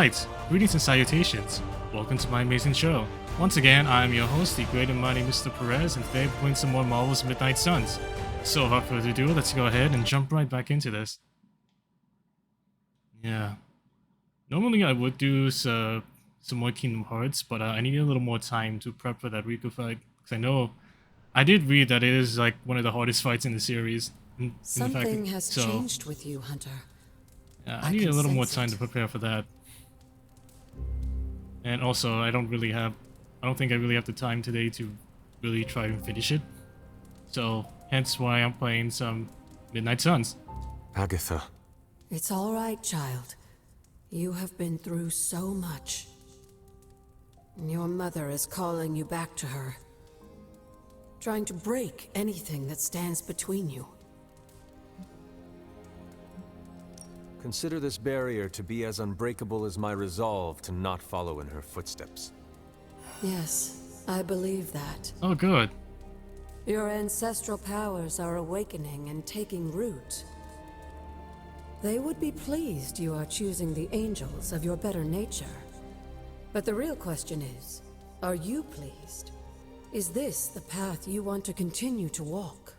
Alright, greetings and salutations. Welcome to my amazing show. Once again, I am your host, the great and mighty Mr. Perez, and today we're playing some more Marvel's Midnight Suns. So without further ado, let's go ahead and jump right back into this. Yeah. Normally I would do some more Kingdom Hearts, but I need a little more time to prep for that Riku fight. Because I know, I did read that it is like one of the hardest fights in the series. Something has changed with you, Hunter. Yeah, I need a little more time to prepare for that. And also, I don't think I really have the time today to really try and finish it. So, hence why I'm playing some Midnight Suns. Agatha. It's all right, child. You have been through so much. Your mother is calling you back to her. Trying to break anything that stands between you. Consider this barrier to be as unbreakable as my resolve to not follow in her footsteps. Yes, I believe that. Oh, good. Your ancestral powers are awakening and taking root. They would be pleased you are choosing the angels of your better nature. But the real question is, are you pleased? Is this the path you want to continue to walk?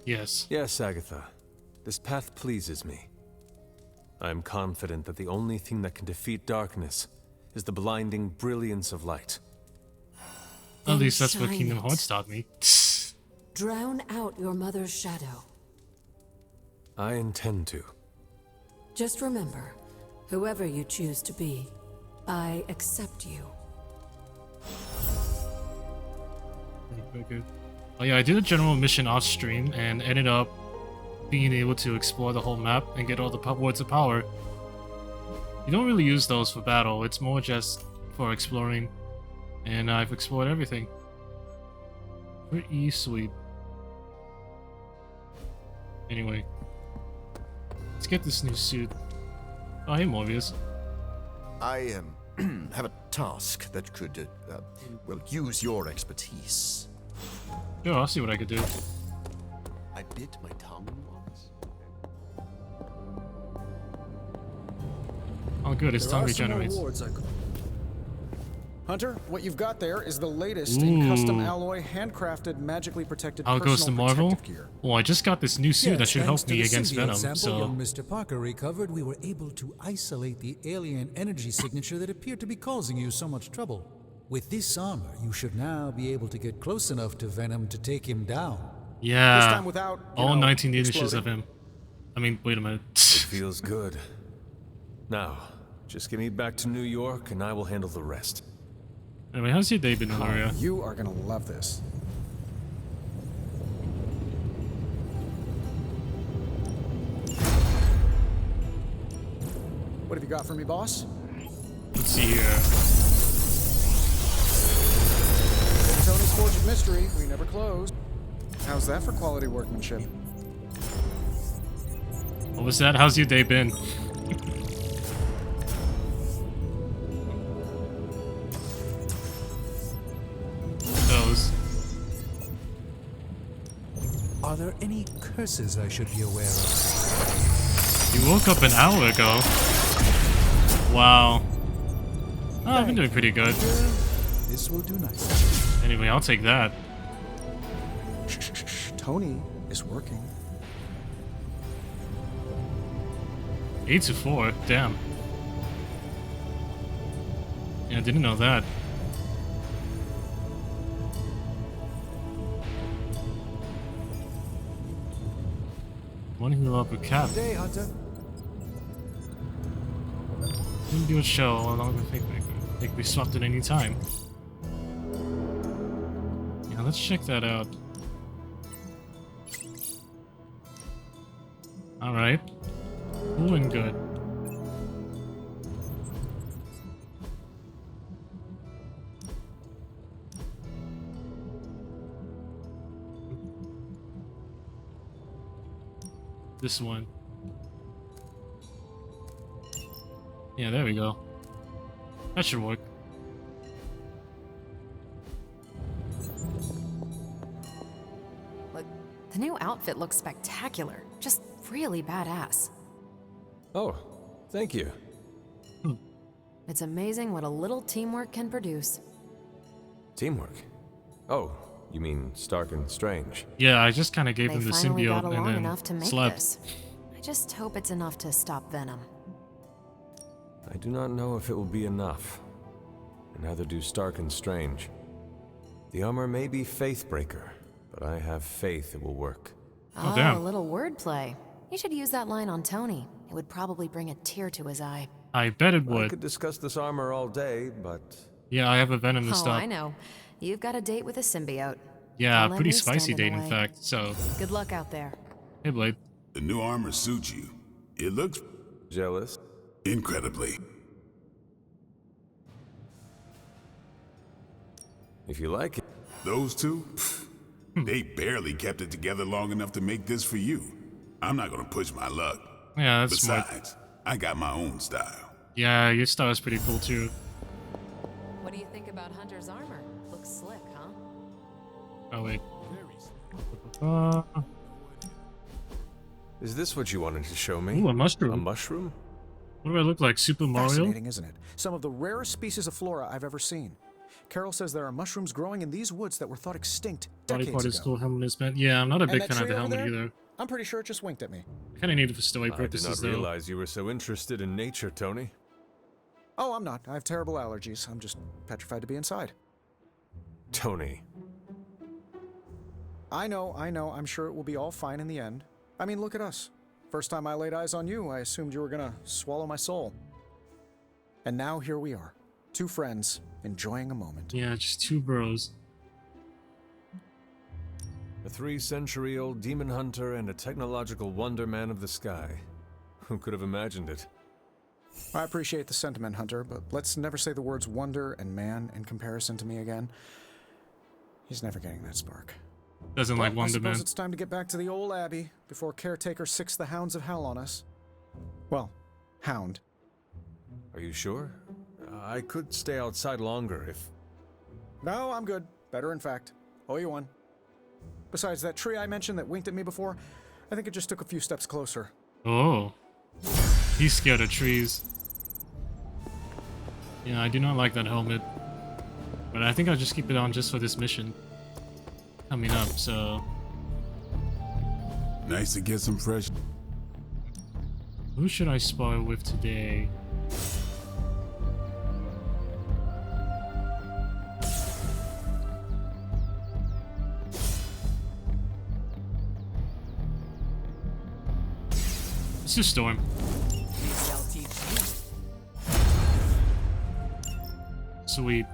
Yes. Yes, Agatha. This path pleases me. I am confident that the only thing that can defeat darkness is the blinding brilliance of light. At least that's what Kingdom Hearts taught me. Drown out your mother's shadow. I intend to. Just remember, whoever you choose to be, I accept you. Very good. Oh yeah, I did a general mission off stream and ended up being able to explore the whole map and get all the words of power. You don't really use those for battle, it's more just for exploring. And I've explored everything. Pretty sweet. Anyway. Let's get this new suit. Oh, hey Morbius. I have a task that could, well, use your expertise. Sure, I'll see what I could do. I bit my tongue once. Oh good, his tongue regenerates. Hunter, what you've got there is the latest in custom alloy, handcrafted, magically protected How it goes to personal Marvel? protective gear. Well, I just got this new suit that should help me against Venom, so... Young Mr. Parker recovered, we were able to isolate the alien energy signature that appeared to be causing you so much trouble. With this armor, you should now be able to get close enough to Venom to take him down. Yeah, This time without, all 19 inches exploding. of him. I mean, wait a minute. It feels good. Now, just get me back to New York and I will handle the rest. Anyway, how's your day been, Hilaria? You are gonna love this. What have you got for me, boss? Let's see here. Tony's Forge of Mystery. We never close. How's that for quality workmanship? What was that? How's your day been? Those. Are there any curses I should be aware of? You woke up an hour ago. Wow. Oh, I've been doing pretty good. This will do nicely. Anyway, I'll take that. Shh. Tony is working. 8 to 4, damn. Yeah, I didn't know that. One who up a cap. Day, Hunter. Didn't do a show along with Think we swapped at any time. Yeah, let's check that out. Alright. Doing good. This one. Yeah, there we go. That should work. Look, the new outfit looks spectacular. Just really badass. Oh, Thank you. It's amazing what a little teamwork can produce. Teamwork? Oh, you mean Stark and Strange? Yeah, I just kind of gave They him the finally got symbiote along and enough to then make slept. this. I just hope it's enough to stop Venom. I do not know if it will be enough. And neither do Stark and Strange. The armor may be Faithbreaker, but I have faith it will work. Oh, damn. A little wordplay. You should use that line on Tony. It would probably bring a tear to his eye. I bet it I would. could discuss this armor all day, but Yeah, I have a Venom to Oh, stop. I know. You've got a date with a symbiote. Yeah, Don't let pretty me stand spicy in the date, in way. fact. So, Good luck out there. hey, Blade. The new armor suits you. It looks jealous. incredibly. If you like it. Those two, they barely kept it together long enough to make this for you. I'm not gonna push my luck. Yeah, that's smart. Besides, I got my own style. Yeah, your style is pretty cool too. What do you think about Hunter's armor? Looks slick, huh? Oh wait. Is this what you wanted to show me? Ooh, a mushroom. A mushroom? What do I look like, Super Mario? Fascinating, isn't it? Some of the rarest species of flora I've ever seen. Carol says there are mushrooms growing in these woods that were thought extinct Body decades part is ago. cool, helmet is bent. Yeah, I'm not a And big that fan of tree the over helmet there? either. I'm pretty sure it just winked at me. I kind of need it for story I did purposes not though. realize you were so interested in nature, Tony. Oh, I'm not. I have terrible allergies. I'm just petrified to be inside. Tony. I know. I'm sure it will be all fine in the end. I mean, look at us. First time I laid eyes on you, I assumed you were gonna swallow my soul. And now here we are. Two friends, enjoying a moment. Yeah, just two bros. A 3-century-old demon hunter and a technological wonder man of the sky. Who could have imagined it? I appreciate the sentiment, Hunter, but let's never say the words wonder and man in comparison to me again. He's never getting that spark. Doesn't like I Wonder suppose Man. it's time to get back to the old Abbey before Caretaker sicks the hounds of hell on us. Well, hound. Are you sure? I could stay outside longer if... No, I'm good. Better, in fact. Owe you one. Besides, that tree I mentioned that winked at me before, I think it just took a few steps closer. Oh. He's scared of trees. Yeah, I do not like that helmet. But I think I'll just keep it on just for this mission coming up, so... Nice to get some fresh. Who should I spar with today? Let's just Storm. Sweet.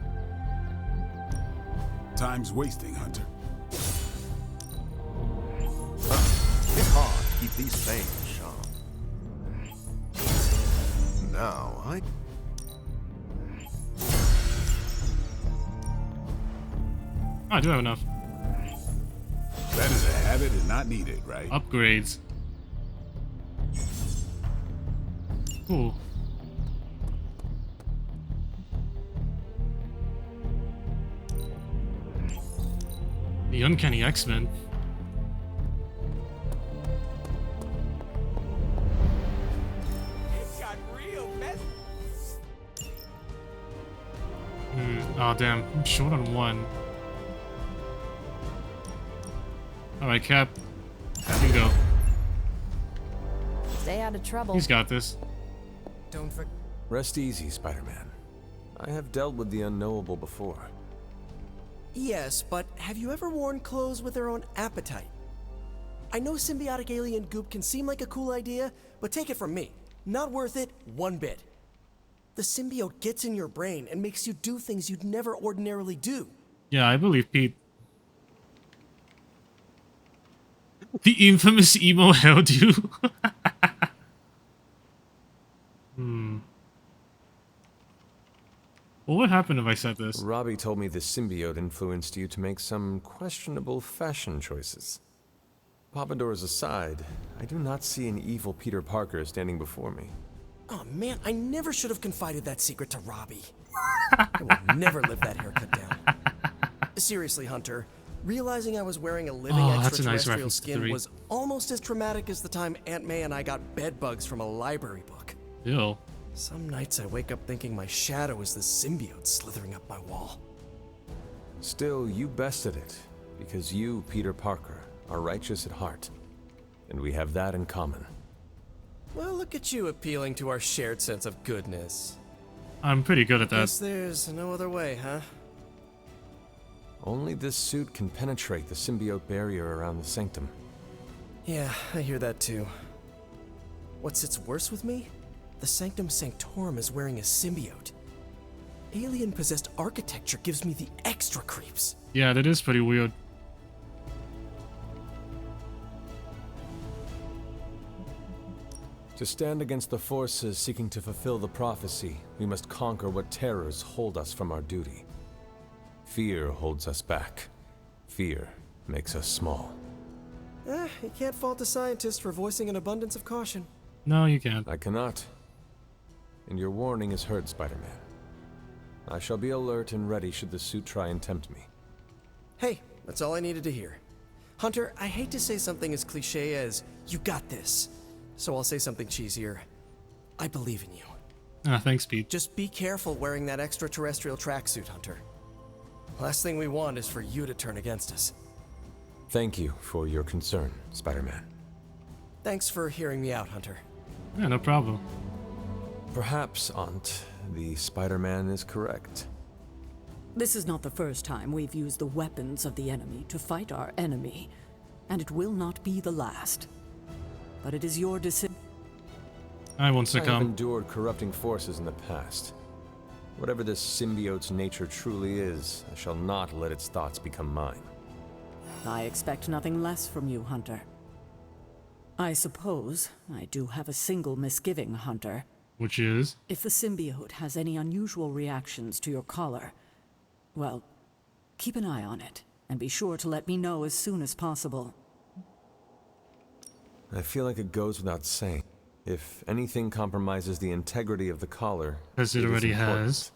Time's wasting, Hunter. It's hard to keep these things sharp. Now, Oh, I do have enough. Better to have it and not need it, right? Upgrades. Cool. The Uncanny X-Men. Oh damn, I'm short on one. Alright, Cap. Here you go. Stay out of trouble. He's got this. Don't forget. Rest easy, Spider-Man. I have dealt with the unknowable before. Yes, but have you ever worn clothes with their own appetite? I know symbiotic alien goop can seem like a cool idea, but take it from me. Not worth it one bit. The symbiote gets in your brain and makes you do things you'd never ordinarily do. Yeah, I believe Pete. The infamous emo hairdo. What would happen if I said this? Robbie told me the symbiote influenced you to make some questionable fashion choices. Pompadours aside, I do not see an evil Peter Parker standing before me. Oh man, I never should have confided that secret to Robbie. I will never live that haircut down. Seriously, Hunter, realizing I was wearing a living that's a nice extraterrestrial reference to skin 3. was almost as traumatic as the time Aunt May and I got bed bugs from a library book. Ew. Some nights I wake up thinking my shadow is the symbiote slithering up my wall. Still, you bested it, because you, Peter Parker, are righteous at heart. And we have that in common. Well, look at you appealing to our shared sense of goodness. I'm pretty good at that. Guess there's no other way, huh? Only this suit can penetrate the symbiote barrier around the Sanctum. Yeah, I hear that too. What sits worse with me? The Sanctum Sanctorum is wearing a symbiote. Alien-possessed architecture gives me the extra creeps. Yeah, that is pretty weird. To stand against the forces seeking to fulfill the prophecy, we must conquer what terrors hold us from our duty. Fear holds us back. Fear makes us small. You can't fault a scientist for voicing an abundance of caution. No, you can't. I cannot. And your warning is heard, Spider-Man. I shall be alert and ready should the suit try and tempt me. Hey, that's all I needed to hear. Hunter, I hate to say something as cliche as, you got this. So I'll say something cheesier. I believe in you. Ah, thanks, Pete. Just be careful wearing that extraterrestrial tracksuit, Hunter. Last thing we want is for you to turn against us. Thank you for your concern, Spider-Man. Thanks for hearing me out, Hunter. Yeah, no problem. Perhaps, Aunt, the Spider-Man is correct. This is not the first time we've used the weapons of the enemy to fight our enemy, and it will not be the last. But it is your decision. I won't I have succumb. endured corrupting forces in the past. Whatever this symbiote's nature truly is, I shall not let its thoughts become mine. I expect nothing less from you, Hunter. I suppose I do have a single misgiving, Hunter. Which is? If the symbiote has any unusual reactions to your collar, well, keep an eye on it, and be sure to let me know as soon as possible. I feel like it goes without saying. If anything compromises the integrity of the collar... Because it is already important. has.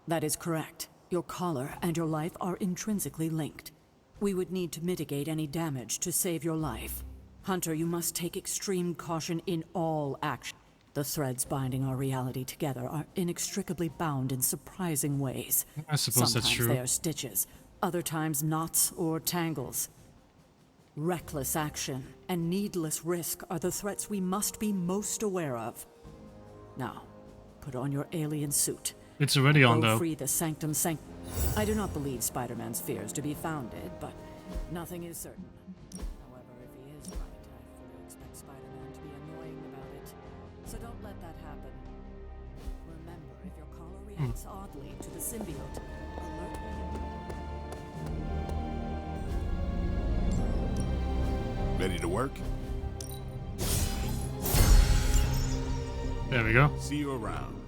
That is correct. Your collar and your life are intrinsically linked. We would need to mitigate any damage to save your life. Hunter, you must take extreme caution in all action. The threads binding our reality together are inextricably bound in surprising ways. I suppose that's true. Sometimes they are stitches, other times knots or tangles. Reckless action and needless risk are the threats we must be most aware of. Now, put on your alien suit. It's already on, Go though. free the Sanctum I do not believe Spider-Man's fears to be founded, but nothing is certain. However, if he is right, I fully expect Spider-Man to be annoying about it. So don't let that happen. Remember, if your collar reacts oddly to the symbiote, alert me. Ready to work? There we go. See you around.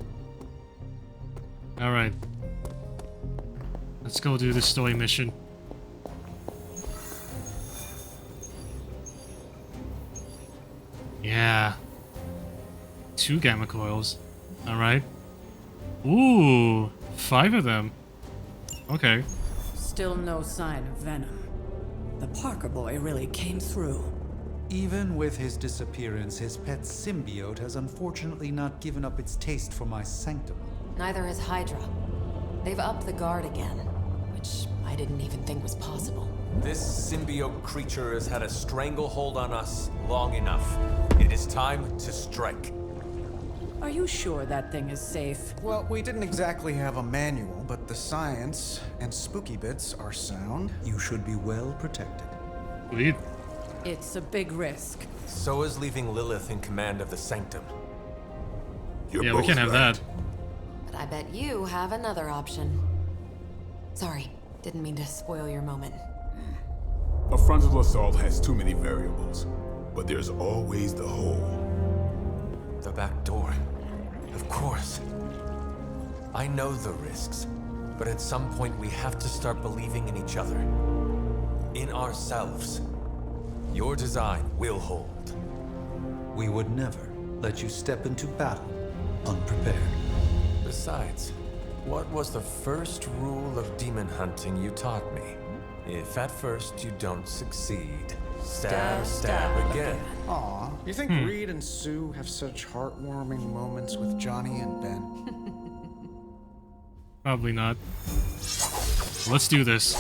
Alright. Let's go do this story mission. Yeah. 2 gamma coils. Alright. Ooh, 5 of them. Okay. Still no sign of Venom. The Parker boy really came through. Even with his disappearance, his pet symbiote has unfortunately not given up its taste for my Sanctum. Neither has Hydra. They've upped the guard again, which I didn't even think was possible. This symbiote creature has had a stranglehold on us long enough. It is time to strike. Are you sure that thing is safe? Well, we didn't exactly have a manual, but the science and spooky bits are sound. You should be well protected. Sweet. It's a big risk. So is leaving Lilith in command of the Sanctum. You're Yeah, we both can't have right. that. But I bet you have another option. Sorry, didn't mean to spoil your moment. A frontal assault has too many variables, but there's always the hole. The back door. Of course. I know the risks, but at some point we have to start believing in each other. In ourselves. Your design will hold. We would never let you step into battle unprepared. Besides, what was the first rule of demon hunting you taught me? If at first you don't succeed, Stab, stab again. Aw, you think Reed and Sue have such heartwarming moments with Johnny and Ben? Probably not. Let's do this.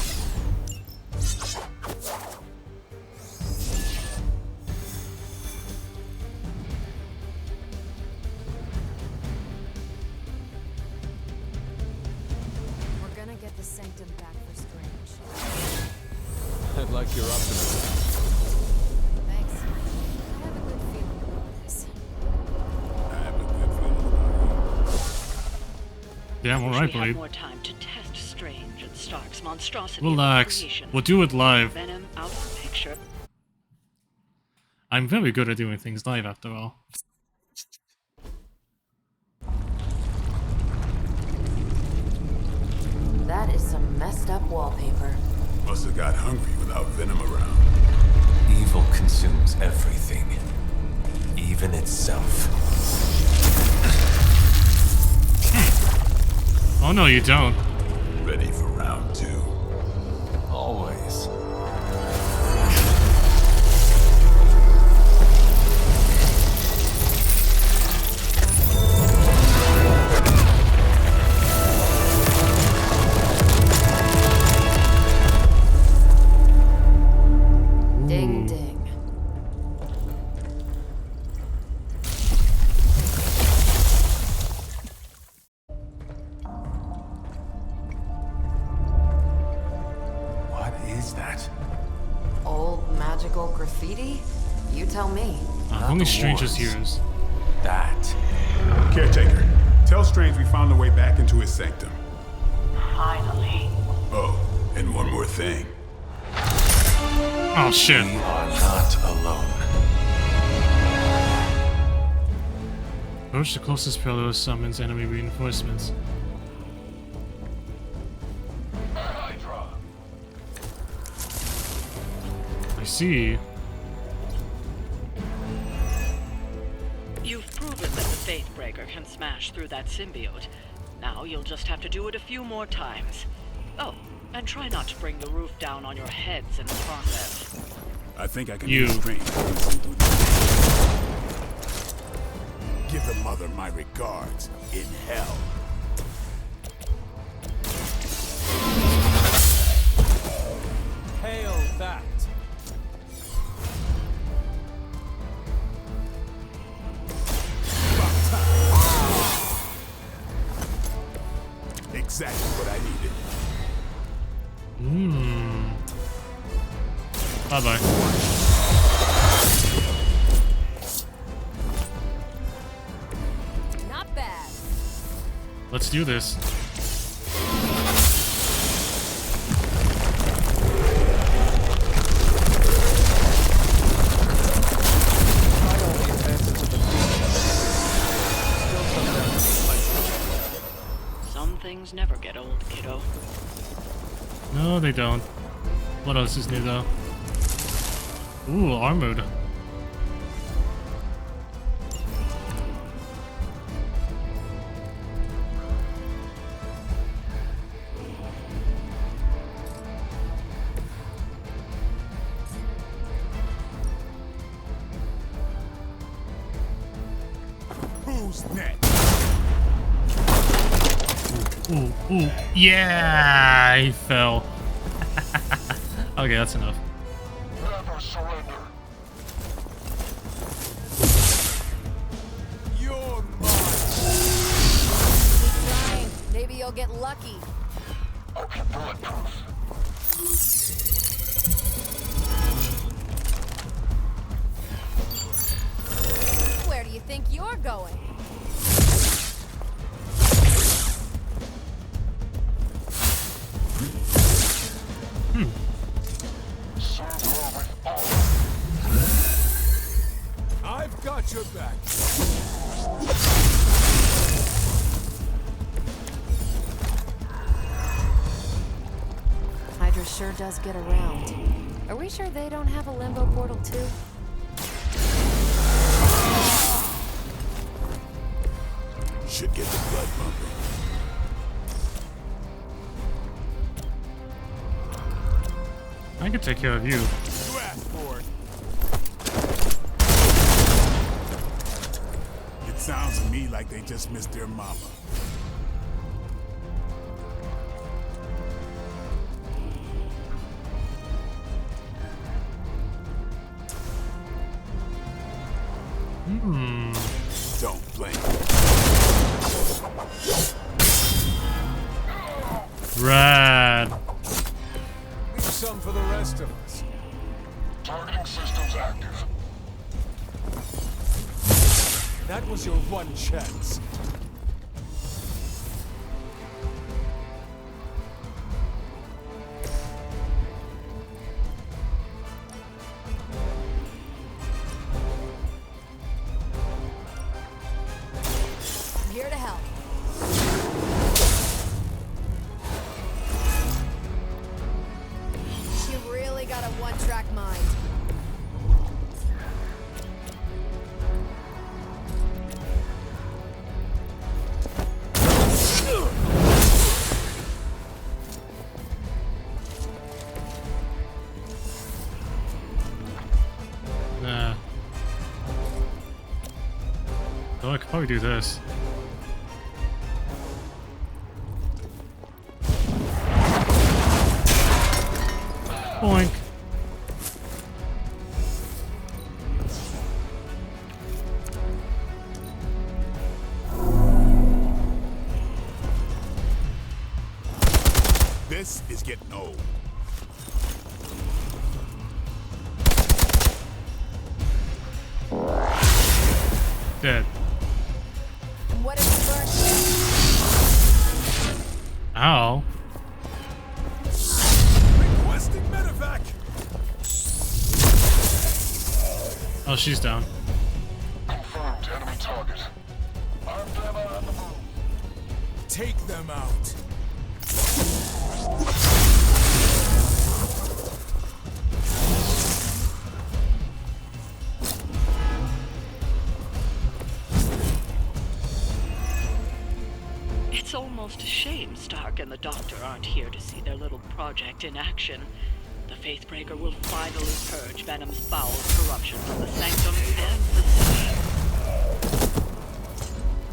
We're gonna get the Sanctum back for Strange. I like your optimism. Thanks. I have a good feeling about this. I have a good feeling about you. Damn, Wish alright, we had Blade. more time to test Strange and Stark's monstrosity. Relax. Of creation. We'll do it live. Venom out of the picture. I'm very good at doing things live, after all. That is some messed up wallpaper. Must have got hungry without Venom around. Evil consumes everything, even itself. Oh no, you don't. Ready for round 2. Always. Ding ding. What is that? Old magical graffiti? You tell me. Only the strangest wars. heroes. That. Caretaker, tell Strange we found a way back into his sanctum. Finally. Oh, and one more thing. Oh shit. We are not alone. Approach the closest pillar summons enemy reinforcements. I see. You've proven that the Faithbreaker can smash through that symbiote. Now you'll just have to do it a few more times. Oh, and try not to bring the roof down on your heads in the process. I think I can You. use Strange. Give the mother my regards in hell. Hail that. Exactly what I needed. Bye bye. Not bad. Let's do this. Despite all the advances of the future, still some things like Some things never get old, kiddo. No, they don't. What else is new though? Ooh, armored. Who's next? Ooh, ooh, yeah, he fell. Okay, that's enough. Never surrender. You're mine. Keep trying. Maybe you'll get lucky. Okay, bulletproof. Where do you think you're going? I've got your back. Hydra sure does get around. Are we sure they don't have a limbo portal too? Should get the blood pumping. I can take care of you. You asked for it. Sounds to me like they just missed their mama. Don't blink. Rad. Leave some for the rest of us. Targeting systems active. That was your one chance. I'm here to help. You really got a one-track mind. Nah. Oh, I could probably do this. Boink. This is getting old. Dead. What have you learned? Ow. Requesting medevac. Oh, she's down. Confirmed enemy target. Armed ammo on the move. Take them out. It's almost a shame Stark and the Doctor aren't here to see their little project in action. The Faithbreaker will finally purge Venom's foul corruption from the Sanctum and the city.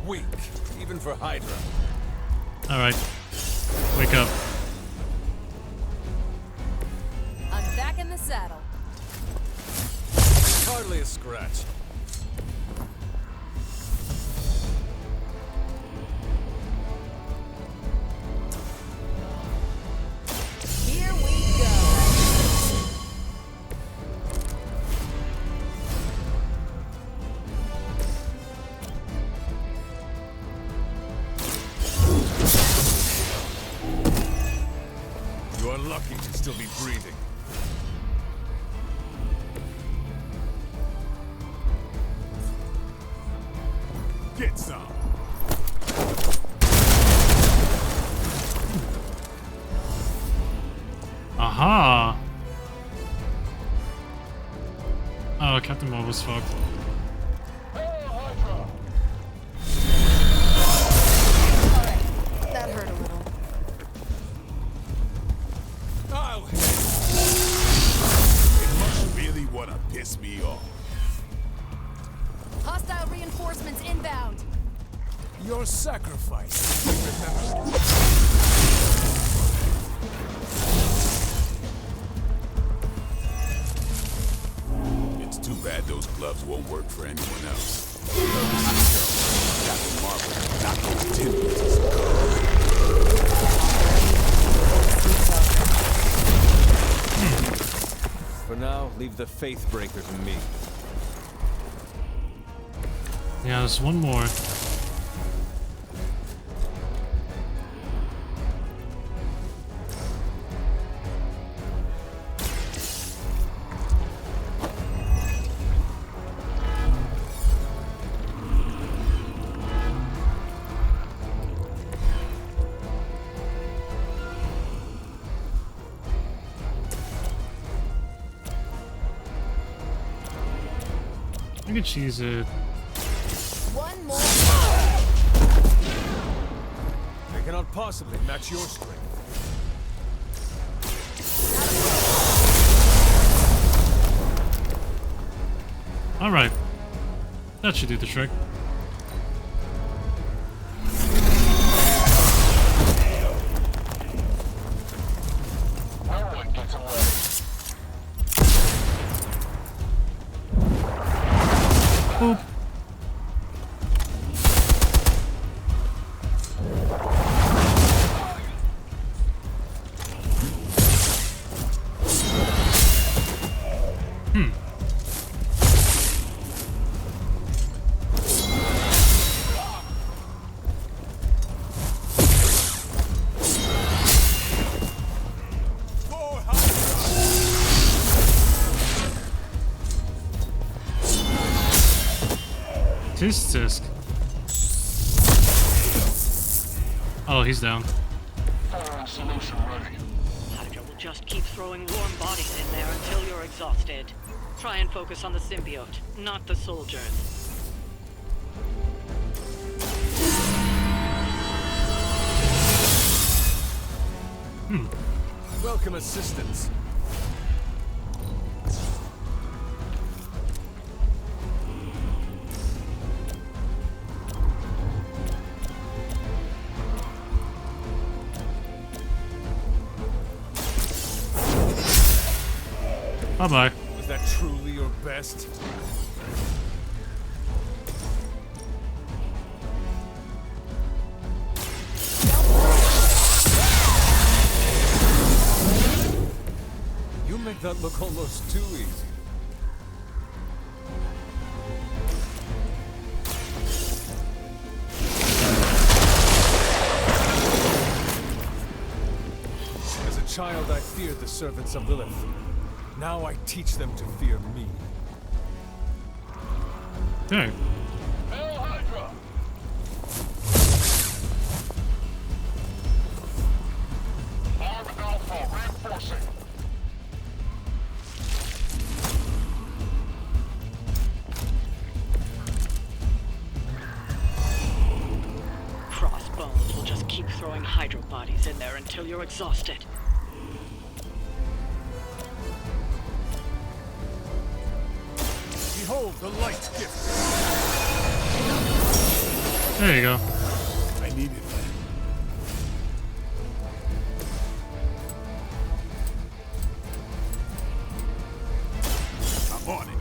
Weak, even for Hydra. Alright. Wake up. I'm back in the saddle. Hardly a scratch. Here we go. You are lucky to still be breathing. Get some. Aha! Oh, Captain Marvel's fucked. That hurt a little. I'll It must really want to piss me off. Hostile reinforcements inbound. Your sacrifice will be remembered. It's too bad those gloves won't work for anyone else. Captain Marvel, not those tin For now, leave the Faithbreaker to me. Yeah, there's one more. I could cheese it. One more. They cannot possibly match your strength. Alright. That should do the trick. Boop. Tisk. Oh, he's down. Solution ready. Hydra will just keep throwing warm bodies in there until you're exhausted. Try and focus on the symbiote, not the soldiers. Welcome assistance. Bye-bye. Was that truly your best? You make that look almost too easy. As a child, I feared the servants of Lilith. Now I teach them to fear me. Dang. Hail Hydra! Arm Alpha reinforcing. Crossbones will just keep throwing Hydra bodies in there until you're exhausted. Behold the light gift. There you go. I needed that. I'm on it.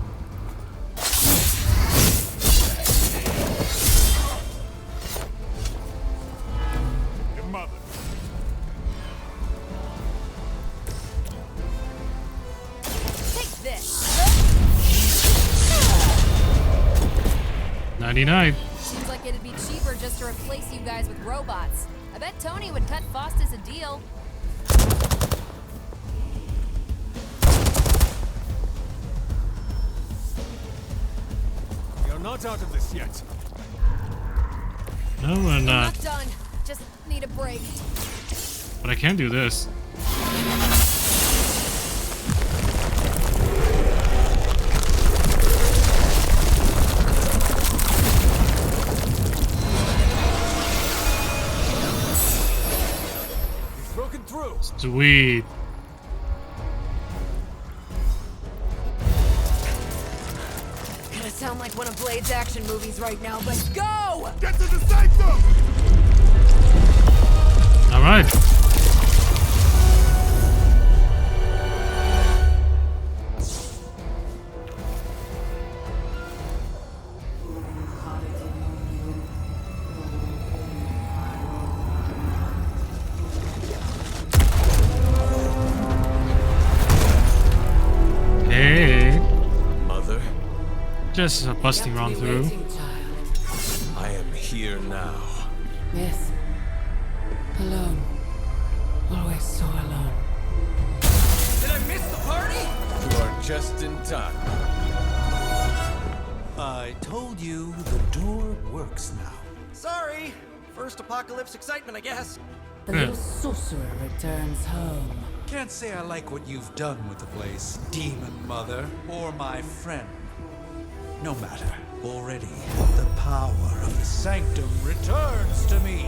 Your mother. 99. Seems like it'd be cheaper just to replace you guys with robots. I bet Tony would cut Faustus a deal. You're not out of this yet. No, we're I'm not. not done. Just need a break. But I can do this. He's broken through. Sweet. Gonna sound like one of Blade's action movies right now, but go! Get to the Sanctum! All right. Hey. Mother, Just a busting round through. I am here now. Yes. Alone. Always so alone. Did I miss the party? You are just in time. I told you the door works now. Sorry. First apocalypse excitement, I guess. The little sorcerer returns home. Can't say I like what you've done with the place, Demon Mother, or my friend. No matter. Already, the power of the Sanctum returns to me.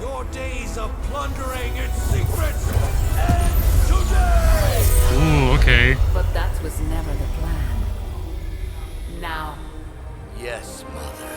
Your days of plundering its secrets end today! Ooh, okay. But that was never the plan. Now, Yes, Mother.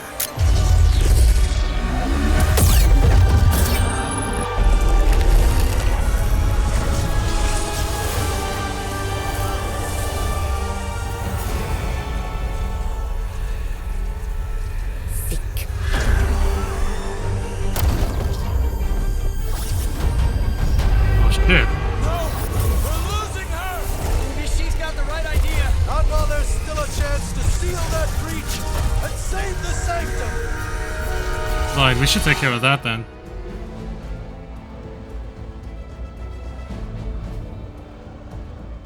Right, we should take care of that then.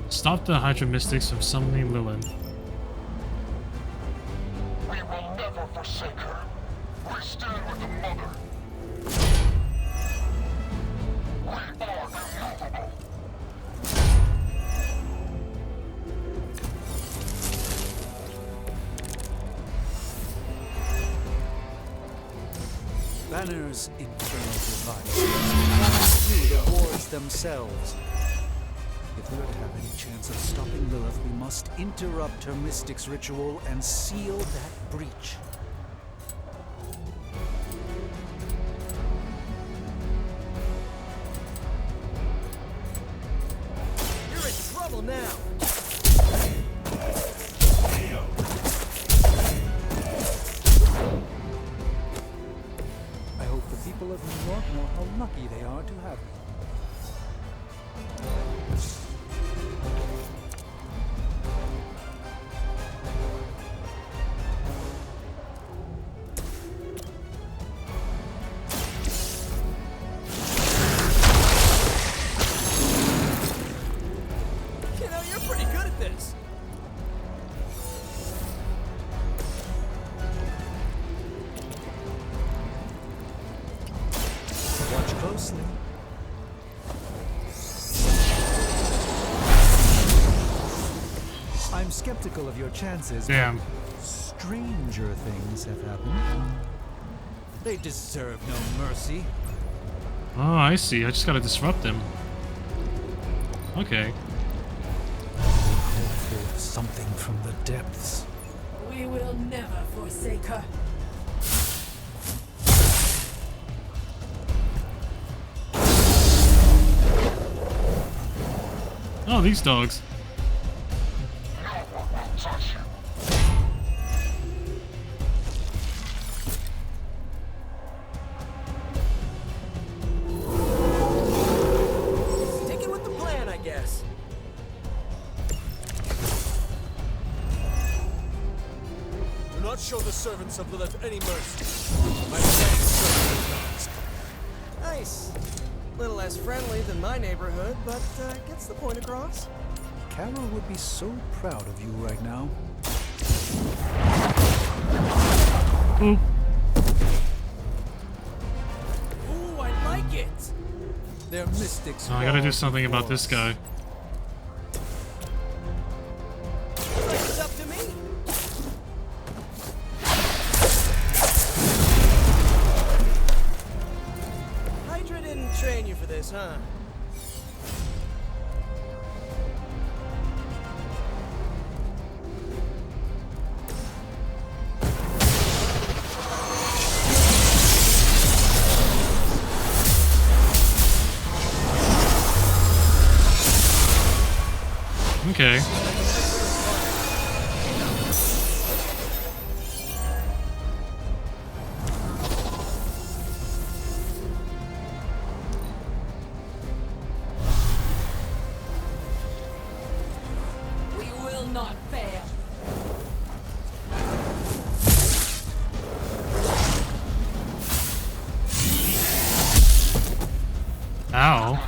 Stop the Hydra Mystics from summoning Lilith. We will never forsake her. We stand with the Mother. We are immovable. Banner's infernal device through the wards themselves. If we're to have any chance of stopping Lilith, we must interrupt her mystic's ritual and seal that breach. You're in trouble now. I hope the people of New York know how lucky they are to have me. You know, you're pretty good at this. Watch closely. I'm skeptical of your chances. Damn. Stranger things have happened. They deserve no mercy. Oh, I see. I just gotta disrupt them. Okay. Call forth something from the depths. We will never forsake her. Oh, these dogs. No one will touch you. Sticking with the plan, I guess. Do not show the servants of Lilith any mercy. My plan is certain. Nice. Little less friendly than my neighborhood, but gets the point across. Carol would be so proud of you right now. Oop. Ooh, I like it. They're mystics. Oh, I gotta do something about this guy. Looks like it's up to me. Hydra didn't train you for this, huh? Okay. We will not fail. Ow.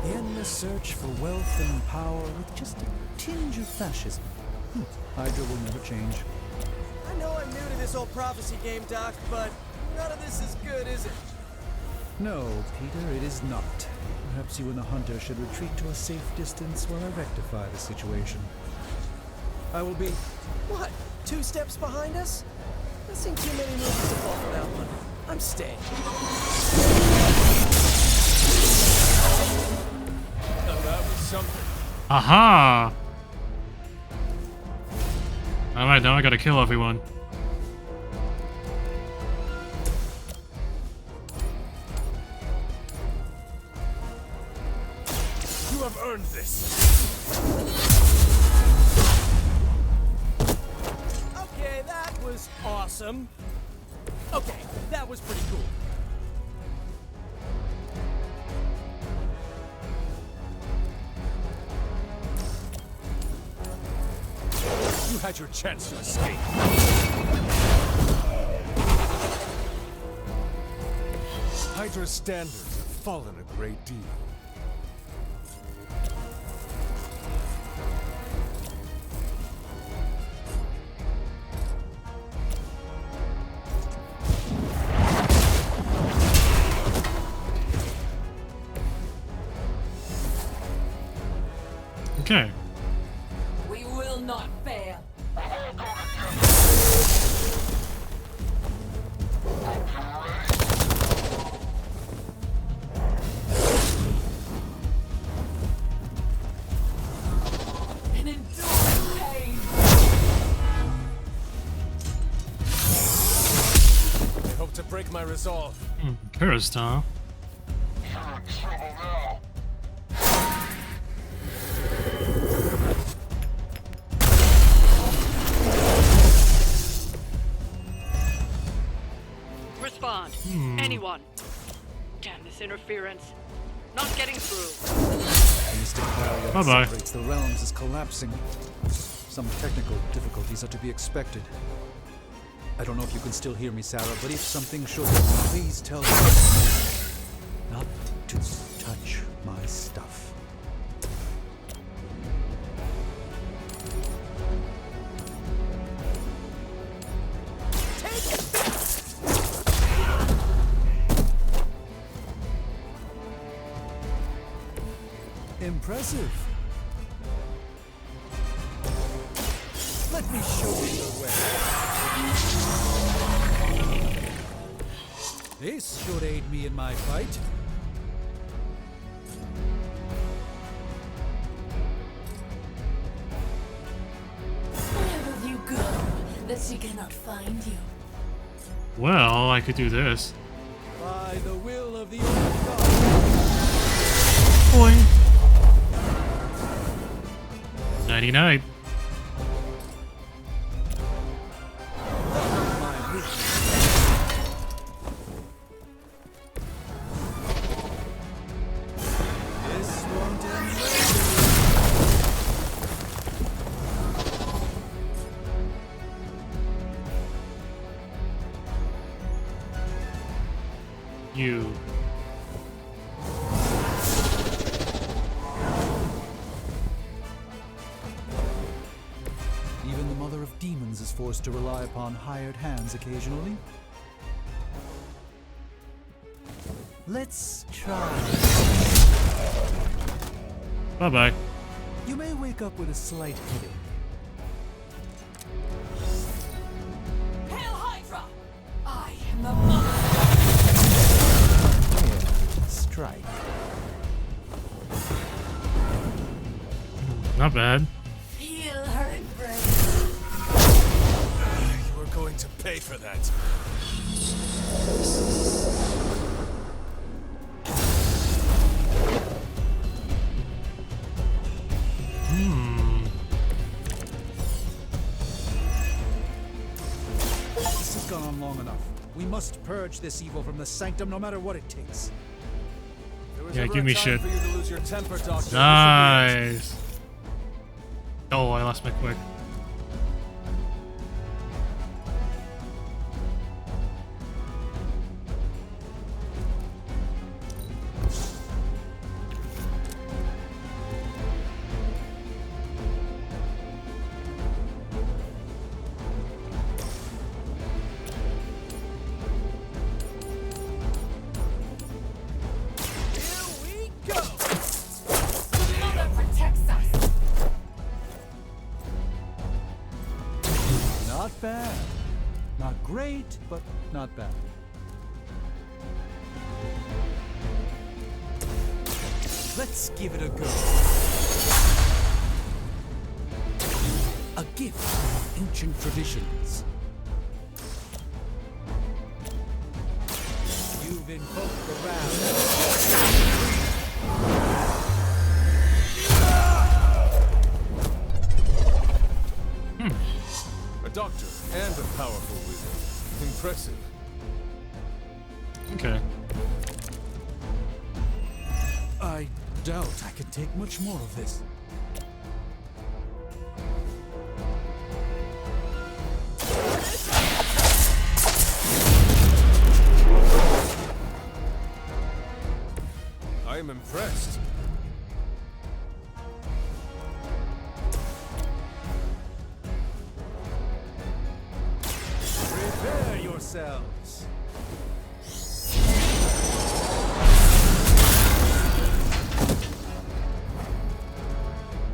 The endless search for wealth and power with just a tinge of fascism. Hydra will never change. I know I'm new to this old prophecy game, Doc, but none of this is good, is it? No, Peter, it is not. Perhaps you and the hunter should retreat to a safe distance while I rectify the situation. I will be... What? 2 steps behind us? I've seen too many movies to fall for that one. I'm staying. Now that was something. Aha! Alright, now I gotta kill everyone. You have earned this. Okay, that was awesome. awesome. Okay, that was pretty cool. You had your chance to escape. Hydra's standards have fallen a great deal. Okay. We will not fail. An enduring pain. They hope to break my resolve. Perez, huh? Respond. Anyone. Damn this interference. Not getting through. The mystic barrier that Bye-bye. separates the realms is collapsing. Some technical difficulties are to be expected. I don't know if you can still hear me, Sarah, but if something should, please tell me not to touch my stuff. Impressive. Let me show you the way. This should aid me in my fight. Where will you go that she cannot find you? Well, I could do this. By the will of the old God. Boing. 99. This won't end You. Even the mother of demons is forced to rely upon hired hands occasionally. Let's try. Bye-bye. You may wake up with a slight headache. Hail Hydra! I am the mother. There, strike. Not bad. Feel her embrace. You were going to pay for that. This has gone on long enough. We must purge this evil from the Sanctum no matter what it takes. There was Yeah, ever give a me time shit. for you to lose your temper, Doctor. This would be it. Nice. Oh, I lost my quick. Here we go. Mother protects us. Not bad. Not great, but not bad. Let's give it a go. A gift of ancient traditions. You've invoked the wrath. A doctor and a powerful wizard. Impressive. Okay. I doubt I can take much more of this. I am impressed. Prepare yourselves.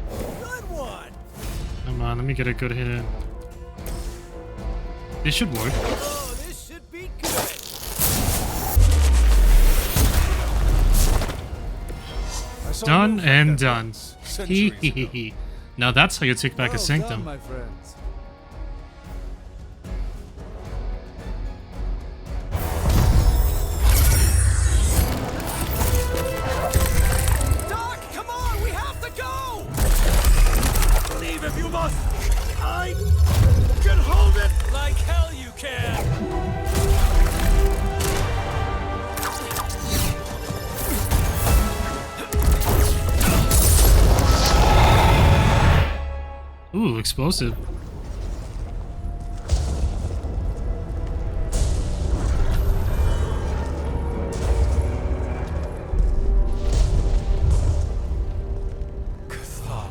Good one. Come on, let me get a good hit in. This should work. Oh, this should be good. I saw Done you fight and that done. once, Hee centuries hee ago. hee. Now that's how you take back a Well sanctum. done, my friends. Doc, come on, we have to go! Leave if you must. I can hold it like hell you can. Ooh, explosive. Chthon.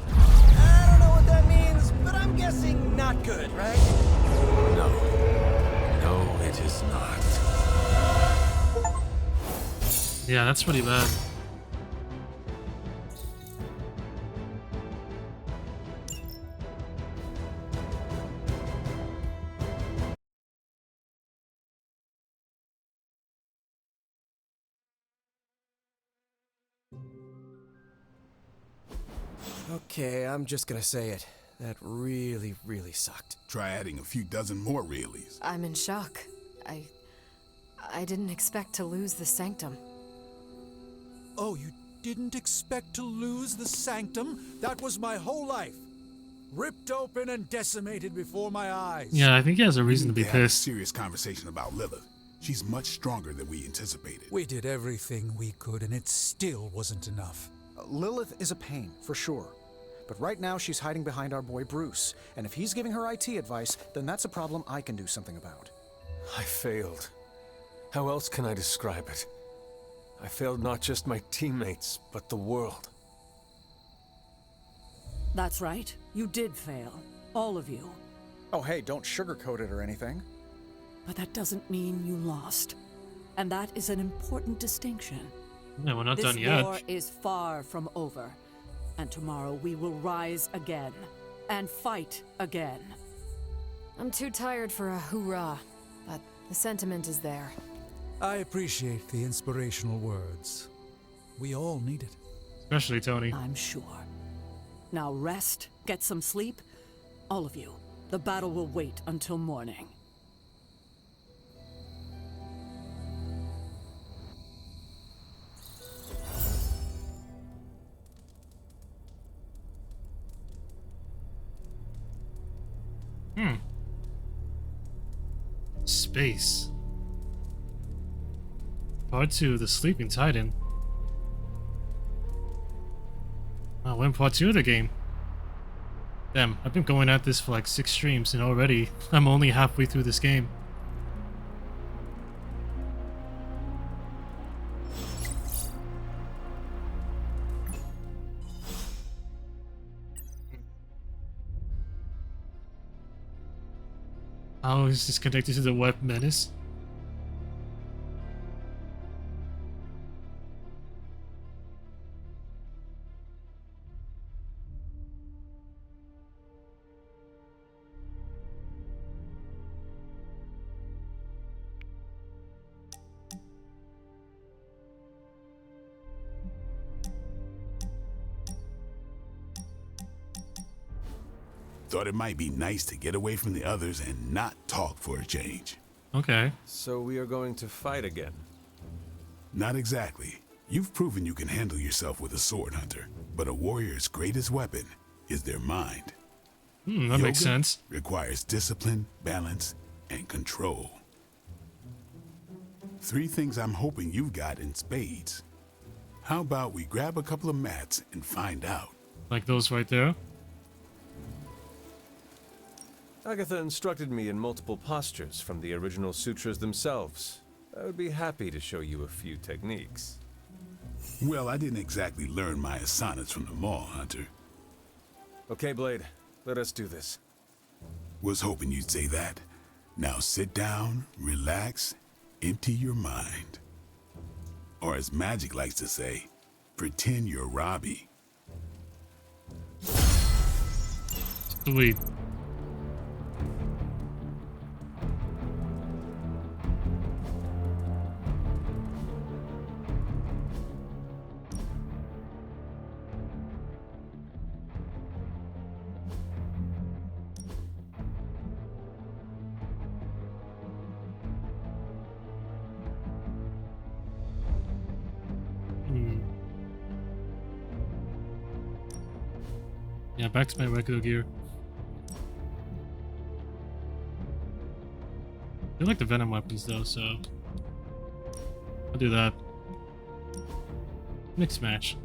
I don't know what that means, but I'm guessing not good, right? No. No, it is not. Yeah, that's pretty bad. Okay, I'm just gonna say it. That really, really sucked. Try adding a few dozen more reallys. I'm in shock. I didn't expect to lose the Sanctum. Oh, you didn't expect to lose the Sanctum? That was my whole life. Ripped open and decimated before my eyes. Yeah, I think he has a reason to be We had a pissed. serious conversation about Lilith. She's much stronger than we anticipated. We did everything we could, and it still wasn't enough. Lilith is a pain, for sure. But right now she's hiding behind our boy Bruce, and if he's giving her IT advice, then that's a problem I can do something about. I failed. How else can I describe it? I failed not just my teammates, but the world. That's right. You did fail. All of you. Oh hey, don't sugarcoat it or anything. But that doesn't mean you lost. And that is an important distinction. Yeah, we're not This done yet. war is far from over. And tomorrow we will rise again. And fight again. I'm too tired for a hoorah, but the sentiment is there. I appreciate the inspirational words. We all need it. Especially Tony. I'm sure. Now rest, get some sleep. All of you. The battle will wait until morning. Space. Part 2, The Sleeping Titan. Oh, we're in part 2 of the game. Damn, I've been going at this for like 6 streams and already I'm only halfway through this game. How is this connected to the web menace? Thought it might be nice to get away from the others and not talk for a change. Okay. So we are going to fight again. Not exactly. You've proven you can handle yourself with a sword, Hunter. But a warrior's greatest weapon is their mind. That makes sense. Requires discipline, balance, and control. 3 things I'm hoping you've got in spades. How about we grab a couple of mats and find out? Like those right there? Agatha instructed me in multiple postures from the original sutras themselves. I would be happy to show you a few techniques. Well, I didn't exactly learn my asanas from the mall, Hunter. Okay, Blade. Let us do this. Was hoping you'd say that. Now sit down, relax, empty your mind. Or as Magic likes to say, pretend you're Robbie. Sweet. Yeah, back to my regular gear. I like the Venom weapons though, so I'll do that. Mix match.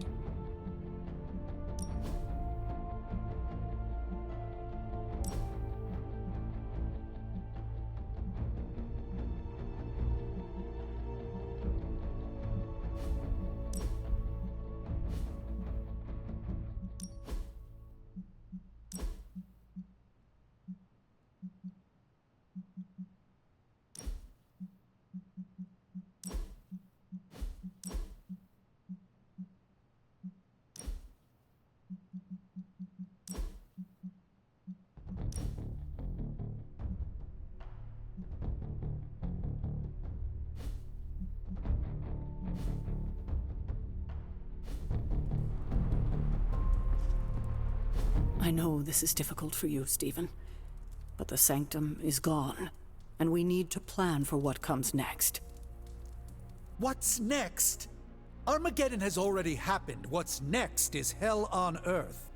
I know this is difficult for you, Stephen, but the Sanctum is gone, and we need to plan for what comes next. What's next? Armageddon has already happened. What's next is hell on Earth.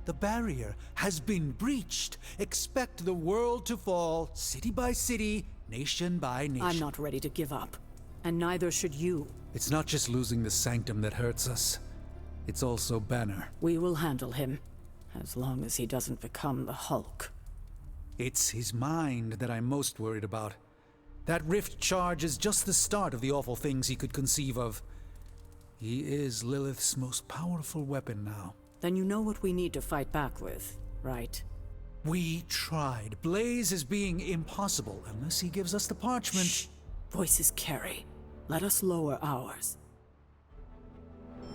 The barrier has been breached. Expect the world to fall, city by city, nation by nation. I'm not ready to give up, and neither should you. It's not just losing the Sanctum that hurts us. It's also Banner. We will handle him, as long as he doesn't become the Hulk. It's his mind that I'm most worried about. That rift charge is just the start of the awful things he could conceive of. He is Lilith's most powerful weapon now. Then you know what we need to fight back with, right? We tried. Blaze is being impossible unless he gives us the parchment. Shh. Voices carry. Let us lower ours.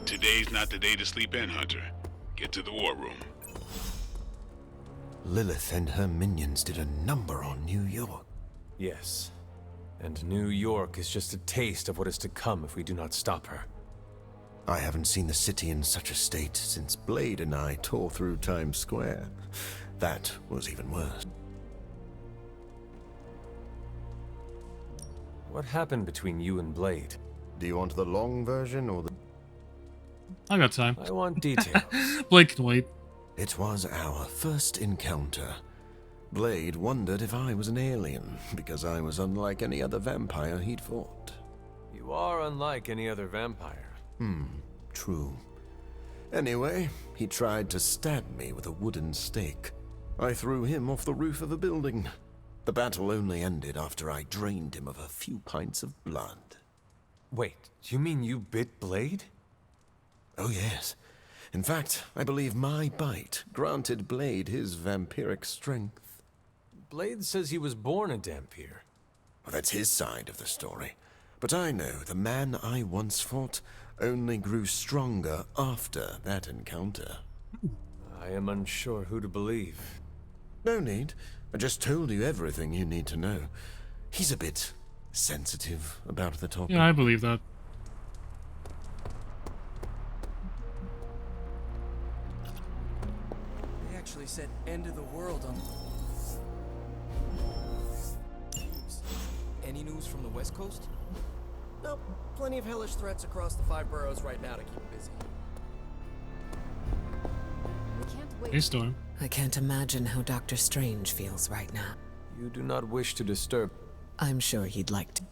Today's not the day to sleep in, Hunter. Get to the war room. Lilith and her minions did a number on New York. Yes. And New York is just a taste of what is to come if we do not stop her. I haven't seen the city in such a state since Blade and I tore through Times Square. That was even worse. What happened between you and Blade? Do you want the long version or the... I got time. I want details. Blake can wait. It was our first encounter. Blade wondered if I was an alien, because I was unlike any other vampire he'd fought. You are unlike any other vampire. True. Anyway, he tried to stab me with a wooden stake. I threw him off the roof of a building. The battle only ended after I drained him of a few pints of blood. Wait, you mean you bit Blade? Oh yes. In fact, I believe my bite granted Blade his vampiric strength. Blade says he was born a Dhampir. Well, that's his side of the story. But I know the man I once fought only grew stronger after that encounter. I am unsure who to believe. No need. I just told you everything you need to know. He's a bit sensitive about the topic. Yeah, I believe that. They actually said end of the world on... Any news from the West Coast? Nope. Plenty of hellish threats across the 5 boroughs right now to keep busy. We can't wait. Hey, Storm. I can't imagine how Dr. Strange feels right now. You do not wish to disturb. I'm sure he'd like to.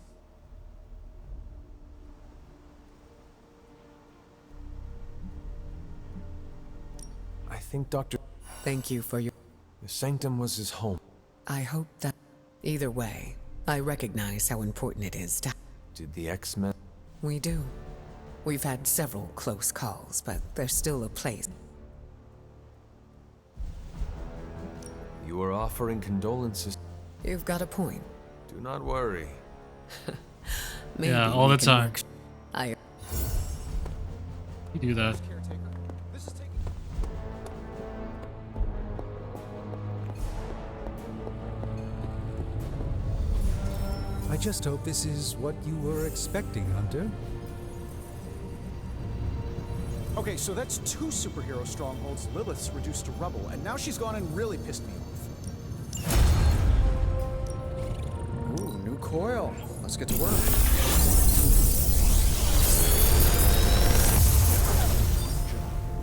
I think Dr. Thank you for your... The Sanctum was his home. I hope that... Either way, I recognize how important it is to... Did the X-Men... We do. We've had several close calls, but there's still a place. You are offering condolences. You've got a point. Do not worry. Maybe yeah, all we the can time. work- I... You do that. I just hope this is what you were expecting, Hunter. Okay, so that's 2 superhero strongholds Lilith's reduced to rubble, and now she's gone and really pissed me off. Ooh, new coil. Let's get to work.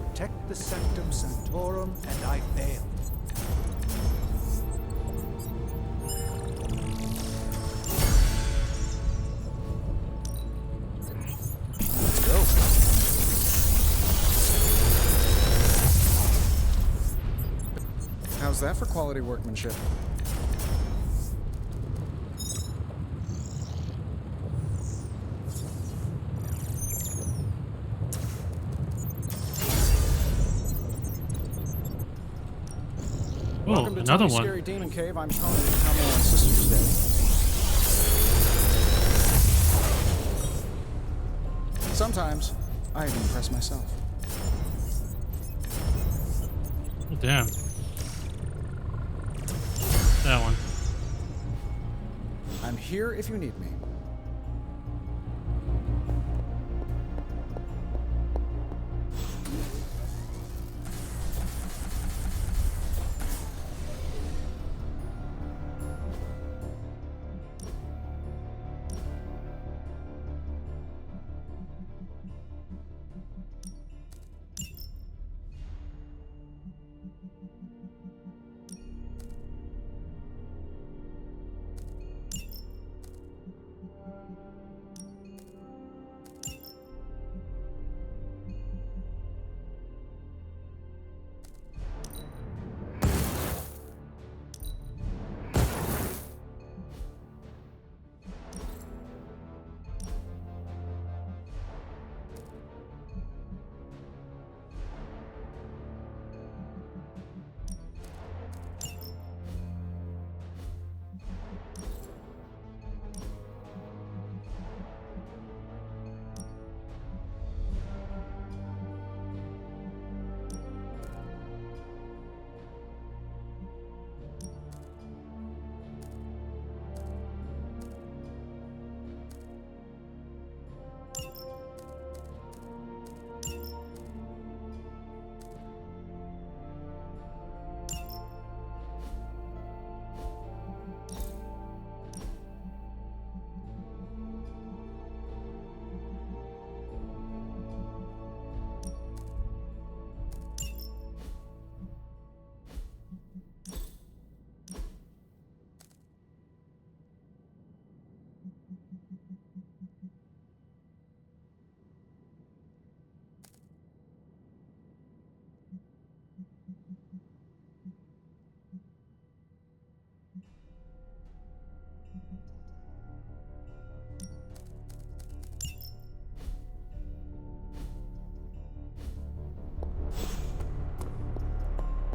Protect the Sanctum Sanctorum, and I failed. Let's go. How's that for quality workmanship? Oh, Welcome to another Tony's one. Scary Demon Cave. I'm Tony. How may I assist you today? Sometimes, I even impress myself. Oh, damn. That one. I'm here if you need me.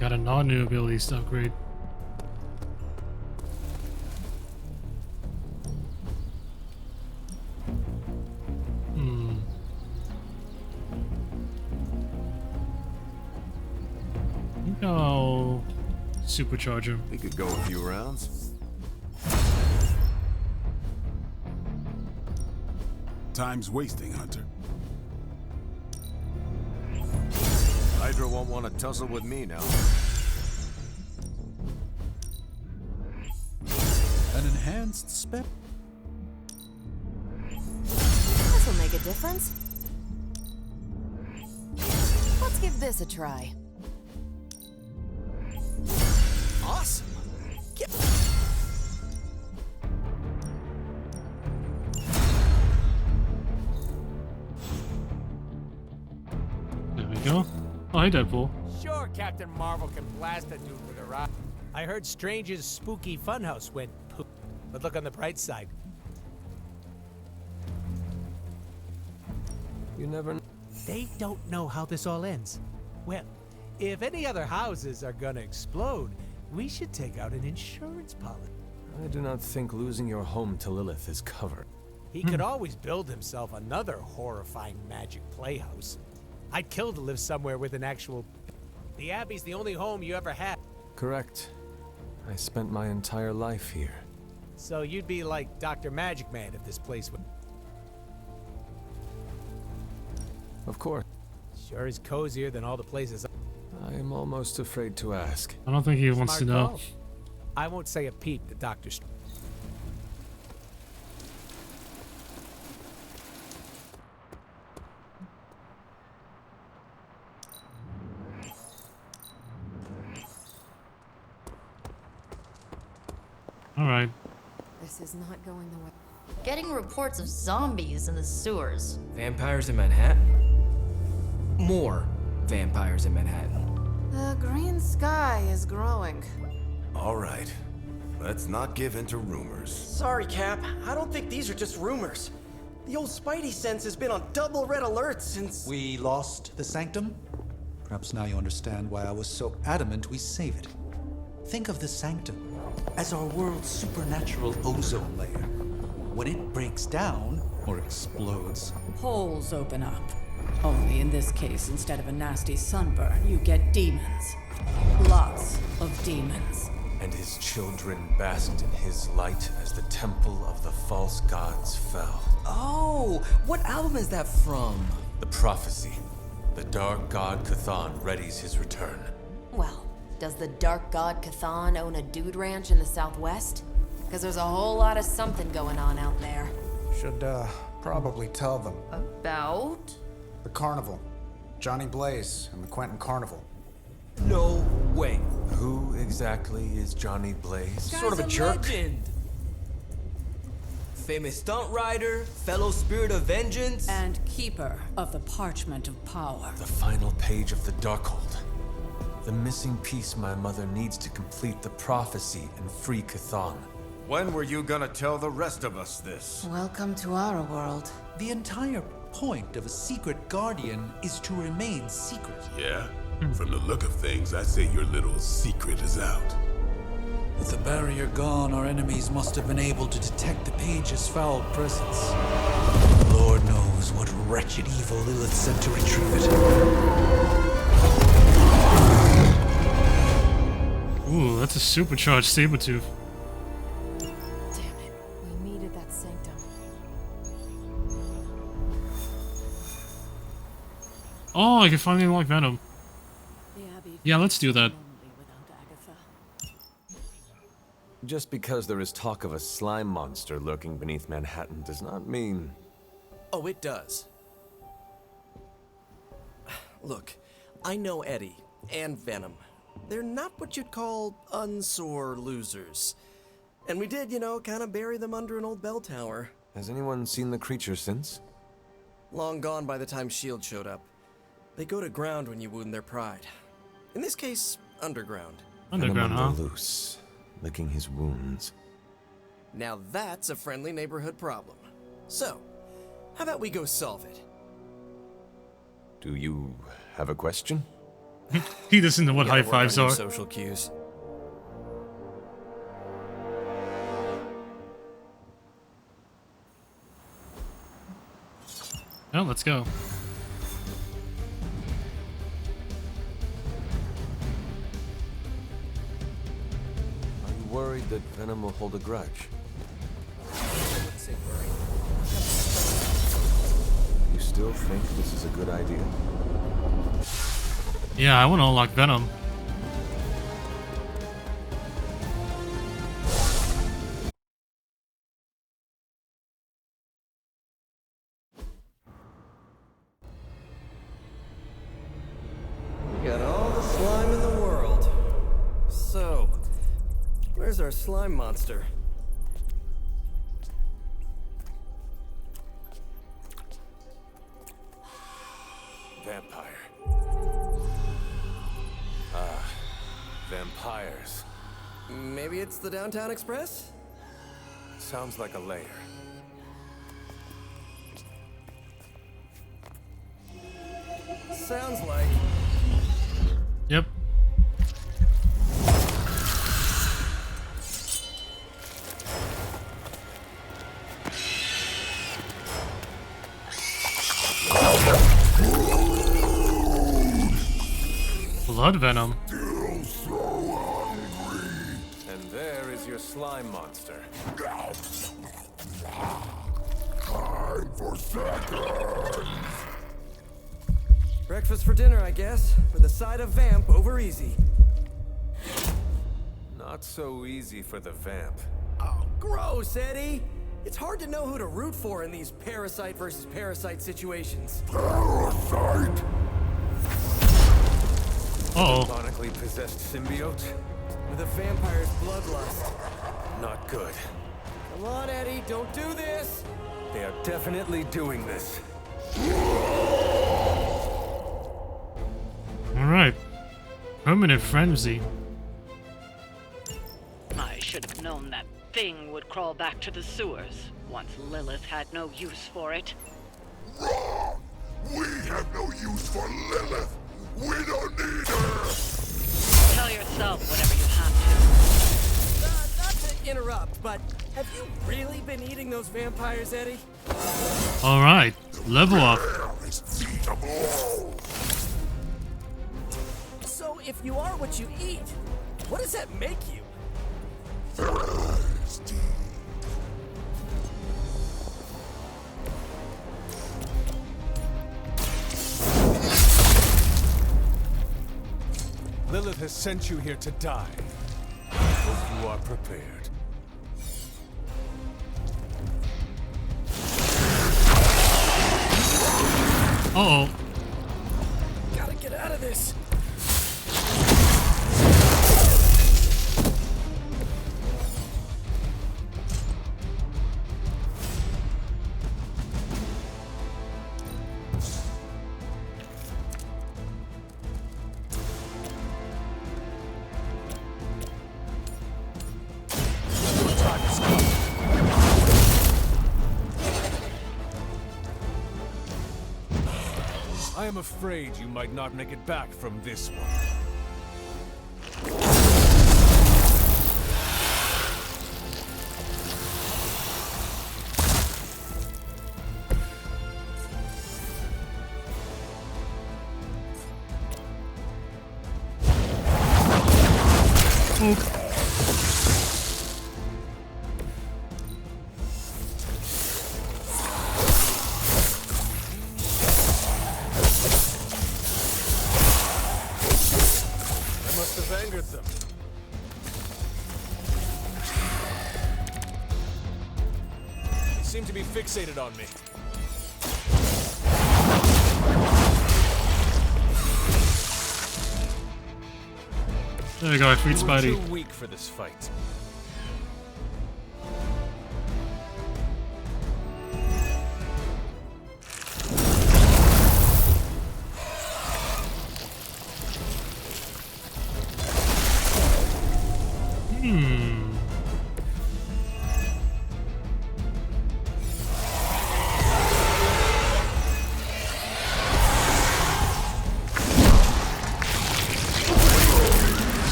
Got a non-new abilities to upgrade. I think I'll supercharge him. We could go a few rounds. Time's wasting, Hunter. Hydra won't want to tussle with me now. An enhanced spec. This'll make a difference. Let's give this a try. awesome! There we go. Oh, hey, Deadpool. Sure, Captain Marvel can blast a dude with a rock. I heard Strange's spooky funhouse went poop. But look on the bright side. You never. They don't know how this all ends. Well, if any other houses are gonna explode, we should take out an insurance policy. I do not think losing your home to Lilith is covered. He could always build himself another horrifying magic playhouse. I'd kill to live somewhere with an actual... The Abbey's the only home you ever had. Correct. I spent my entire life here. So you'd be like Dr. Magic Man if this place would... Of course. Sure is cozier than all the places... I am almost afraid to ask. I don't think he wants to know. Call. I won't say a peep to Dr. Alright. This is not going the way. Getting reports of zombies in the sewers. Vampires in Manhattan? More vampires in Manhattan. The green sky is growing. All right. Let's not give in to rumors. Sorry, Cap. I don't think these are just rumors. The old Spidey sense has been on double red alert since... We lost the Sanctum? Perhaps now you understand why I was so adamant we save it. Think of the Sanctum as our world's supernatural ozone layer. When it breaks down, or explodes, Holes open up. Only in this case, instead of a nasty sunburn, you get demons. Lots of demons. And his children basked in his light as the temple of the false gods fell. Oh, what album is that from? The prophecy. The dark god Chthon readies his return. Well, does the dark god Chthon own a dude ranch in the southwest? Because there's a whole lot of something going on out there. Should, probably tell them. About? The carnival. Johnny Blaze and the Quentin Carnival. No way. Who exactly is Johnny Blaze? Sort of a jerk. Legend. Famous stunt rider, fellow spirit of vengeance, and keeper of the parchment of power. The final page of the Darkhold. The missing piece my mother needs to complete the prophecy and free Chthon. When were you gonna tell the rest of us this? Welcome to our world. the entire point of a secret guardian is to remain secret. Yeah? From the look of things, I say your little secret is out. With the barrier gone, our enemies must have been able to detect the page's foul presence. Lord knows what wretched evil Lilith sent to retrieve it. Ooh, that's a supercharged Sabretooth. Damn it. We needed that Sanctum. Oh, I can finally unlock Venom. Yeah, let's do that. Just because there is talk of a slime monster lurking beneath Manhattan does not mean... Oh, it does. Look, I know Eddie and Venom. They're not what you'd call unsore losers. And we did, you know, kind of bury them under an old bell tower. Has anyone seen the creature since? Long gone by the time S.H.I.E.L.D. showed up. They go to ground when you wound their pride. In this case, underground. Underground, Venom on huh? the loose, licking his wounds. Now that's a friendly neighborhood problem. So, how about we go solve it? Do you have a question? He doesn't know what high You gotta work fives on your are. social cues. Well, let's go. Are you worried that Venom will hold a grudge? You still think this is a good idea? Yeah, I want to unlock Venom. We got all the slime in the world. So, vampires or a slime monster? Vampire. Vampires. Maybe it's the Downtown Express? Sounds like a lair. Sounds like... Yep. Blood venom. And there is your slime monster. Time for seconds. Breakfast for dinner, I guess, with a side of vamp over easy. Not so easy for the vamp. Oh, gross, Eddie! It's hard to know who to root for in these parasite versus parasite situations. Parasite? Uh-oh. Chronically possessed symbiote? With a vampire's bloodlust. Not good. Come on, Eddie, don't do this! They are definitely doing this. Alright. Permanent frenzy. I should have known that thing would crawl back to the sewers once Lilith had no use for it. Wrong! We have no use for Lilith! We don't need her! Tell yourself whatever you have Not to interrupt, but have you really been eating those vampires, Eddie? Alright. Level up. So if you are what you eat, what does that make you? Thirsty. Lilith has sent you here to die. I hope you are prepared. Uh-oh. Gotta get out of this. I am afraid you might not make it back from this one. Seem to be fixated on me. There you go, I freed You were Spidey. too weak for this fight.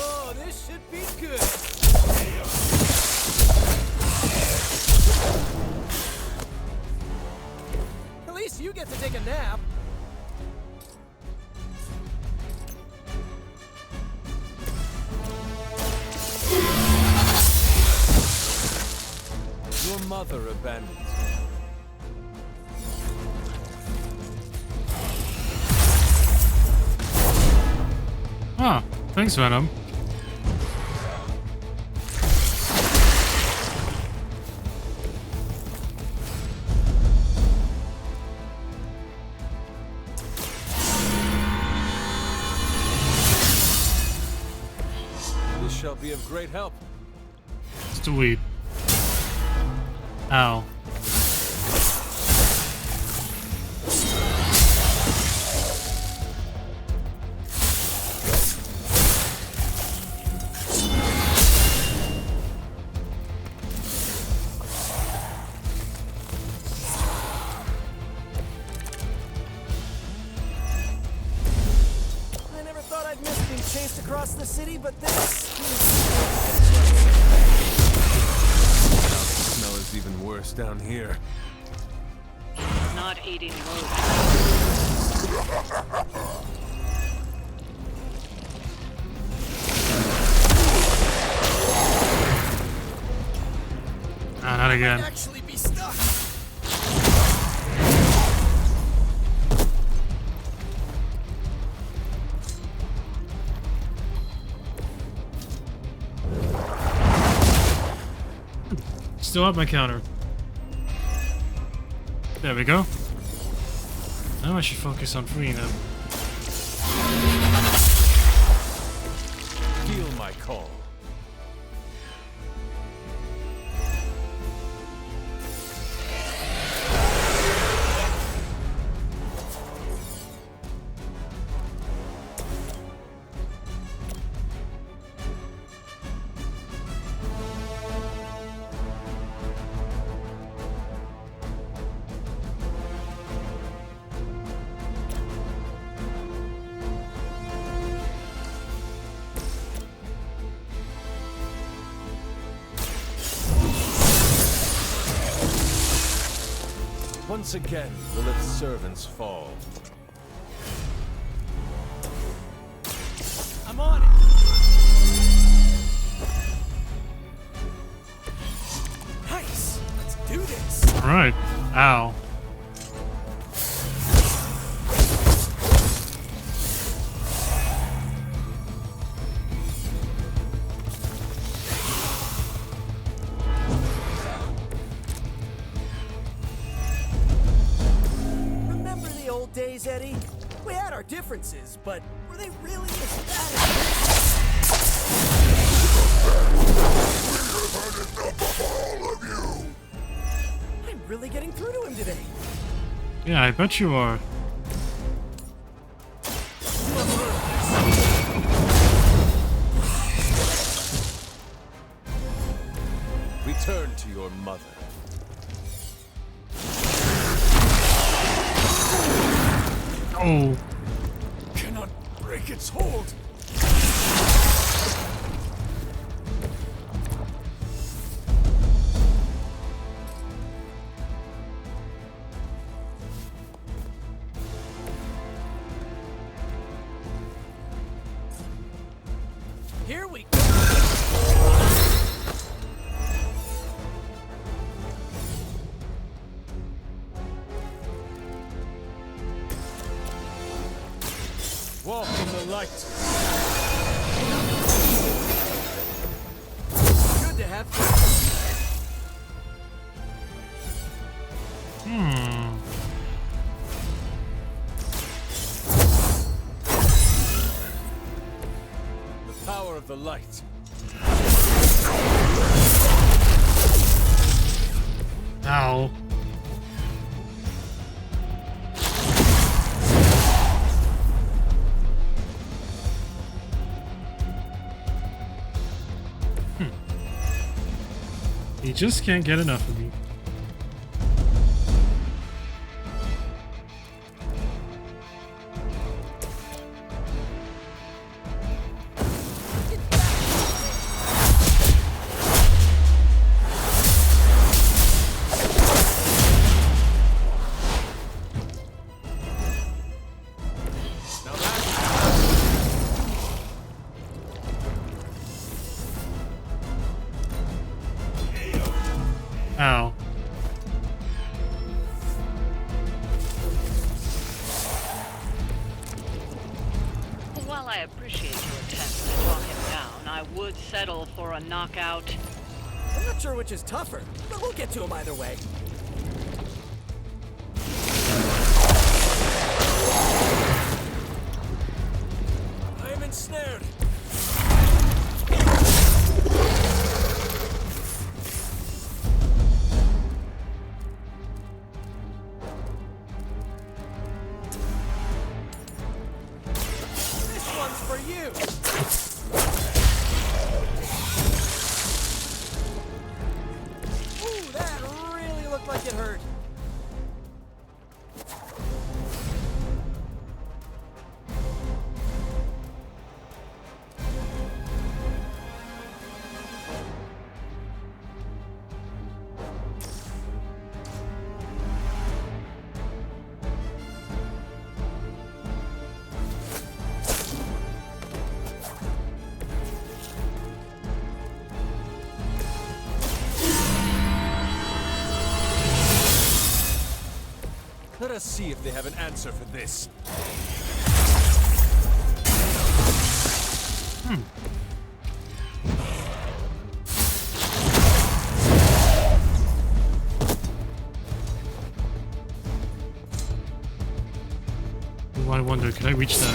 Oh, this should be good. At least you get to take a nap. Your mother abandoned you. Ah, thanks, Venom. This shall be of great help. Sweet. Ow. I never thought I'd miss being chased across the city, but this... The smell is even worse down here. Not eating low. Ah, not again. actually be stuck. Still up my counter. There we go. Now I should focus on freeing them. Feel my call. Once again, Lilith's servants fall. I'm on it. Nice. Let's do this. Alright. Ow. Remember the old days, Eddie? We had our differences, but were they really as bad as this? We have had enough of all of you! I'm really getting through to him today. Yeah, I bet you are. Return to your mother. Oh. Cannot break its hold. Here we go. Walk in the light. Good to have friends. The power of the light. Ow. He just can't get enough of me. Ow. While I appreciate your attempt to talk him down, I would settle for a knockout. I'm not sure which is tougher, but we'll get to him either way. I am ensnared. This one's for you. Ooh, that really looked like it hurt. Let us see if they have an answer for this. I wonder, can I reach that?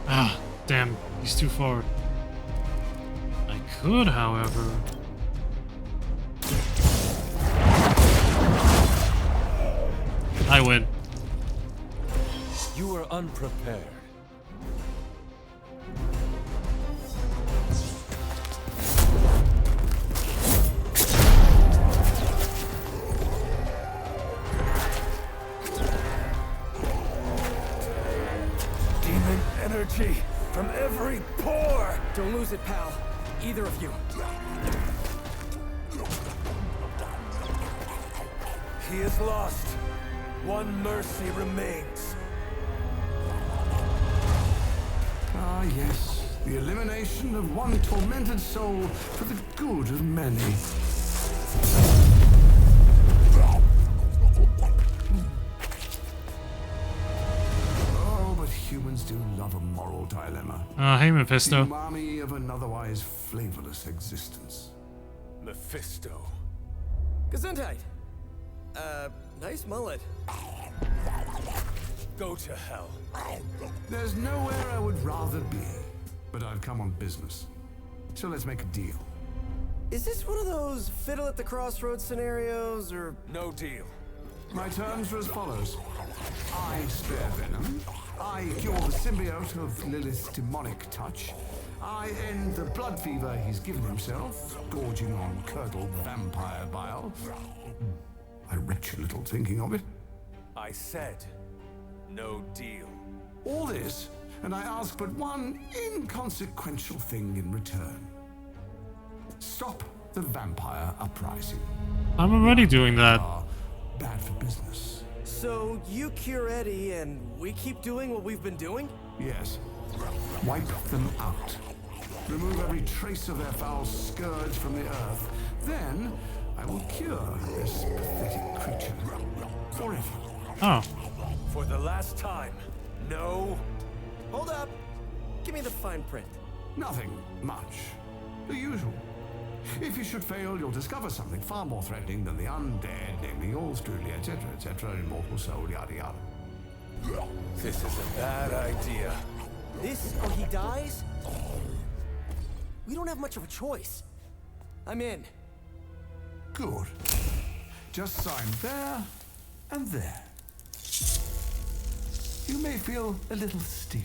Ah, damn, he's too far. I could, however. I win. You were unprepared. Demon energy from every pore! Don't lose it, pal. Either of you. He is lost. One mercy remains. Ah, yes. The elimination of one tormented soul for the good of many. Oh, but humans do love a moral dilemma. Hey, Mephisto. The umami of an otherwise flavorless existence. Mephisto. Gesundheit. Nice mullet. Go to hell. There's nowhere I would rather be, but I've come on business. So let's make a deal. Is this one of those fiddle at the crossroads scenarios, or...? No deal. My terms are as follows. I spare Venom. I cure the symbiote of Lilith's demonic touch. I end the blood fever he's given himself, gorging on curdled vampire bile. I retch a little thinking of it. I said, no deal. All this, and I ask but one inconsequential thing in return. Stop the vampire uprising. I'm already doing that. Bad for business. So, you cure Eddie, and we keep doing what we've been doing? Yes. Wipe them out. Remove every trace of their foul scourge from the earth. Then, I will cure this pathetic creature. Forever. Oh. For the last time, no. Hold up. Give me the fine print. Nothing much. The usual. If you should fail, you'll discover something far more threatening than the undead, namely yours truly, etc., immortal soul, yada yada. This is a bad idea. This, or he dies? We don't have much of a choice. I'm in. Good. Just sign there and there. You may feel a little sting.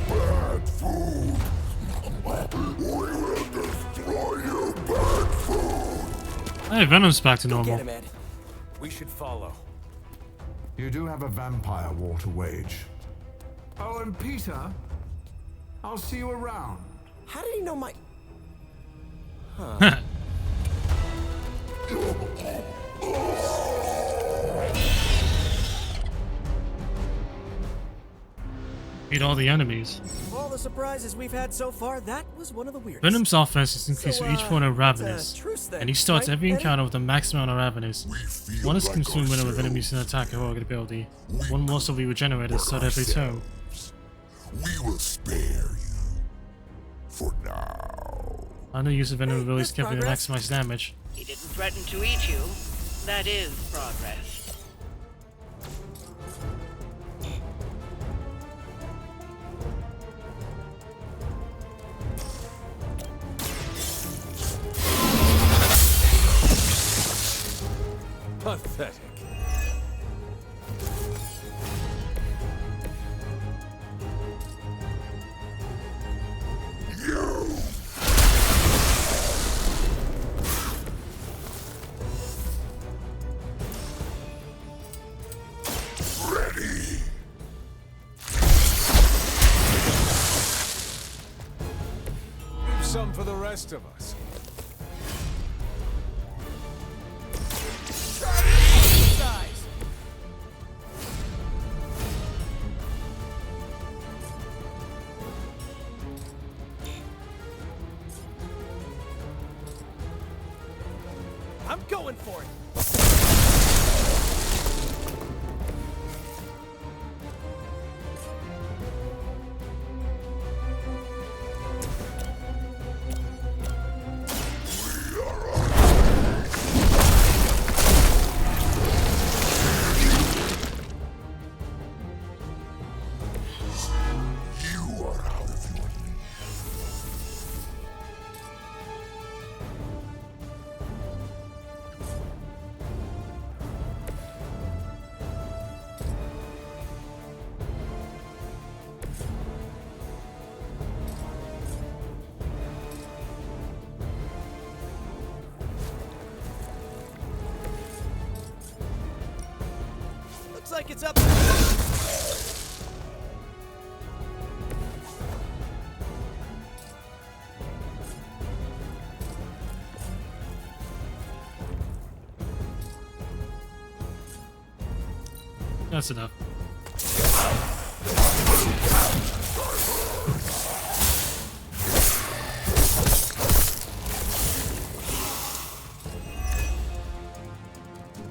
Bad food! We will destroy you, bad food! Hey, Venom's back to normal. Get him, Ed. We should follow. You do have a vampire war to wage. Oh, and Peter, I'll see you around. How did he know my... Huh. Beat all the enemies. Of all the surprises we've had so far, that was one of the weirdest. Venom's offense is increased for each point of it's a Ravenous, truce then, and he starts right, every Eddie? encounter with a max amount of Ravenous. One is consumed whenever Venom uses an attack or target ability. One more will be regenerated at the start of every turn. We will spare you. For now. Under use of Venom abilities can be to progress. maximize damage. He didn't threaten to eat you. That is progress. Pathetic. Ready. Leave some for the rest of us. I'm going for it. You are out of your league. Looks like it's up. That's enough.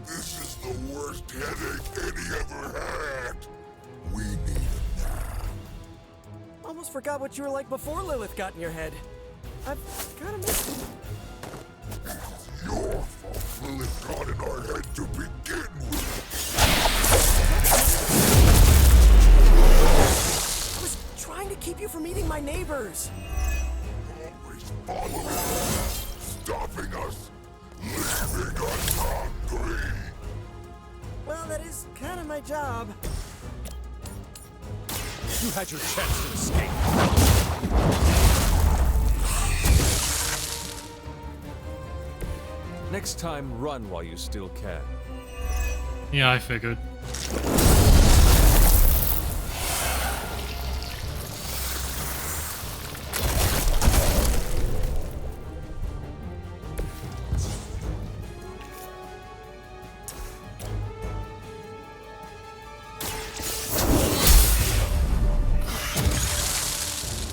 This is the worst headache Eddie ever had. We need a nap. Almost forgot what you were like before Lilith got in your head. I've kind of missed it. Your fault Lilith got in our head to begin with. I was trying to keep you from eating my neighbors. Always following us, stopping us, leaving us hungry. Well, that is kind of my job. You had your chance to escape. Next time, run while you still can. Yeah, I figured.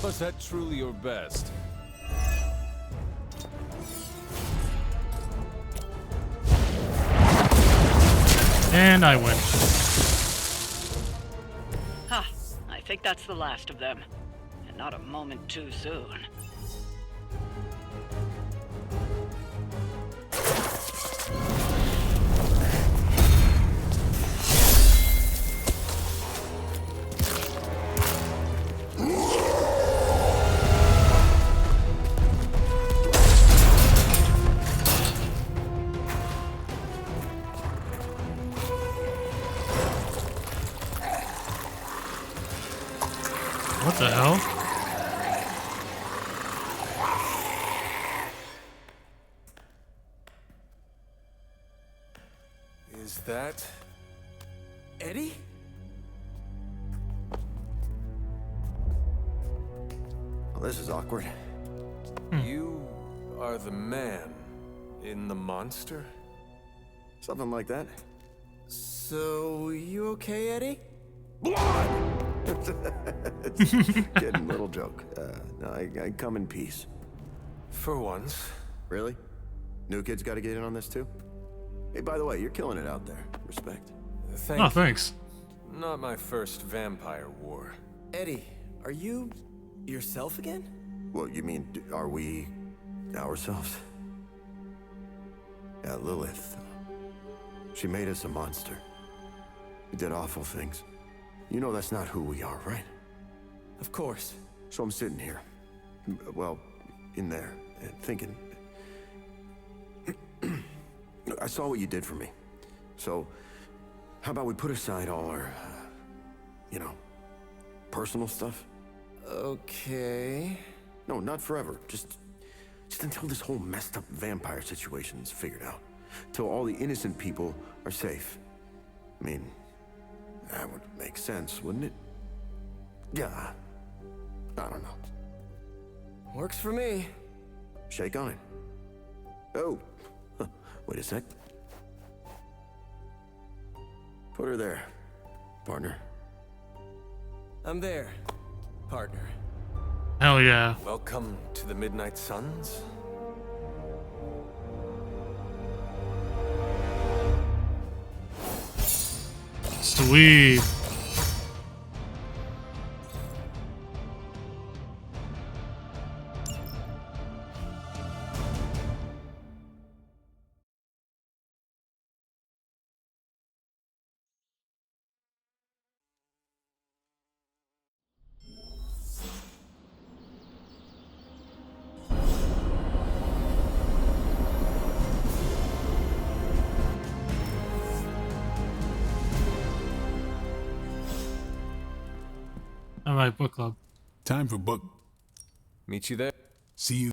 Was that truly your best? And I win. Ha! I think that's the last of them. And not a moment too soon. What the hell? Is that Eddie? Well, this is awkward. You are the man in the monster? Something like that. So, you okay, Eddie? Blood! Kidding, little joke. No, I come in peace. For once. Really? New kids got to get in on this too? Hey, by the way, you're killing it out there. Respect. Thank Oh, you. thanks. Not my first vampire war. Eddie, are you yourself again? Well, you mean, are we ourselves? Yeah, Lilith. She made us a monster. We did awful things. You know that's not who we are, right? Of course. So I'm sitting here, well, in there, thinking. I saw what you did for me. So, how about we put aside all our, personal stuff? Okay. No, not forever. Just until this whole messed up vampire situation's figured out. Till all the innocent people are safe. I mean, that would make sense, wouldn't it? Yeah. I don't know. Works for me. Shake on it. Oh. Wait a sec. Put her there, partner. I'm there, partner. Hell yeah. Welcome to the Midnight Suns. Sweet. All right, book club. Time for book. Meet you there. See you.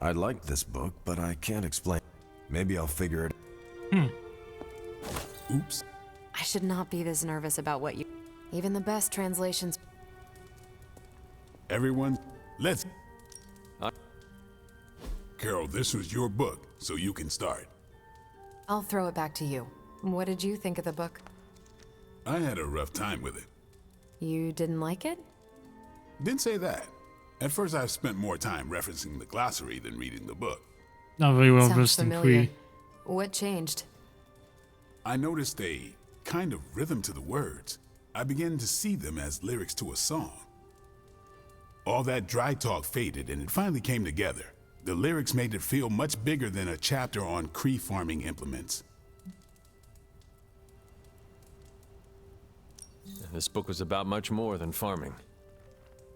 I like this book, but I can't explain. Maybe I'll figure it. Oops. I should not be this nervous about what you... Even the best translations... Everyone, let's... Carol, this was your book, so you can start. I'll throw it back to you. What did you think of the book? I had a rough time with it. You didn't like it? Didn't say that. At first, I spent more time referencing the glossary than reading the book. Not very well Sounds versed in familiar. Kree. What changed? I noticed a kind of rhythm to the words. I began to see them as lyrics to a song. All that dry talk faded, and it finally came together. The lyrics made it feel much bigger than a chapter on Kree farming implements. This book was about much more than farming.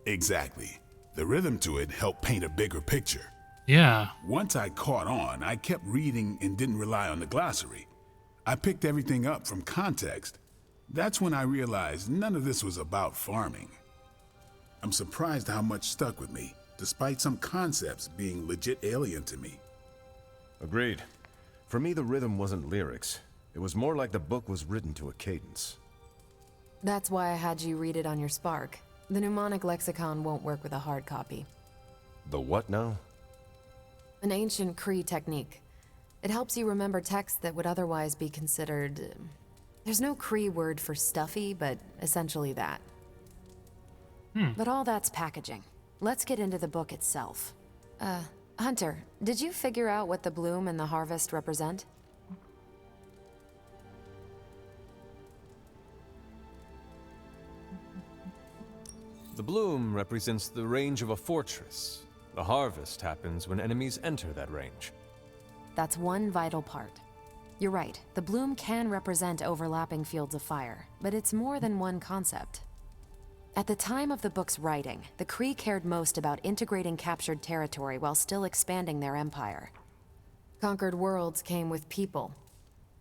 Exactly. The rhythm to it helped paint a bigger picture. Yeah. Once I caught on, I kept reading and didn't rely on the glossary. I picked everything up from context. That's when I realized none of this was about farming. I'm surprised how much stuck with me, despite some concepts being legit alien to me. Agreed. For me, the rhythm wasn't lyrics. It was more like the book was written to a cadence. That's why I had you read it on your Spark. The mnemonic lexicon won't work with a hard copy. The what now? An ancient Kree technique. It helps you remember texts that would otherwise be considered... There's no Kree word for stuffy, but essentially that. But all that's packaging. Let's get into the book itself. Hunter, did you figure out what the bloom and the harvest represent? The bloom represents the range of a fortress. The harvest happens when enemies enter that range. That's one vital part. You're right, the bloom can represent overlapping fields of fire, but it's more than one concept. At the time of the book's writing, the Kree cared most about integrating captured territory while still expanding their empire. Conquered worlds came with people.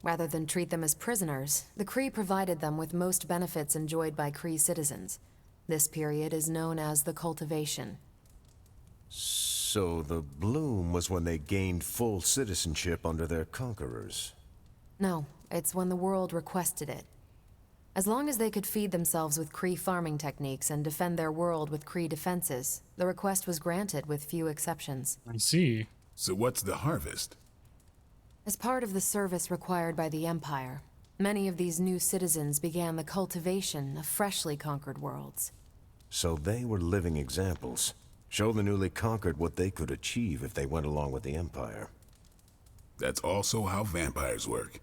Rather than treat them as prisoners, the Kree provided them with most benefits enjoyed by Kree citizens. This period is known as the cultivation. So the bloom was when they gained full citizenship under their conquerors. No, it's when the world requested it. As long as they could feed themselves with Kree farming techniques and defend their world with Kree defenses, the request was granted with few exceptions. I see. So what's the harvest? As part of the service required by the Empire, many of these new citizens began the cultivation of freshly conquered worlds. So they were living examples. Show the newly conquered what they could achieve if they went along with the Empire. That's also how vampires work.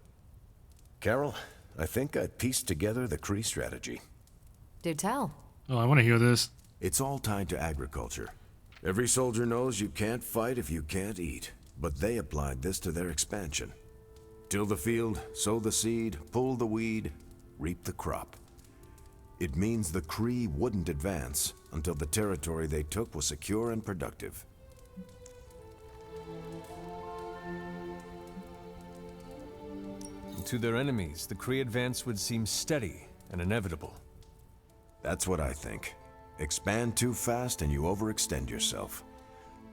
Carol, I think I pieced together the Kree strategy. Do tell. Oh, I want to hear this. It's all tied to agriculture. Every soldier knows you can't fight if you can't eat, but they applied this to their expansion. Till the field, sow the seed, pull the weed, reap the crop. It means the Kree wouldn't advance until the territory they took was secure and productive. To their enemies, the Kree advance would seem steady and inevitable. That's what I think. Expand too fast and you overextend yourself.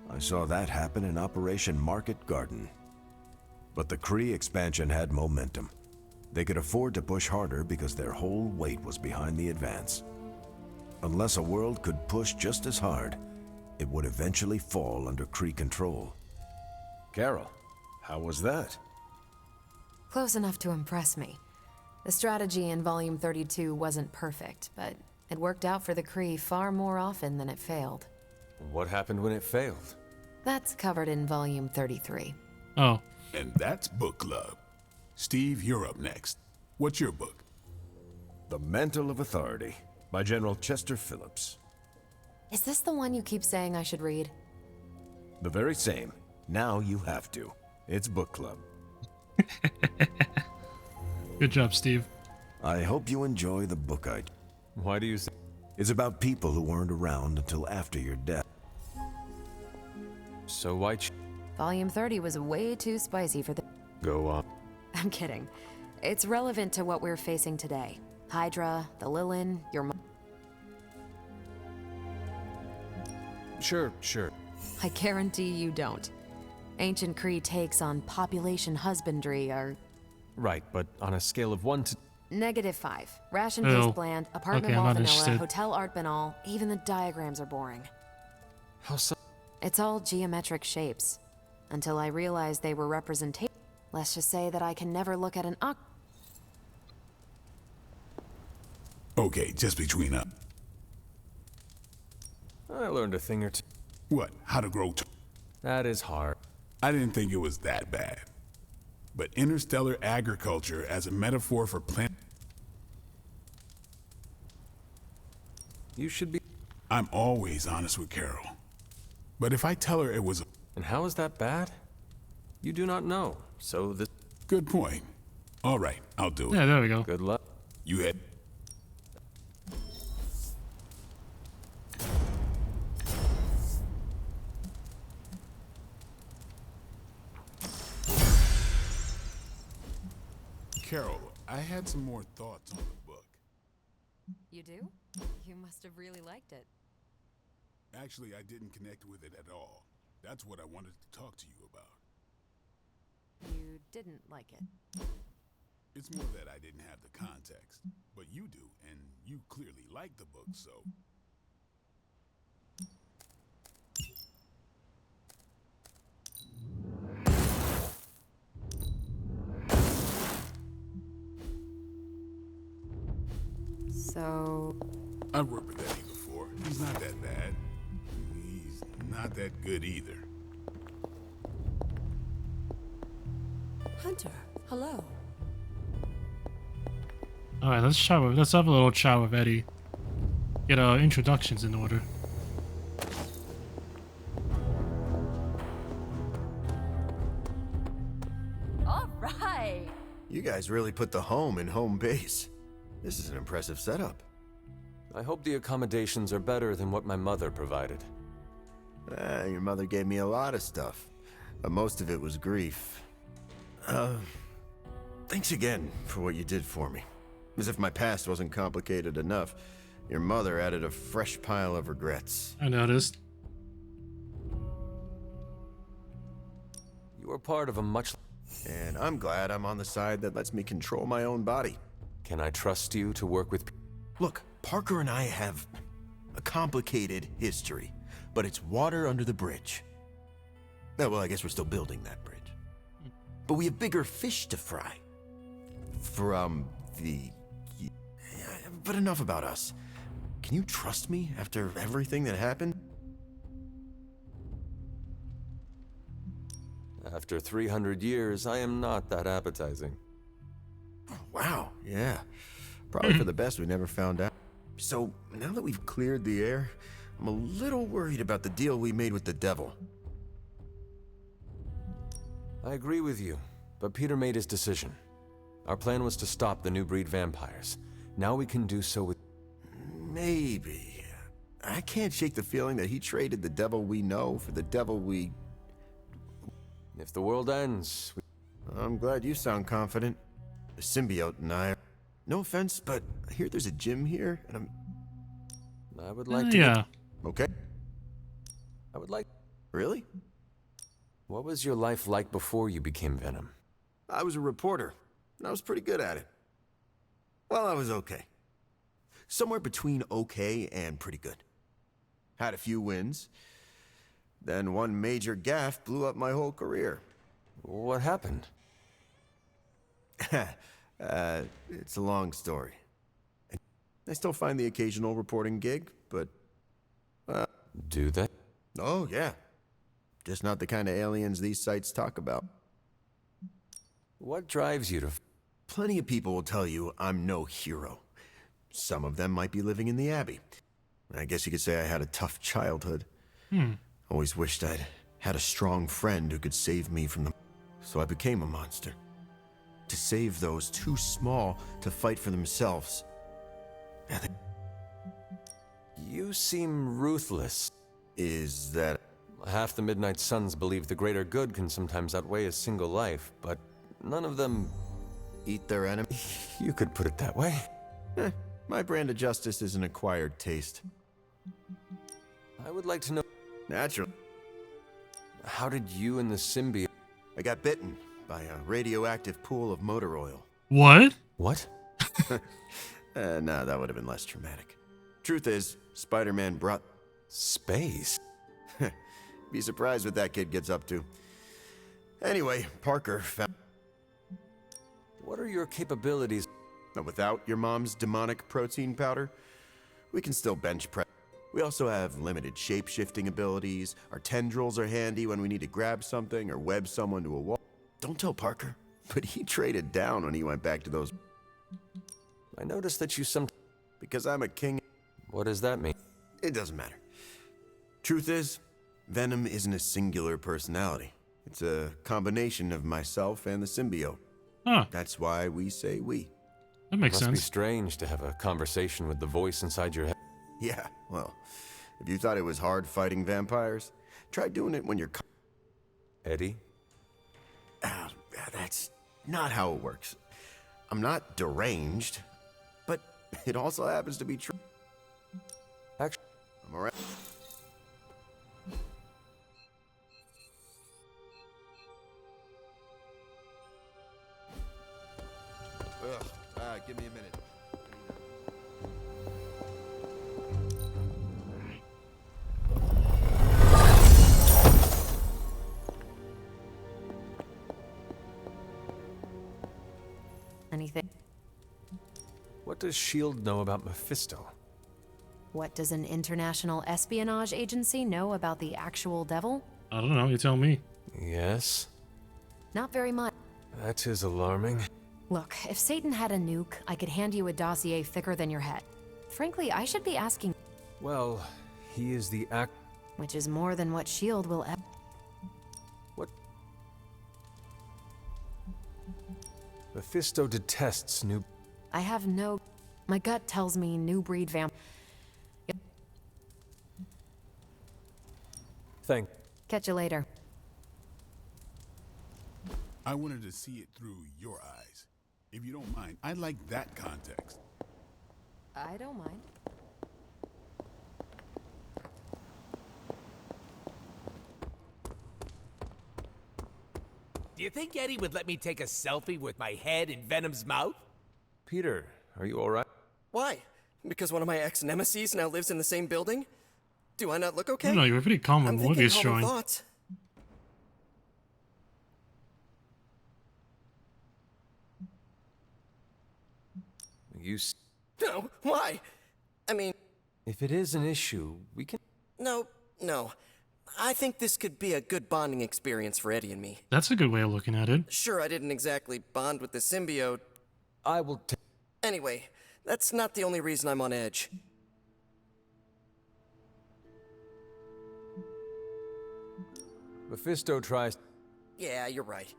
I saw that happen in Operation Market Garden. But the Kree expansion had momentum. They could afford to push harder because their whole weight was behind the advance. Unless a world could push just as hard, it would eventually fall under Kree control. Carol, how was that? Close enough to impress me. The strategy in Volume 32 wasn't perfect, but it worked out for the Kree far more often than it failed. What happened when it failed? That's covered in Volume 33. Oh. And that's book club. Steve, you're up next. What's your book? The Mantle of Authority, by General Chester Phillips. Is this the one you keep saying I should read? The very same. Now you have to. It's book club. Good job, Steve. I hope you enjoy the book I... Why do you say... It's about people who weren't around until after your death. So why... Volume 30 was way too spicy for the... Go on. I'm kidding. It's relevant to what we're facing today. Hydra, the Lilith, your... Sure. I guarantee you don't. Ancient Kree takes on population husbandry are... Right, but on a scale of 1 to... -5. Ration-based bland, apartment wall vanilla, interested. hotel art banal, even the diagrams are boring. How so? It's all geometric shapes. Until I realized they were representation. Let's just say that I can never look at an Okay, just between us. I learned a thing or two. What? How to grow... That is hard. I didn't think it was that bad. But interstellar agriculture as a metaphor for plant... You should be... I'm always honest with Carol. But if I tell her it was... And how is that bad? You do not know, so this... Good point. All right, I'll do it. Yeah, there we go. Good luck. You had... Carol, I had some more thoughts on the book. You do? You must have really liked it. Actually, I didn't connect with it at all. That's what I wanted to talk to you about. You didn't like it. It's more that I didn't have the context. But you do, and you clearly like the book, so... So... I've worked with Eddie before. He's not that bad. He's not that good either. Hunter, hello. All right, let's have a little chat with Eddie. Get introductions in order. All right. You guys really put the home in home base. This is an impressive setup. I hope the accommodations are better than what my mother provided. Your mother gave me a lot of stuff, but most of it was grief. Thanks again for what you did for me. As if my past wasn't complicated enough, your mother added a fresh pile of regrets. I noticed. You are part of a much... And I'm glad I'm on the side that lets me control my own body. Can I trust you to work with... Look, Parker and I have a complicated history, but it's water under the bridge. Oh, well, I guess we're still building that bridge. But we have bigger fish to fry. From the... But enough about us. Can you trust me after everything that happened? After 300 years, I am not that appetizing. Wow, yeah. Probably for the best we never found out. So, now that we've cleared the air, I'm a little worried about the deal we made with the devil. I agree with you, but Peter made his decision. Our plan was to stop the new breed vampires. Now we can do so with... Maybe. I can't shake the feeling that he traded the devil we know for the devil we... If the world ends... I'm glad you sound confident. The symbiote and I... No offense, but I hear there's a gym here, and I would like to... Yeah. Okay. I would like... Really? What was your life like before you became Venom? I was a reporter, and I was pretty good at it. Well, I was okay. Somewhere between okay and pretty good. Had a few wins. Then one major gaffe blew up my whole career. What happened? It's a long story. I still find the occasional reporting gig, but... Do they? Oh, yeah. Just not the kind of aliens these sites talk about. What drives you to... Plenty of people will tell you I'm no hero. Some of them might be living in the Abbey. I guess you could say I had a tough childhood. Always wished I'd had a strong friend who could save me from the... So I became a monster. To save those too small to fight for themselves. You seem ruthless. Is that... Half the Midnight Suns believe the greater good can sometimes outweigh a single life, but none of them... Eat their enemy? You could put it that way. My brand of justice is an acquired taste. I would like to know... Naturally. How did you and the symbiote... I got bitten by a radioactive pool of motor oil. What? What? No, that would have been less traumatic. Truth is, Spider-Man brought... Space? Be surprised what that kid gets up to. Anyway, Parker found... What are your capabilities? Now, without your mom's demonic protein powder, we can still bench press. We also have limited shape-shifting abilities. Our tendrils are handy when we need to grab something or web someone to a wall. Don't tell Parker, but he traded down when he went back to those... I noticed that you Because I'm a king... What does that mean? It doesn't matter. Truth is, Venom isn't a singular personality. It's a combination of myself and the symbiote. Huh. That's why we say we. That makes Must sense. be strange to have a conversation with the voice inside your head. Yeah, well, if you thought it was hard fighting vampires, try doing it when you're... Eddie? That's not how it works. I'm not deranged, but it also happens to be true. Actually, I'm alright. Give me a minute. Anything? What does S.H.I.E.L.D. know about Mephisto? What does an international espionage agency know about the actual devil? I don't know, you tell me. Yes? Not very much. That is alarming. Look, if Satan had a nuke, I could hand you a dossier thicker than your head. Frankly, I should be asking... Well, he is the act... Which is more than what S.H.I.E.L.D. will ever... What? Mephisto detests new... I have no... My gut tells me new breed vamp... Thank... Catch you later. I wanted to see it through your eyes. If you don't mind, I'd like that context. I don't mind. Do you think Eddie would let me take a selfie with my head in Venom's mouth? Peter, are you alright? Why? Because one of my ex-nemesis now lives in the same building? Do I not look okay? No, you were pretty calm when I'm the movie thinking is calmer showing. thoughts. No, why? I mean... If it is an issue, we can... No. I think this could be a good bonding experience for Eddie and me. That's a good way of looking at it. Sure, I didn't exactly bond with the symbiote. I will Anyway, that's not the only reason I'm on edge. Mephisto tries... Yeah, you're right.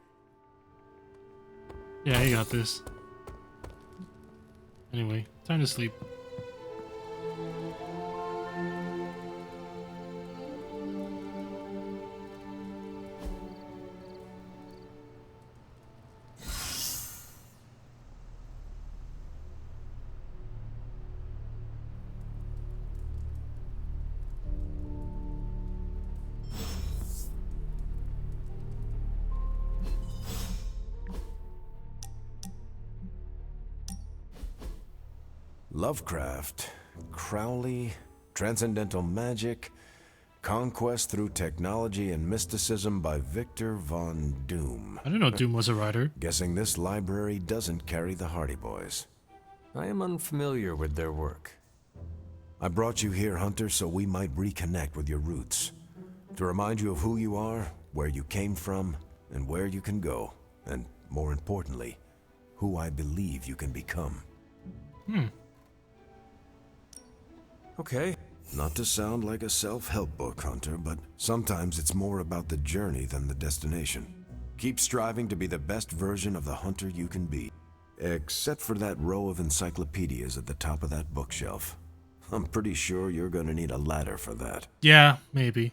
Yeah, you got this. Anyway, time to sleep. Lovecraft, Crowley, transcendental magic, conquest through technology and mysticism by Victor von Doom. I didn't know Doom was a writer. Guessing this library doesn't carry the Hardy Boys. I am unfamiliar with their work. I brought you here, Hunter, so we might reconnect with your roots. To remind you of who you are, where you came from, and where you can go. And, more importantly, who I believe you can become. Okay. Not to sound like a self-help book, Hunter, but sometimes it's more about the journey than the destination. Keep striving to be the best version of the Hunter you can be. Except for that row of encyclopedias at the top of that bookshelf. I'm pretty sure you're gonna need a ladder for that. Yeah, maybe.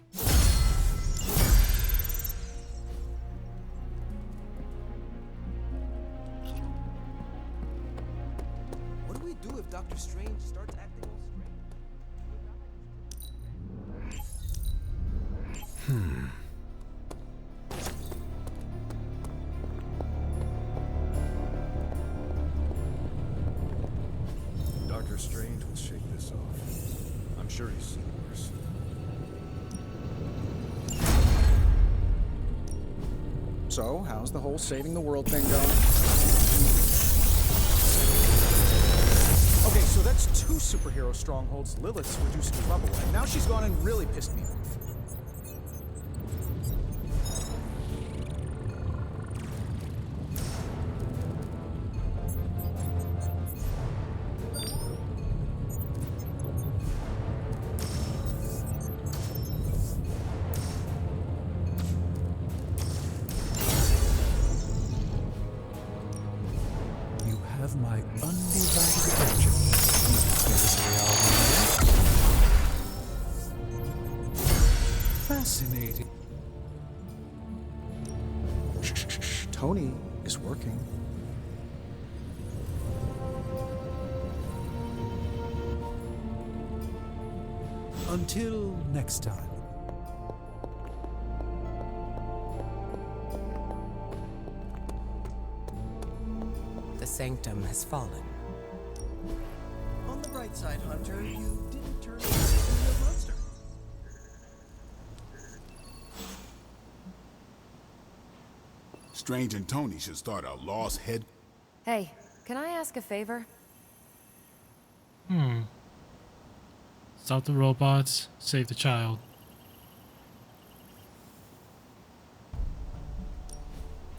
What do we do if Dr. Strange starts acting all strange? Dr. Strange will shake this off. I'm sure he's seen worse. So, how's the whole saving the world thing going? Okay, so that's 2 superhero strongholds Lilith's reduced to rubble, and now she's gone and really pissed me off. My undivided attention. Is this reality? Fascinating. Shh. Tony is working. Until next time. The Sanctum has fallen. On the bright side, Hunter, you didn't turn into a monster. Strange and Tony should start a lost head. Hey, can I ask a favor? Stop the robots, save the child.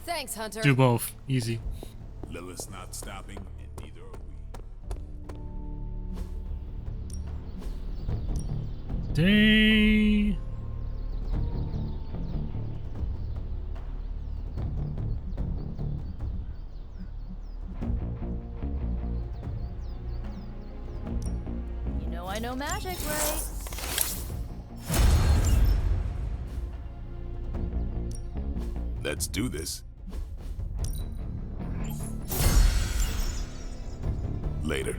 Thanks, Hunter. Do both. Easy. Lilith's not stopping, and neither are we. Day. You know I know magic, right? Let's do this. Later.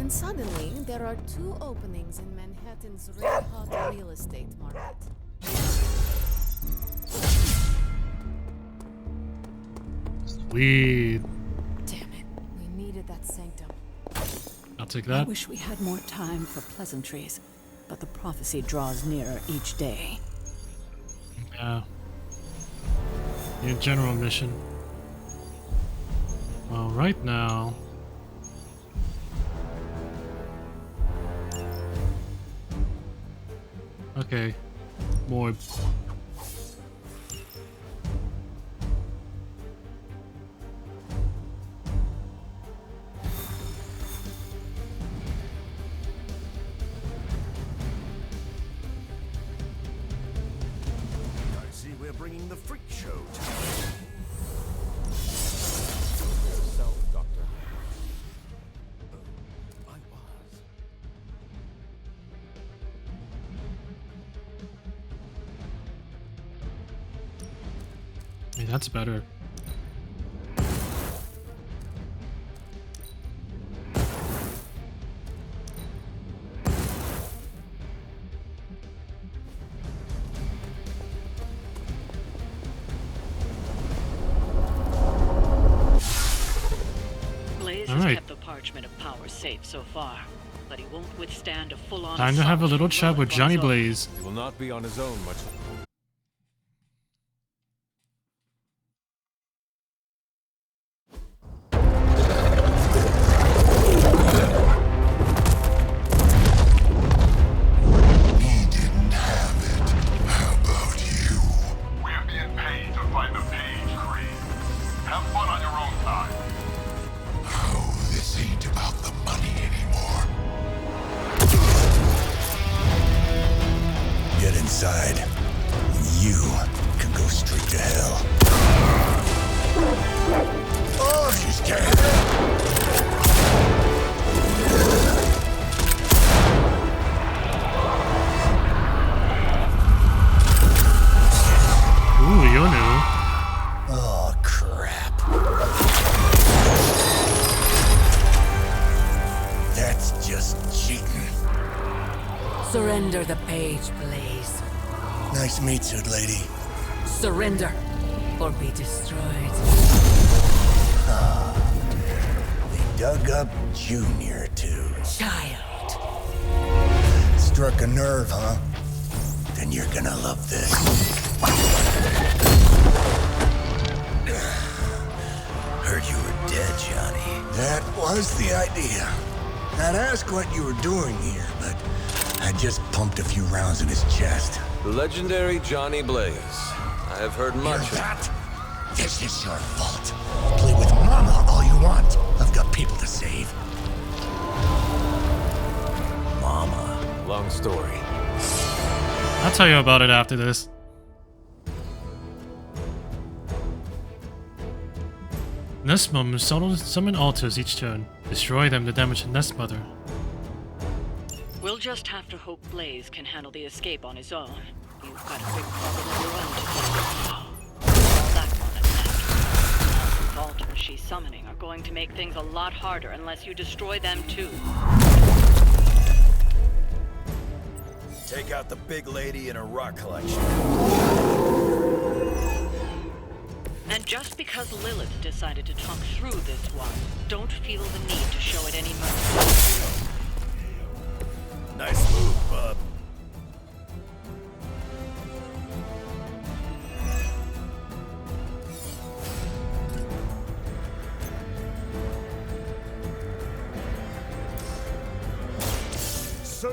And suddenly, there are 2 openings in Manhattan's red-hot real estate market. Sweet. Damn it. We needed that Sanctum. I'll take I that. wish we had more time for pleasantries, but the prophecy draws nearer each day. Yeah. Your general mission. Well, right now. Okay. More. I see we're bringing the freak show to Yourself, Doctor. I was. Hey, that's better. Blaze All has right. kept the parchment of power safe so far, but he won't withstand a full-on Time to have a assault little from chat with Lilith on Johnny his own. Blaze. He will not be on his own much. He didn't have it. How about you? We're being paid to find the page, Creed. Have fun on your own time. Oh, this ain't about the money anymore. Get inside. You can go straight to hell. Oh, she's dead. Ooh, you knew. Oh, crap. That's just cheating. Surrender the page, Blaze. Nice meat suit, lady. Surrender, or be destroyed. They dug up Junior, too. Child. Struck a nerve, huh? Then you're gonna love this. Heard you were dead, Johnny. That was the idea. I'd ask what you were doing here, but I just pumped a few rounds in his chest. The legendary Johnny Blaze. I have heard much Hear that? This is your fault. Play with Mama all you want. I've got people to save. Mama. Long story. I'll tell you about it after this. Nest Mum summon altars each turn. Destroy them to damage the Nest Mother. We'll just have to hope Blaze can handle the escape on his own. You've got a big problem of your own to deal with. All that one at that. Those altars she's summoning are going to make things a lot harder unless you destroy them too. Take out the big lady and her rock collection. And just because Lilith decided to talk through this one, don't feel the need to show it any mercy. Nice move, bub. So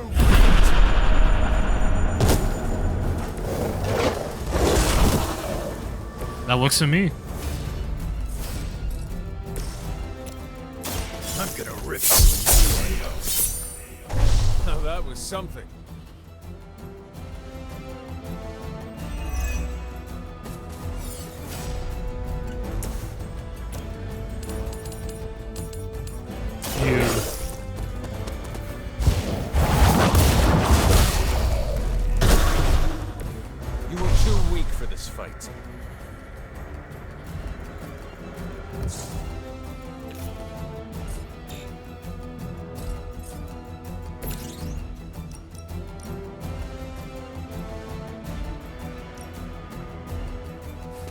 That works for me. I'm gonna rip you. Now that was something. You. You were too weak for this fight.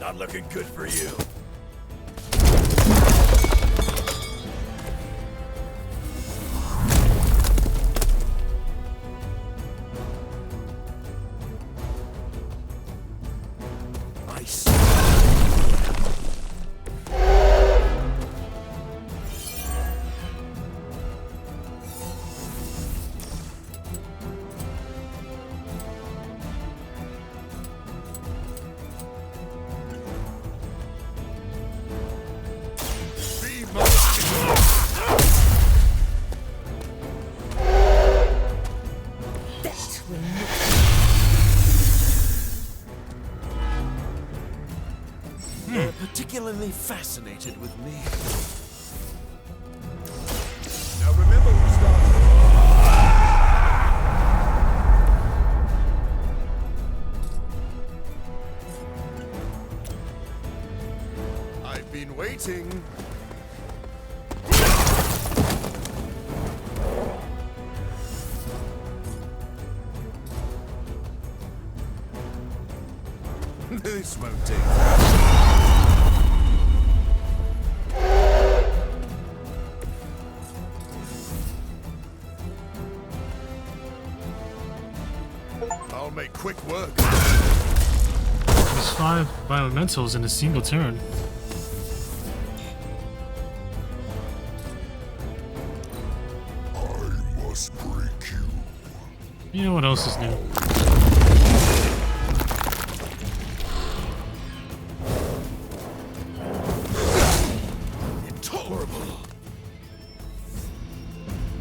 Not looking good for you. particularly fascinated with me. Now remember who started. I've been waiting. This won't take. I'll make quick work. There's 5 bioelementals in a single turn. I must break you. You know what else is new? Intolerable.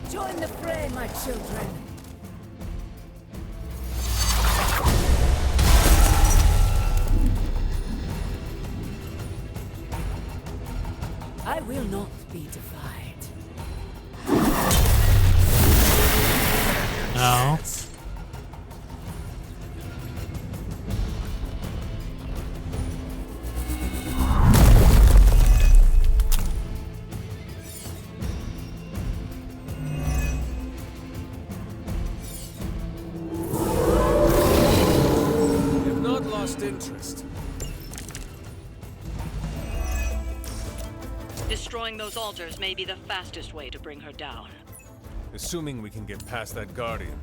Join the fray, my children. I will not be defied. Ow. You've not lost interest. Destroying those altars may be the fastest way to bring her down. Assuming we can get past that guardian.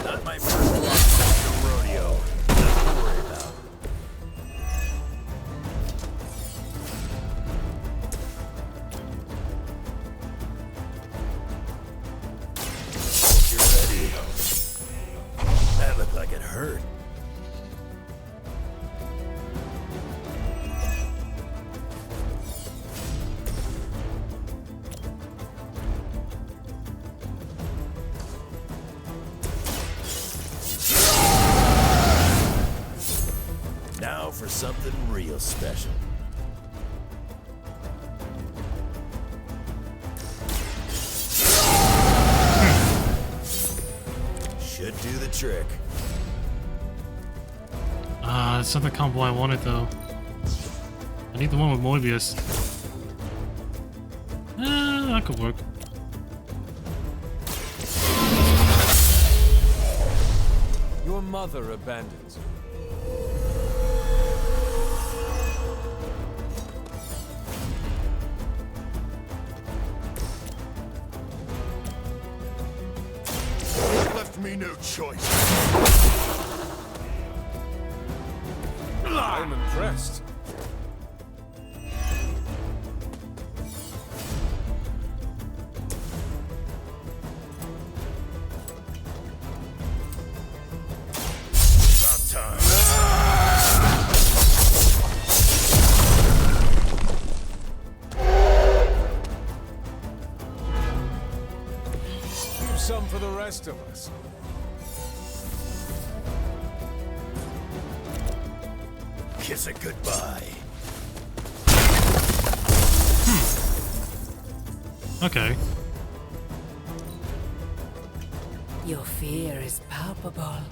Not my first no rodeo. Nothing to worry about. Hope you're ready. That looked like it hurt. Now for something real special. Should do the trick. It's not the combo I wanted though. I need the one with Moebius. That could work. Your mother abandons you. Left me no choice. I'm impressed. About time. Leave some for the rest of us. Kiss it goodbye. Okay. Your fear is palpable.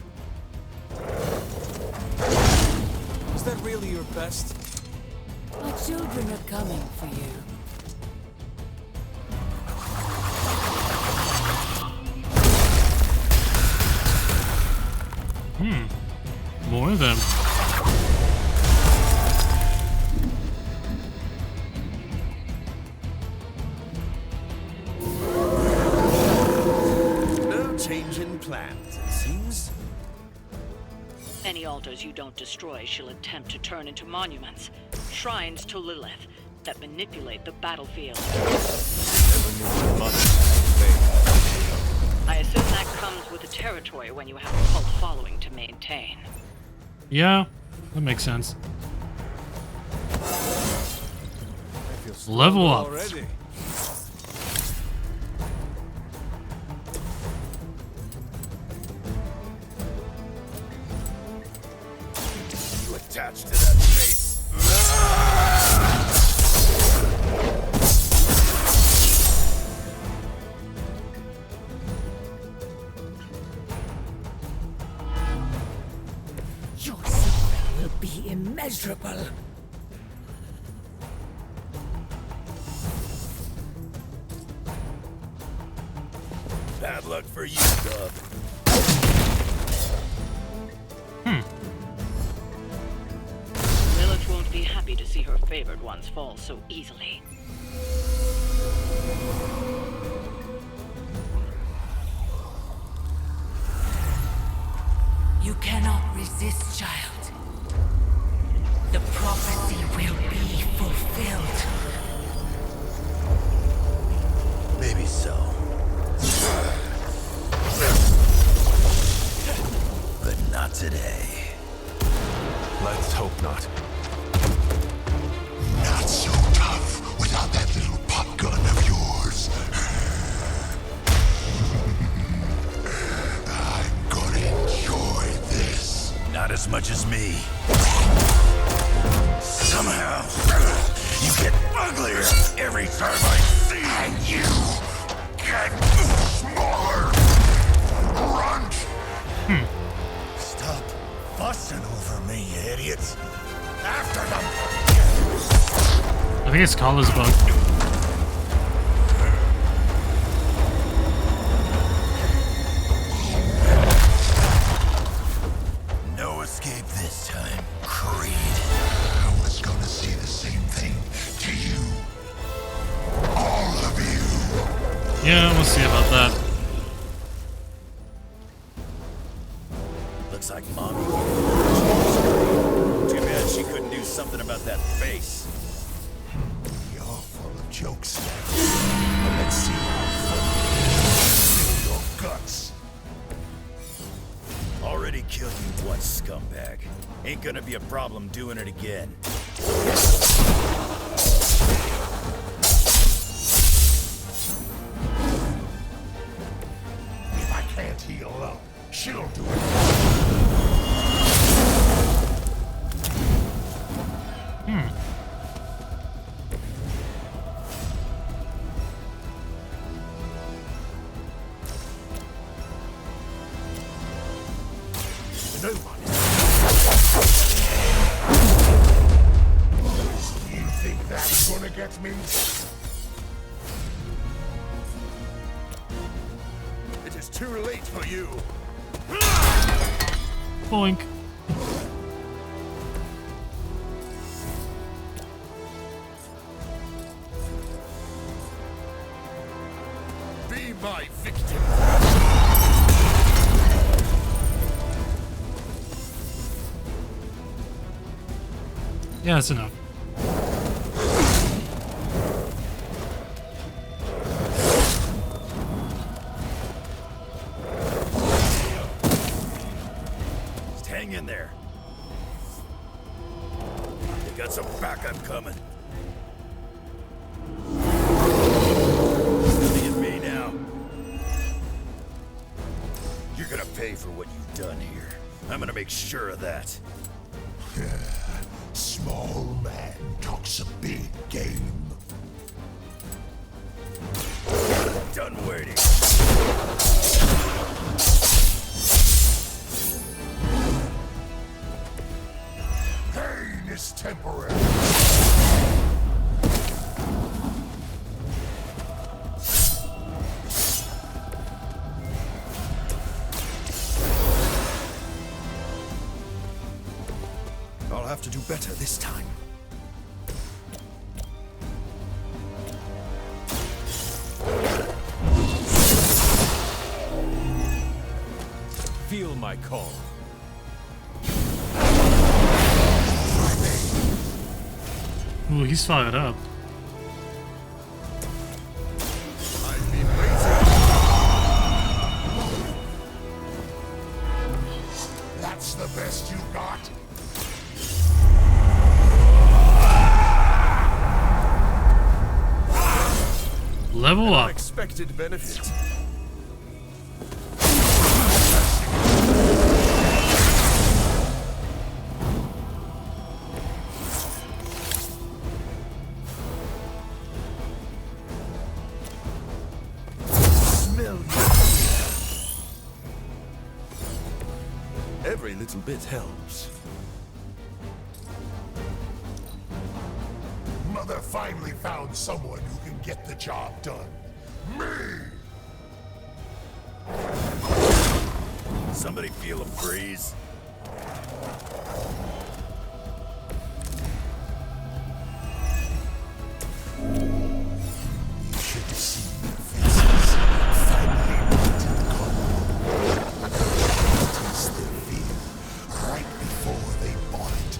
Is that really your best? My children are coming for you. More of them. No change in plans, it seems. Any altars you don't destroy, she'll attempt to turn into monuments, shrines to Lilith, that manipulate the battlefield. I assume that comes with the territory when you have a cult following to maintain. Yeah, that makes sense. Level up. Already. You attached to that face. be immeasurable. Bad luck for you, Dub. Lilith won't be happy to see her favored ones fall so easily. You cannot resist, child. The prophecy will be fulfilled. Maybe so. But not today. Let's hope not. Not so tough without that little pop gun of yours. I'm gonna enjoy this. Not as much as me. Somehow, you get uglier every time I see you. And you get smaller. Runt. Stop fussing over me, you idiots. After them. I think it's Kala's bug. No escape this time, Creed. I was gonna say the same thing to you. All of you. Yeah, we'll see about that. Looks like Mommy. Too bad she couldn't do something about that face. You're full of jokes. Let's see how funny you your guts. Already killed you once, scumbag. Ain't gonna be a problem doing it again. If I can't heal up, she'll do it. You think that's gonna get me? It is too late for you. Boink. Be my victim. Yeah, that's enough. Just hang in there. They got some backup coming. Look at me now. You're gonna pay for what you've done here. I'm gonna make sure of that. Small man talks a big game. Done waiting. Pain is temporary. I'll have to do better this time. Feel my call. Ooh, he's fired up. I've been waiting. That's the best you got? Level up. Unexpected benefit. Smell Every little bit helps. Brother finally found someone who can get the job done. Me! Somebody feel a breeze? You should have seen their faces. Finally wanted the combo. I could taste their fear right before they bought it.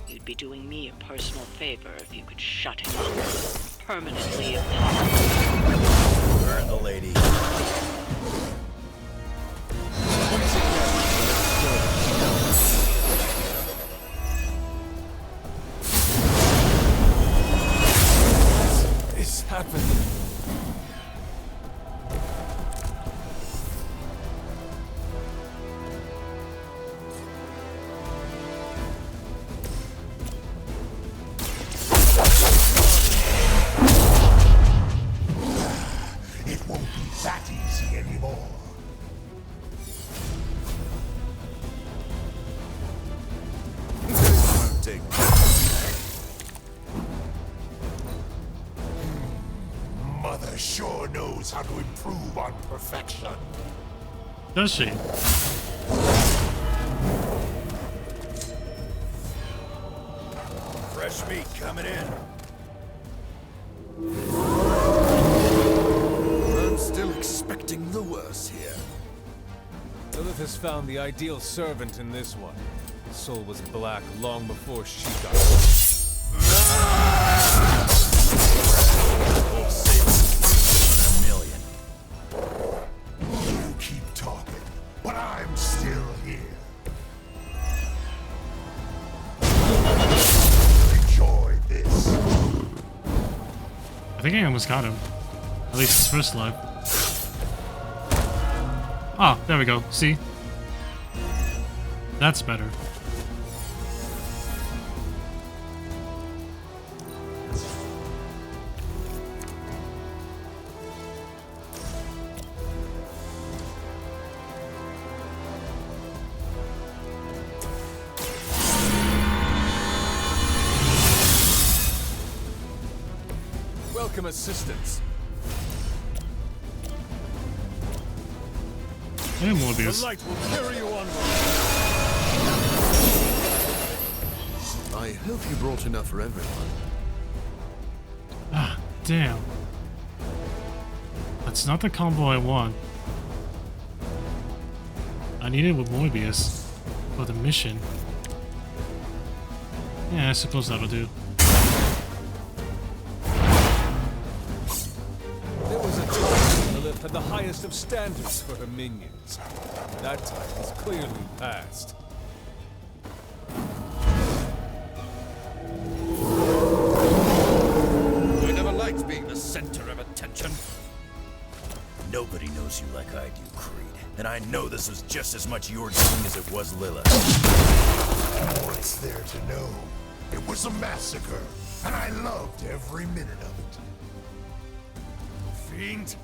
You'd be doing me a personal favor if you could shut him up. Permanently if possible. Burn the lady. It's happening. It won't be that easy anymore. Take Mother sure knows how to improve on perfection. Does she? fresh meat coming in. I'm still expecting the worst here. Lilith has found the ideal servant in this one. His soul was black long before she got it. Old Satan's $1 million. You keep talking, but I'm still here. Enjoy this. I think I almost got him. At least his first life. Ah, there we go. See? That's better. Welcome assistance. And Morbius. The light will carry you onward. I hope you brought enough for everyone. Ah, damn. That's not the combo I want. I need it with Morbius for the mission. Yeah, I suppose that'll do. There was a time when Lilith had the highest of standards for her minions. That time is clearly past. I never liked being the center of attention. Nobody knows you like I do, Creed. And I know this was just as much your doing as it was Lilith. What's there to know? It was a massacre, and I loved every minute of it. Fiend?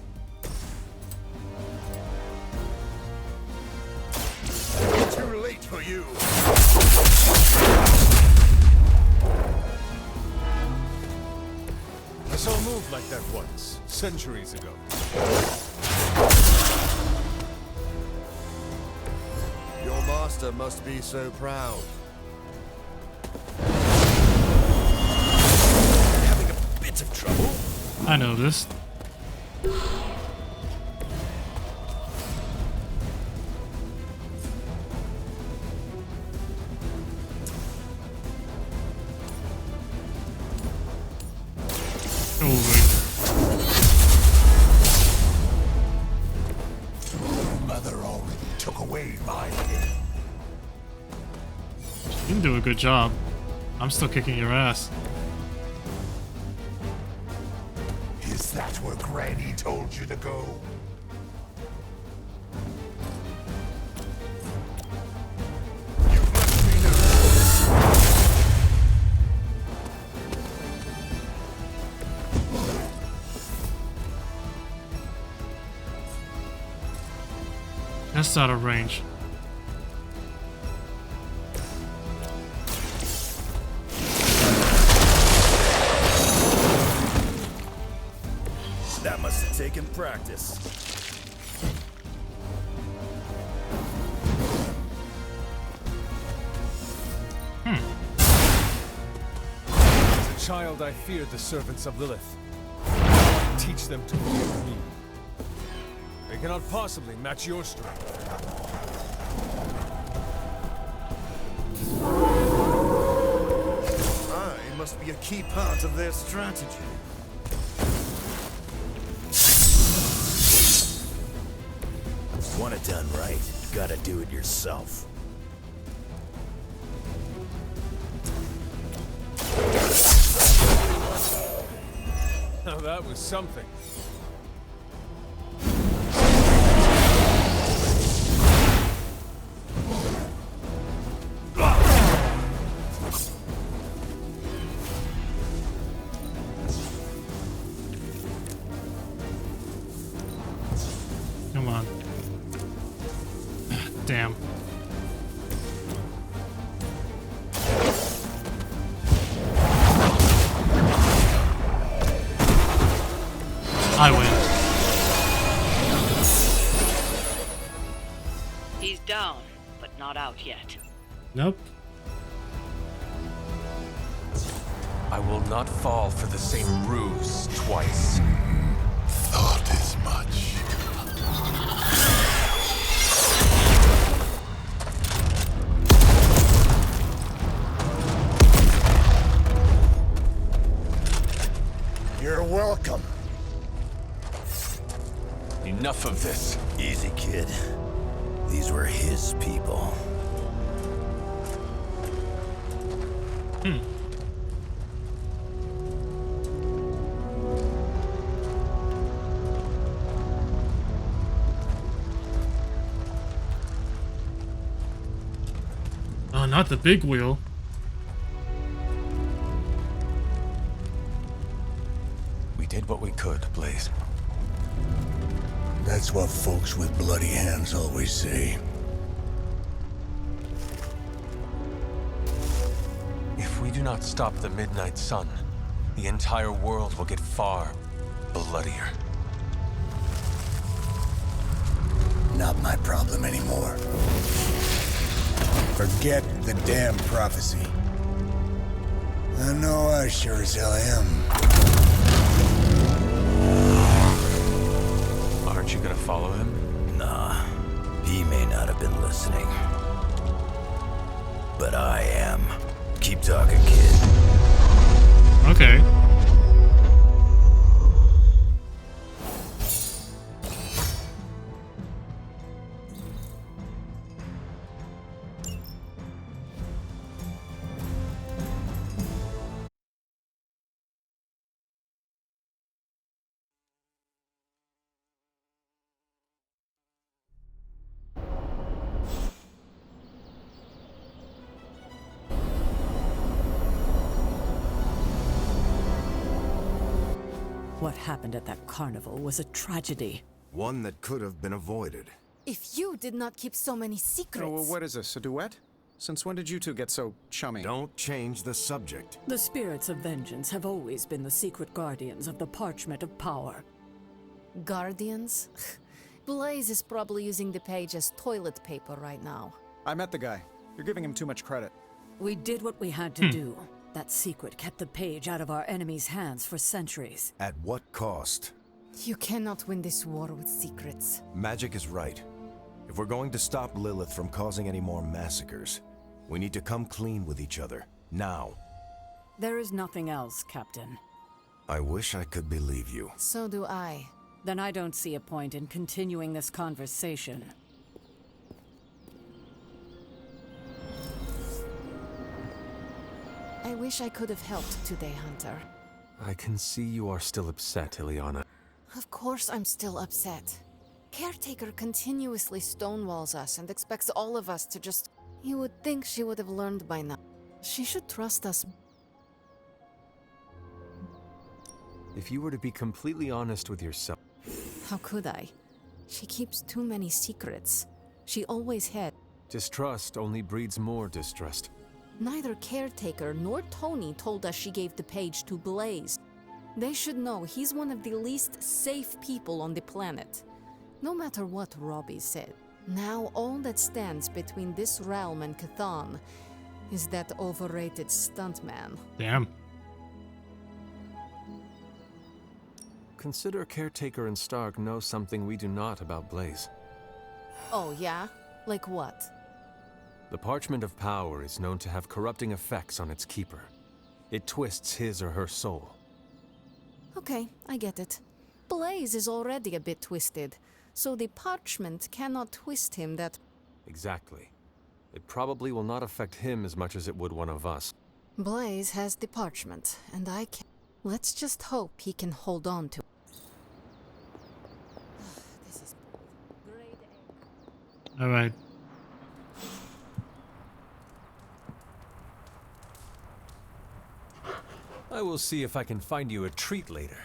Too late for you. I saw a move like that once, centuries ago. Your master must be so proud. Having a bit of trouble. I know this. Mother already took away my game. You can do a good job. I'm still kicking your ass. Is that where Granny told you to go? That's out of range. practice. As a child, I feared the servants of Lilith. Teach them to fear me. They cannot possibly match your strength. I must be a key part of their strategy. Want it done right, you gotta do it yourself. Now that was something. Come on. Damn. I win. He's down, but not out yet. Nope. I will not fall for the same ruse twice. Thought as much. You're welcome. Enough of this. Easy, kid. These were his people. Oh, not the big wheel. We did what we could, Blaze. That's what folks with bloody hands always say. If we do not stop the Midnight Sun, the entire world will get far bloodier. Not my problem anymore. Forget the damn prophecy. I know I sure as hell am. Aren't you gonna follow him? Nah, he may not have been listening. But I am. Keep talking, kid. Okay. What happened at that carnival was a tragedy. One that could have been avoided. If you did not keep so many secrets... Oh, well, what is this, a duet? Since when did you two get so chummy? Don't change the subject. The spirits of vengeance have always been the secret guardians of the parchment of power. Guardians? Blaze is probably using the page as toilet paper right now. I met the guy. You're giving him too much credit. We did what we had to do. That secret kept the page out of our enemies' hands for centuries. At what cost? You cannot win this war with secrets. Magic is right. If we're going to stop Lilith from causing any more massacres, we need to come clean with each other. Now. There is nothing else, Captain. I wish I could believe you. So do I. Then I don't see a point in continuing this conversation. I wish I could have helped today, Hunter. I can see you are still upset, Ileana. Of course I'm still upset. Caretaker continuously stonewalls us and expects all of us to just... You would think she would have learned by now. She should trust us. If you were to be completely honest with yourself... How could I? She keeps too many secrets. She always had. Distrust only breeds more distrust. Neither Caretaker nor Tony told us she gave the page to Blaze. They should know he's one of the least safe people on the planet. No matter what Robbie said. Now all that stands between this realm and Chthon is that overrated stuntman. Damn. Consider Caretaker and Stark know something we do not about Blaze. Oh, yeah? Like what? The Parchment of Power is known to have corrupting effects on its keeper. It twists his or her soul. Okay, I get it. Blaze is already a bit twisted, so the parchment cannot twist him that... Exactly. It probably will not affect him as much as it would one of us. Blaze has the parchment, and I can... Let's just hope he can hold on to it. This is grade A. Alright. I will see if I can find you a treat later.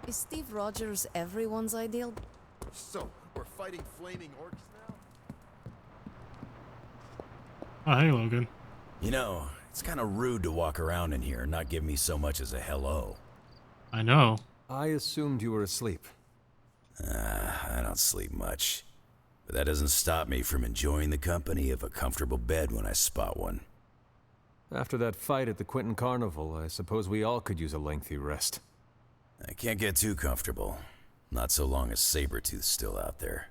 Is Steve Rogers everyone's ideal? So, we're fighting flaming orcs now? Oh, hey, Logan. You know, it's kind of rude to walk around in here and not give me so much as a hello. I know. I assumed you were asleep. I don't sleep much. But that doesn't stop me from enjoying the company of a comfortable bed when I spot one. After that fight at the Quentin Carnival, I suppose we all could use a lengthy rest. I can't get too comfortable. Not so long as Sabretooth's still out there.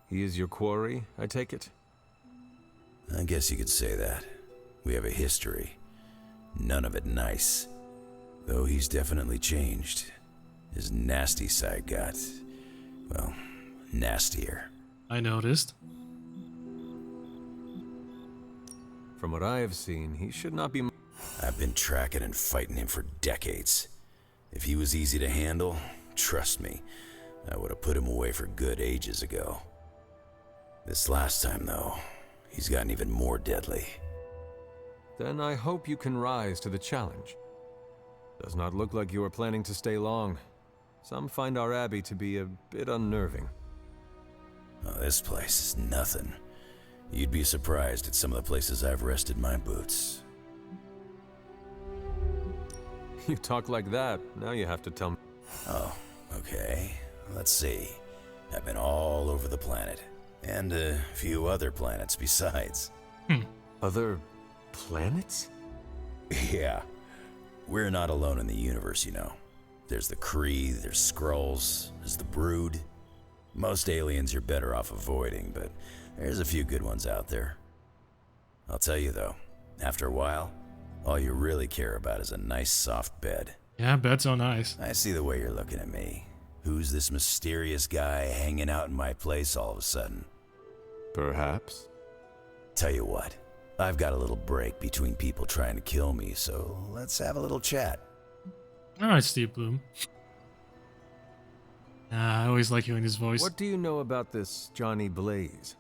He is your quarry, I take it? I guess you could say that. We have a history. None of it nice. Though he's definitely changed. His nasty side got, well, nastier. I noticed. From what I have seen, he should not be... I've been tracking and fighting him for decades. If he was easy to handle, trust me, I would have put him away for good ages ago. This last time, though, he's gotten even more deadly. Then I hope you can rise to the challenge. Does not look like you are planning to stay long. Some find our abbey to be a bit unnerving. Oh, this place is nothing. You'd be surprised at some of the places I've rested my boots. You talk like that, now you have to tell me. Oh, okay. Let's see. I've been all over the planet. And a few other planets besides. Other planets? Yeah. We're not alone in the universe, you know. There's the Kree, there's Skrulls, there's the Brood. Most aliens you're better off avoiding, but there's a few good ones out there. I'll tell you though, after a while, all you really care about is a nice soft bed. Yeah, bed's so nice. I see the way you're looking at me. Who's this mysterious guy hanging out in my place all of a sudden? Perhaps. Tell you what, I've got a little break between people trying to kill me, so let's have a little chat. Alright, Steve Bloom. I always like hearing his voice. What do you know about this Johnny Blaze?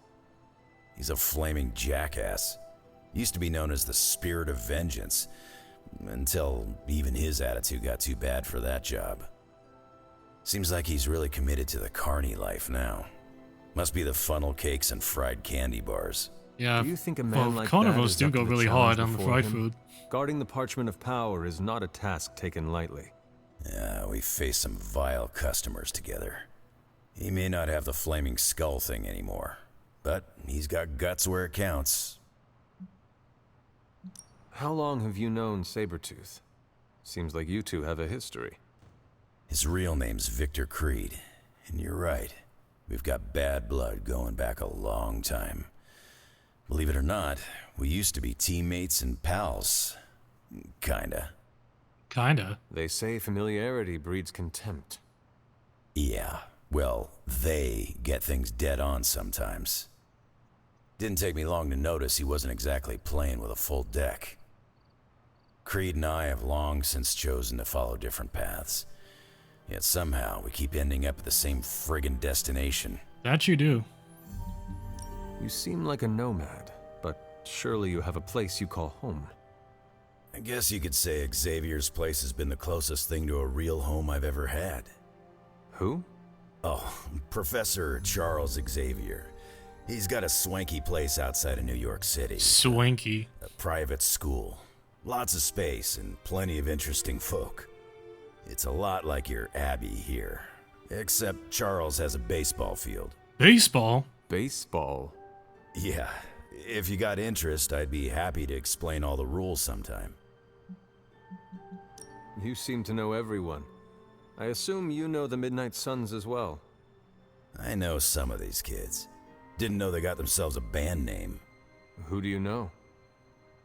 He's a flaming jackass. Used to be known as the Spirit of Vengeance, until even his attitude got too bad for that job. Seems like he's really committed to the carny life now. Must be the funnel cakes and fried candy bars. Yeah, do you think a man like carnivores that do go really hard on the fried food. Guarding the Parchment of Power is not a task taken lightly. Yeah, we faced some vile customers together. He may not have the flaming skull thing anymore, but he's got guts where it counts. How long have you known Sabretooth? Seems like you two have a history. His real name's Victor Creed, and you're right. We've got bad blood going back a long time. Believe it or not, we used to be teammates and pals. Kinda. Kinda? They say familiarity breeds contempt. Yeah, well, they get things dead on sometimes. Didn't take me long to notice he wasn't exactly playing with a full deck. Creed and I have long since chosen to follow different paths. Yet somehow we keep ending up at the same friggin' destination. That you do. You seem like a nomad, but surely you have a place you call home. I guess you could say Xavier's place has been the closest thing to a real home I've ever had. Who? Oh, Professor Charles Xavier. He's got a swanky place outside of New York City. Swanky. A private school. Lots of space and plenty of interesting folk. It's a lot like your Abbey here. Except Charles has a baseball field. Baseball? Baseball? Yeah. If you got interest, I'd be happy to explain all the rules sometime. You seem to know everyone. I assume you know the Midnight Suns as well. I know some of these kids. Didn't know they got themselves a band name. Who do you know?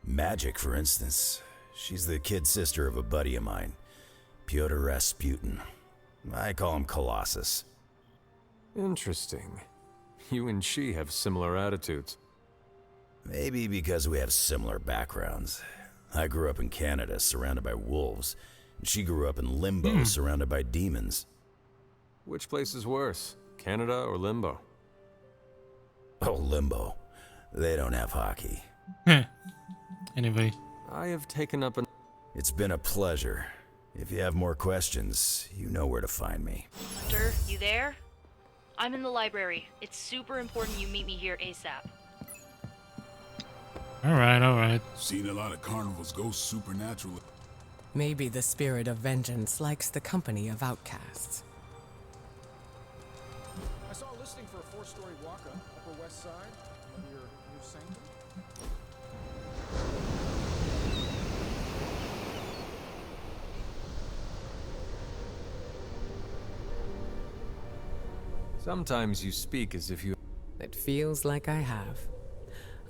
Magic, for instance. She's the kid sister of a buddy of mine, Pyotr Rasputin. I call him Colossus. Interesting. You and she have similar attitudes. Maybe because we have similar backgrounds. I grew up in Canada, surrounded by wolves. And she grew up in Limbo, surrounded by demons. Which place is worse, Canada or Limbo? Oh, Limbo. They don't have hockey. Anyway. I have taken up an... It's been a pleasure. If you have more questions, you know where to find me. Hunter, you there? I'm in the library. It's super important you meet me here ASAP. Alright. Seen a lot of carnivals go supernatural. Maybe the spirit of vengeance likes the company of outcasts. I saw a listing for a 4-story walk-up, Upper West Side, near New Sanctum. Sometimes you speak as if you... It feels like I have.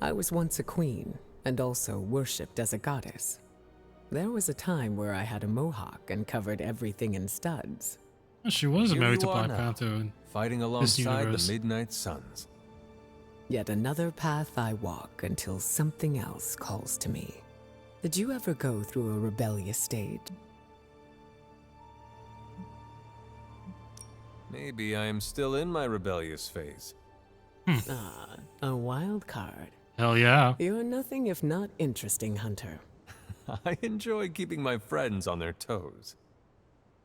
I was once a queen, and also worshipped as a goddess. There was a time where I had a mohawk and covered everything in studs. She was Here married to you are Black now, Panther in fighting this alongside universe. the Midnight Suns. Yet another path I walk until something else calls to me. Did you ever go through a rebellious stage? Maybe I am still in my rebellious phase. Ah, a wild card. Hell yeah. You're nothing if not interesting, Hunter. I enjoy keeping my friends on their toes.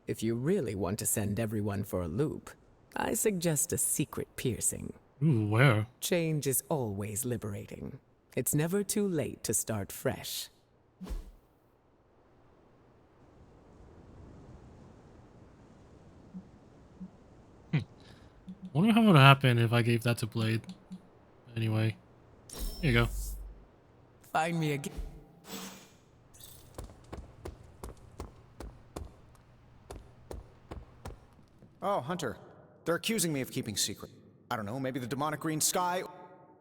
If you really want to send everyone for a loop, I suggest a secret piercing. Ooh, where? Change is always liberating. It's never too late to start fresh. Wonder how it would happen if I gave that to Blade. Anyway. Here you go. Find me again. Oh, Hunter. They're accusing me of keeping secret. I don't know, maybe the demonic green sky?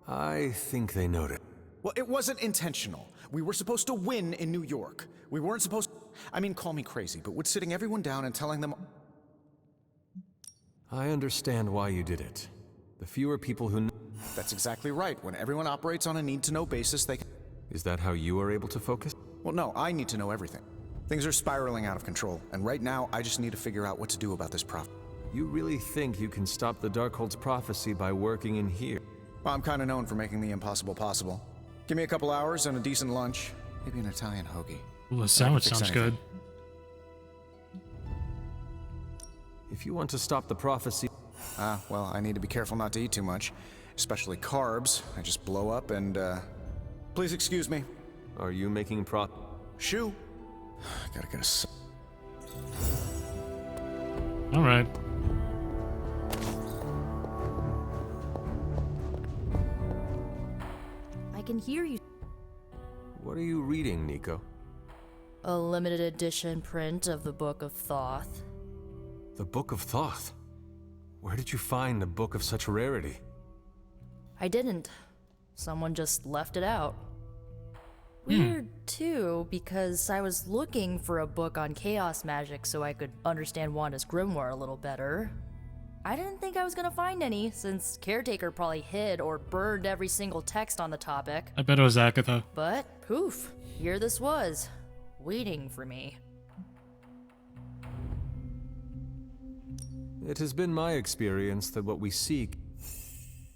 I think they noted. Well, it wasn't intentional. We were supposed to win in New York. We weren't supposed... I mean, call me crazy, but would sitting everyone down and telling them... I understand why you did it. The fewer people who... That's exactly right. When everyone operates on a need-to-know basis, they can... Is that how you are able to focus? Well, no, I need to know everything. Things are spiraling out of control, and right now, I just need to figure out what to do about this problem. You really think you can stop the Darkhold's prophecy by working in here? Well, I'm kind of known for making the impossible possible. Give me a couple hours and a decent lunch. Maybe an Italian hoagie. Ooh, a sandwich sounds good. If you want to stop the prophecy... Well, I need to be careful not to eat too much. Especially carbs. I just blow up and, Please excuse me. Are you making Shoo! Gotta get a... Alright. I can hear you. What are you reading, Nico? A limited edition print of the Book of Thoth. The Book of Thoth? Where did you find a book of such rarity? I didn't. Someone just left it out. Weird, too, because I was looking for a book on chaos magic so I could understand Wanda's grimoire a little better. I didn't think I was gonna find any, since Caretaker probably hid or burned every single text on the topic. I bet it was Agatha. But, poof, here this was, waiting for me. It has been my experience that what we seek...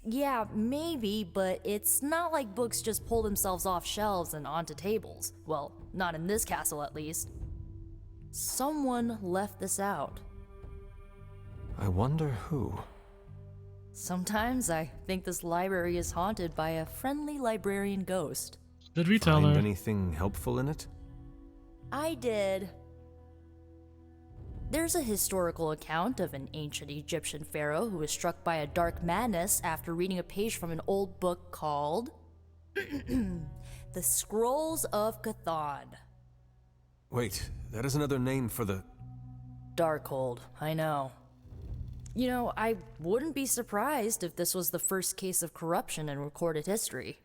Yeah, maybe, but it's not like books just pull themselves off shelves and onto tables. Well, not in this castle at least. Someone left this out. I wonder who. Sometimes I think this library is haunted by a friendly librarian ghost. Did we tell Find her? anything helpful in it? I did. There's a historical account of an ancient Egyptian pharaoh who was struck by a dark madness after reading a page from an old book called The Scrolls of Chthon. Wait, that is another name for the... Darkhold, I know. You know, I wouldn't be surprised if this was the first case of corruption in recorded history.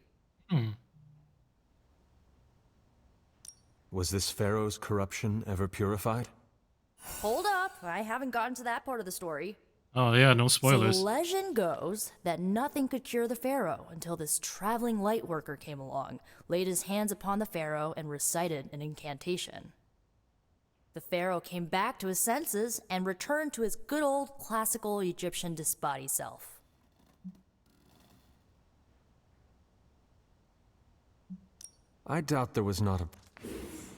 Was this pharaoh's corruption ever purified? Hold up, I haven't gotten to that part of the story. Oh yeah, no spoilers. So legend goes that nothing could cure the pharaoh until this traveling light worker came along, laid his hands upon the pharaoh, and recited an incantation. The pharaoh came back to his senses and returned to his good old classical Egyptian disbody self. I doubt there was not a...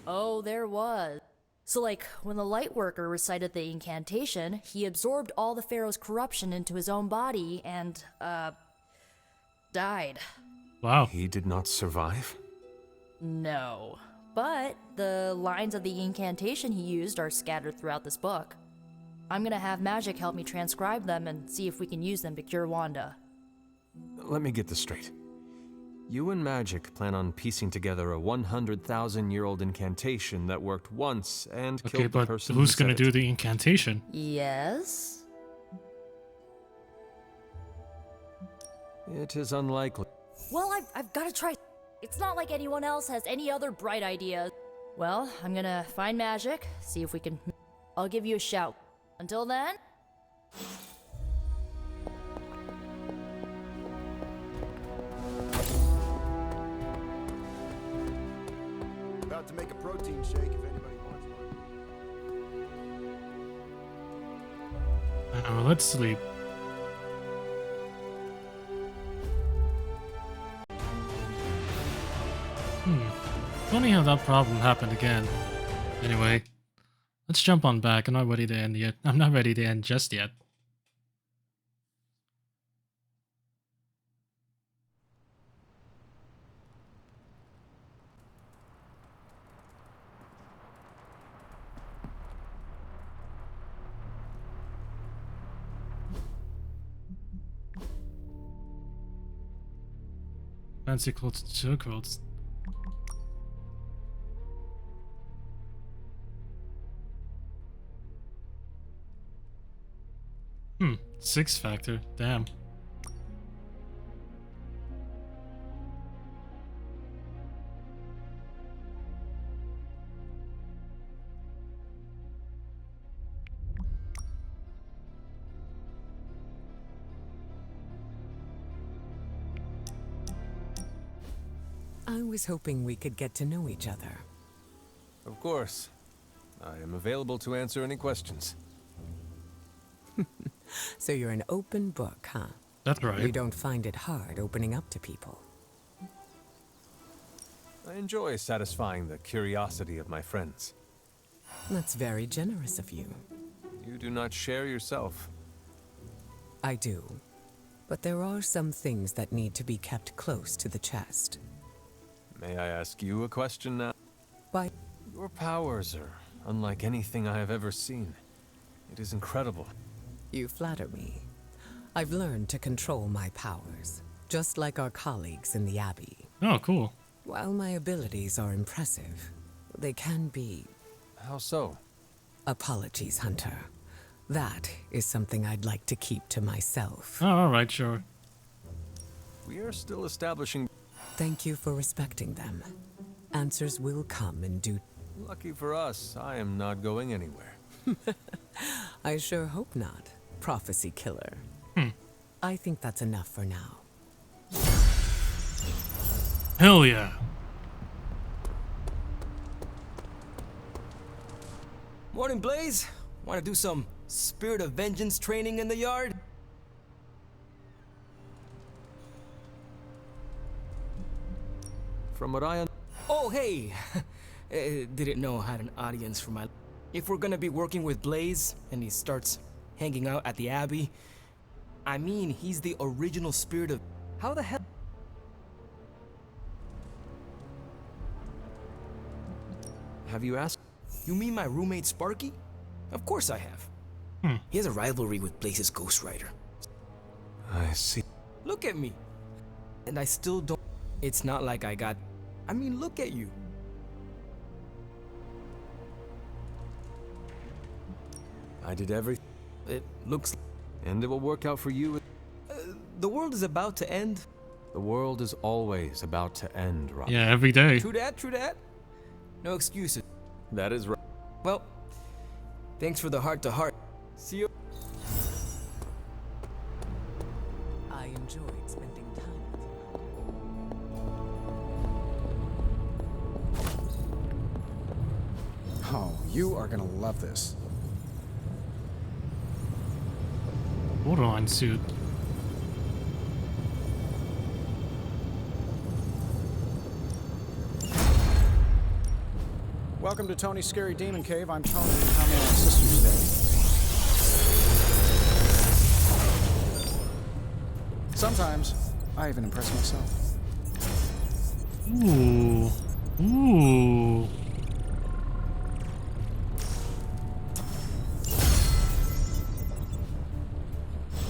Oh, there was. So like, when the light worker recited the incantation, he absorbed all the pharaoh's corruption into his own body and, died. Wow. He did not survive? No. But the lines of the incantation he used are scattered throughout this book. I'm gonna have magic help me transcribe them and see if we can use them to cure Wanda. Let me get this straight. You and Magic plan on piecing together a 100,000-year-old incantation that worked once and Okay, killed the but person who's who gonna said do it. the incantation? Yes? It is unlikely. Well, I've gotta try. It's not like anyone else has any other bright ideas. Well, I'm gonna find magic, see if we can... I'll give you a shout. Until then... About to make a protein shake if anybody wants one. Let's sleep. Funny how that problem happened again. Anyway, let's jump on back. I'm not ready to end yet. I'm not ready to end just yet. Fancy clothes and circles. Six factor. Damn. I was hoping we could get to know each other. Of course. I am available to answer any questions. So you're an open book, huh? That's right. You don't find it hard opening up to people. I enjoy satisfying the curiosity of my friends. That's very generous of you. You do not share yourself. I do. But there are some things that need to be kept close to the chest. May I ask you a question now? Why? Your powers are unlike anything I have ever seen. It is incredible. You flatter me. I've learned to control my powers, just like our colleagues in the Abbey. Oh, cool. While my abilities are impressive, they can be... How so? Apologies, Hunter. That is something I'd like to keep to myself. Oh, alright, sure. We are still establishing... Thank you for respecting them. Answers will come in due... Lucky for us, I am not going anywhere. I sure hope not, prophecy killer. I think that's enough for now. Hell yeah. Morning, Blaze. Want to do some Spirit of Vengeance training in the yard? From what I... Oh, hey! Didn't know I had an audience for my... If we're gonna be working with Blaze, and he starts hanging out at the Abbey, I mean, he's the original spirit of... How the hell... Have you asked? You mean my roommate Sparky? Of course I have. He has a rivalry with Blaze's ghostwriter. I see. Look at me. And I still don't... It's not like I got... I mean, look at you. I did everything. It looks... And it will work out for you. The world is about to end. The world is always about to end, Rob. Yeah, every day. True that, true that. No excuses. That is right. Well, thanks for the heart-to-heart. See you. I enjoyed spending time with you. Oh, you are gonna love this. Borderline suit. Welcome to Tony's Scary Demon Cave. I'm Tony. How may I assist you today? Sometimes, I even impress myself. Ooh. Ooh.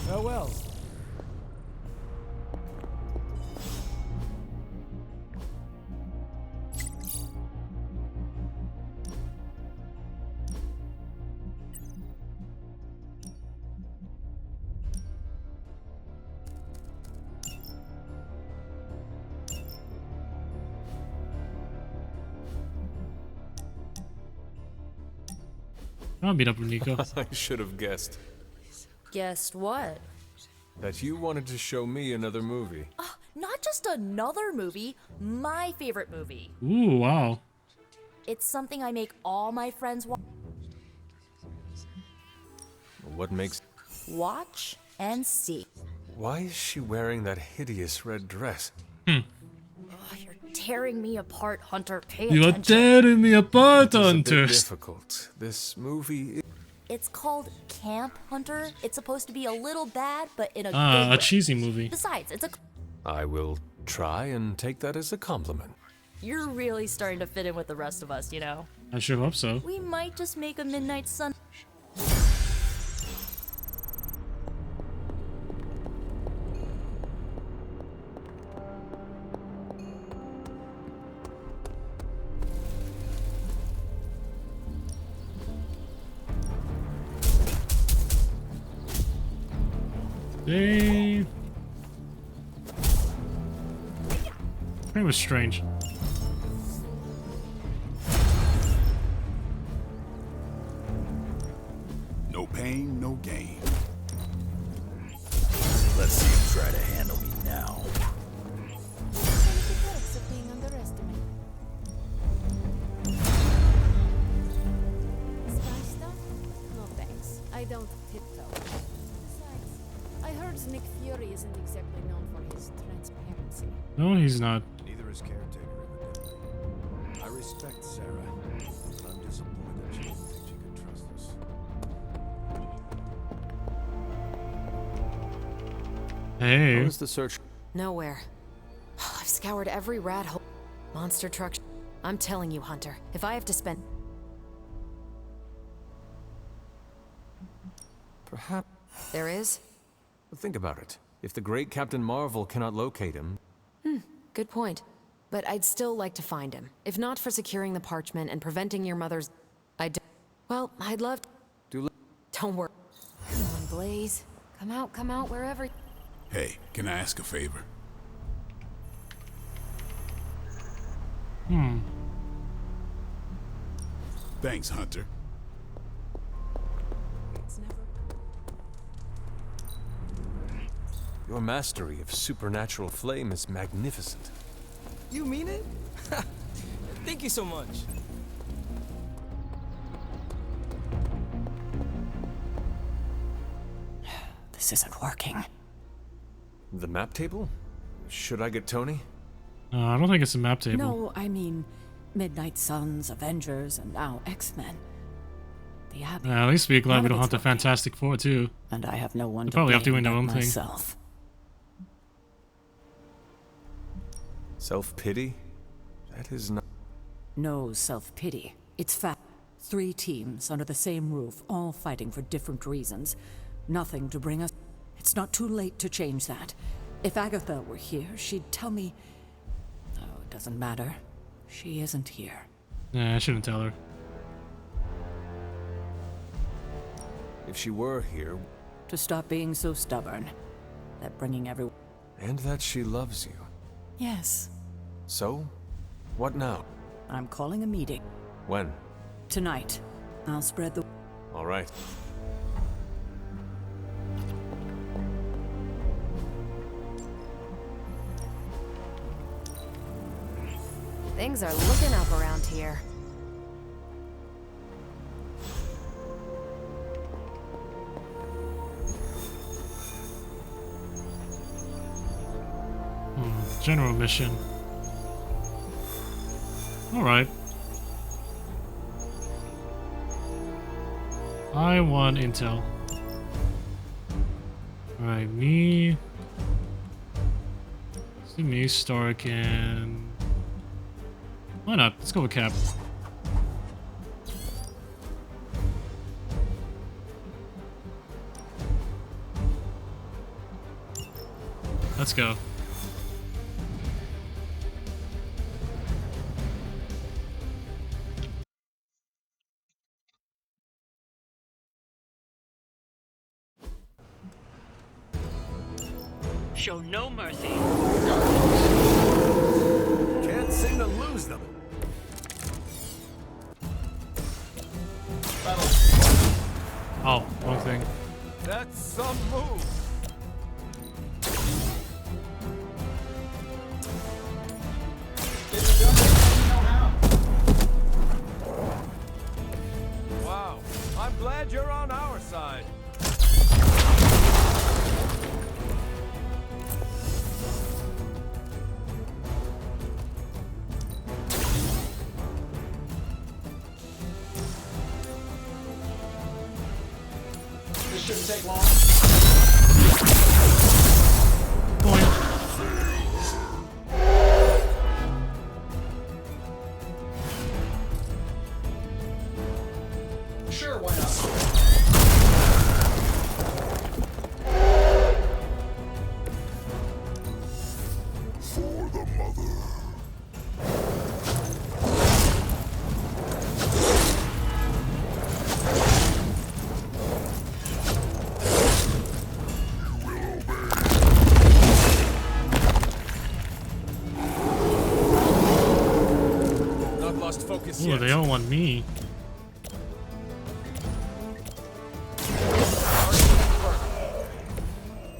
Farewell. I'll meet up with Nico. I should have guessed Guessed what? that you wanted to show me another movie. Not just another movie, my favorite movie. Ooh, wow. It's something I make all my friends What makes... watch and see. Why is she wearing that hideous red dress? Ugh, you're tearing me apart, Hunter. Pay You're attention. tearing me apart, It is a bit Hunter. difficult. This movie... It's called Camp Hunter. It's supposed to be a little bad, but in a good A way. cheesy movie. Besides, it's a... I will try and take that as a compliment. You're really starting to fit in with the rest of us, you know? I sure hope so. We might just make a midnight sun... They... It was strange. No pain, no gain. Let's see him try to handle me now. Spy stuff? No thanks. I don't tiptoe. Besides, I heard Nick Fury isn't exactly known for his transparency. No, he's not. Neither is Caretaker, evidently. I respect Sarah, but I'm disappointed she didn't think she could trust us. Hey. How is the search? Nowhere. I've scoured every rat hole. Monster truck. I'm telling you, Hunter, if I have to spend... Perhaps... There is? Think about it. If the great Captain Marvel cannot locate him... Good point. But I'd still like to find him. If not for securing the parchment and preventing your mother's... Well, I'd love to... Don't worry. Come on, Blaze. Come out, wherever... Hey, can I ask a favor? Thanks, Hunter. Your mastery of supernatural flame is magnificent. You mean it? Thank you so much. This isn't working. The map table? Should I get Tony? I don't think it's a map table. No, I mean Midnight Suns, Avengers, and now X-Men. the Abbey. At least be glad None we of don't have it's the Fantastic Four too. And I have no one They to probably have blame doing their but own thing. myself. Self-pity? That is not... No self-pity. It's fact. 3 teams under the same roof, all fighting for different reasons. Nothing to bring us... It's not too late to change that. If Agatha were here, she'd tell me... Oh, it doesn't matter. She isn't here. Nah, I shouldn't tell her. If she were here... To stop being so stubborn. That bringing everyone... And that she loves you. Yes. So? What now? I'm calling a meeting. When? Tonight. I'll spread the... All right. Things are looking up around here. General mission. Alright. I want intel. Alright, me... See me, Stark, and... Why not? Let's go with Cap. Let's go. Show no mercy. Can't seem to lose them. Oh, wrong thing. That's some move. Wow, I'm glad you're on our side. This shouldn't take long. Sure, why not? For the mother. Not lost focus Ooh, yet. they all want me.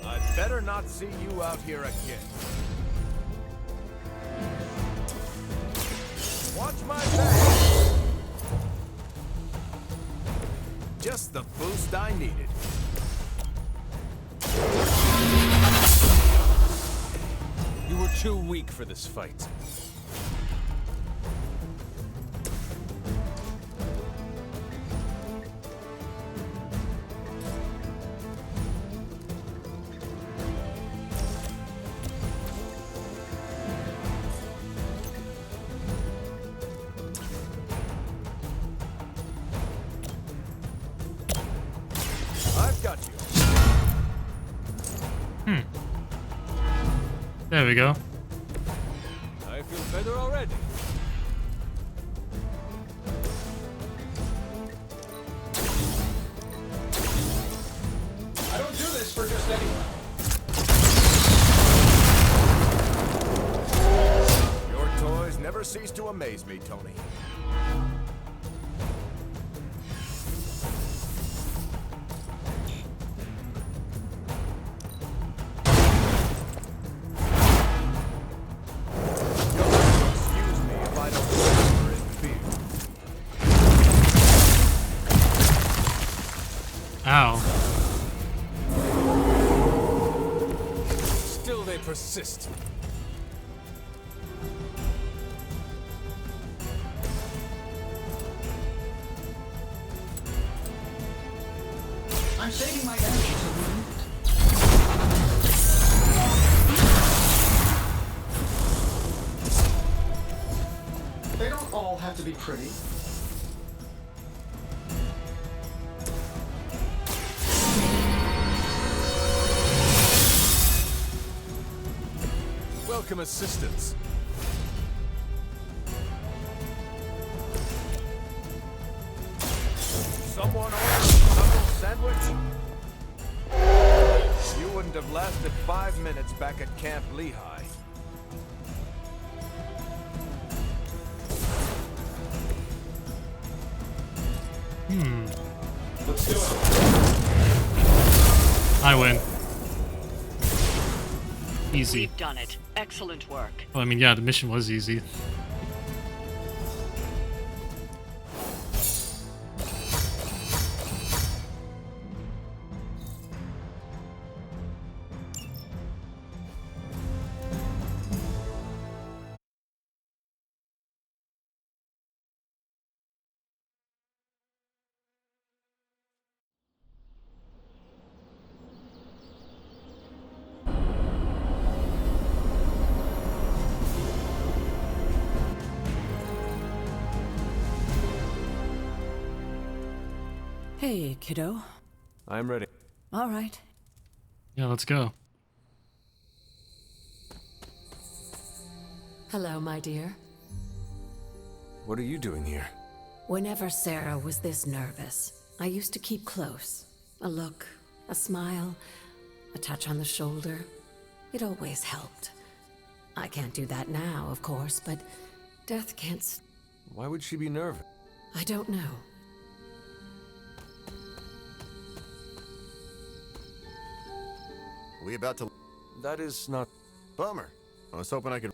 I better not see you out here again. Watch my back. Just the boost I needed. You were too weak for this fight. I've got you. There we go. I feel better already. I don't do this for just anyone. Your toys never cease to amaze me, Tony. Excuse me if I don't remember in fear. Ow. Still they persist. I'm saving my energy. They don't all have to be pretty. Welcome assistance. Someone order a knuckle sandwich? You wouldn't have lasted 5 minutes back at Camp Lehigh. Let's do it. I win. Easy. We've done it. Excellent work. Well, I mean, yeah, the mission was easy. Hey, kiddo. I'm ready. All right. Yeah, let's go. Hello, my dear. What are you doing here? Whenever Sarah was this nervous, I used to keep close. A look, a smile, a touch on the shoulder. It always helped. I can't do that now, of course, but death can't... Why would she be nervous? I don't know. We about to... That is not... Bummer. I was hoping I could...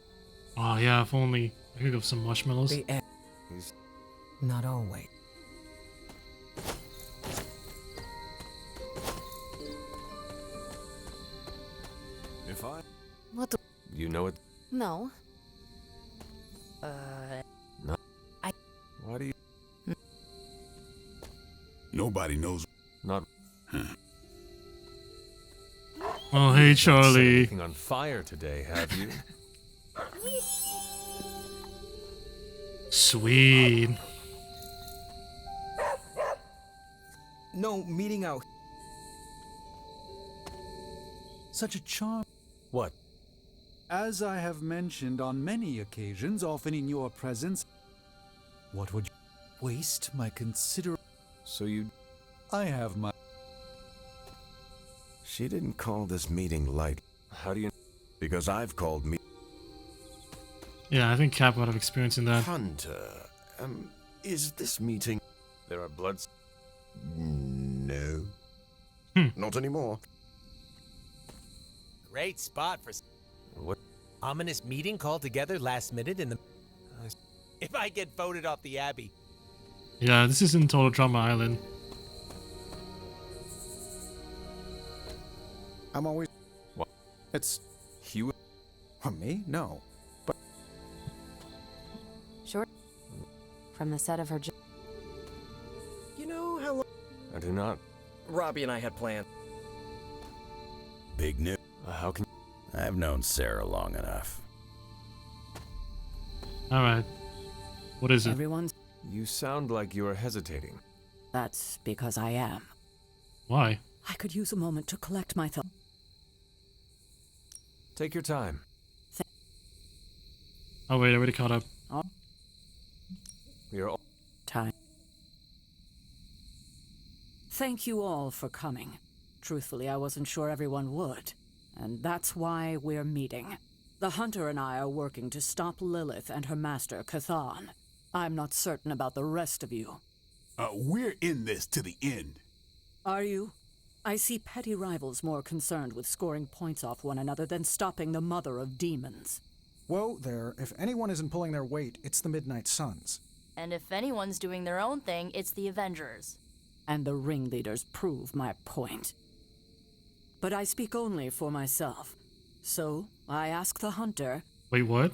Oh yeah, if only I could have some marshmallows. He's... Not always. If I... What? You know it? No. No. Why do you... Nobody knows. Not... Oh, hey, Set Charlie. anything on fire today, have you? Sweet. No, meeting out. Such a charm. What? As I have mentioned on many occasions, often in your presence, what would you waste my consider? So you... I have my... She didn't call this meeting light. How do you... Because I've called me... Yeah, I think Cap would have experience in that. Hunter, is this meeting... There are bloods... No. Not anymore. Great spot for... What? Ominous meeting called together last minute in the... If I get voted off the Abbey. Yeah, this is in Total Drama Island. I'm always... What? It's... Hugh? Me? No. But... Short. From the set of her... You know how long I do not. Robbie and I had planned? Big news. How can... I've known Sarah long enough. Alright. What is it? Everyone's... You sound like you are hesitating. That's because I am. Why? I could use a moment to collect my thoughts. Take your time. Oh wait, I already caught up. We are all... Time. Thank you all for coming. Truthfully, I wasn't sure everyone would. And that's why we're meeting. The Hunter and I are working to stop Lilith and her master, Chthon. I'm not certain about the rest of you. We're in this to the end. Are you? I see petty rivals more concerned with scoring points off one another than stopping the mother of demons. Whoa there, if anyone isn't pulling their weight, it's the Midnight Suns. And if anyone's doing their own thing, it's the Avengers. And the ringleaders prove my point. But I speak only for myself. So, I ask the Hunter... Wait, what?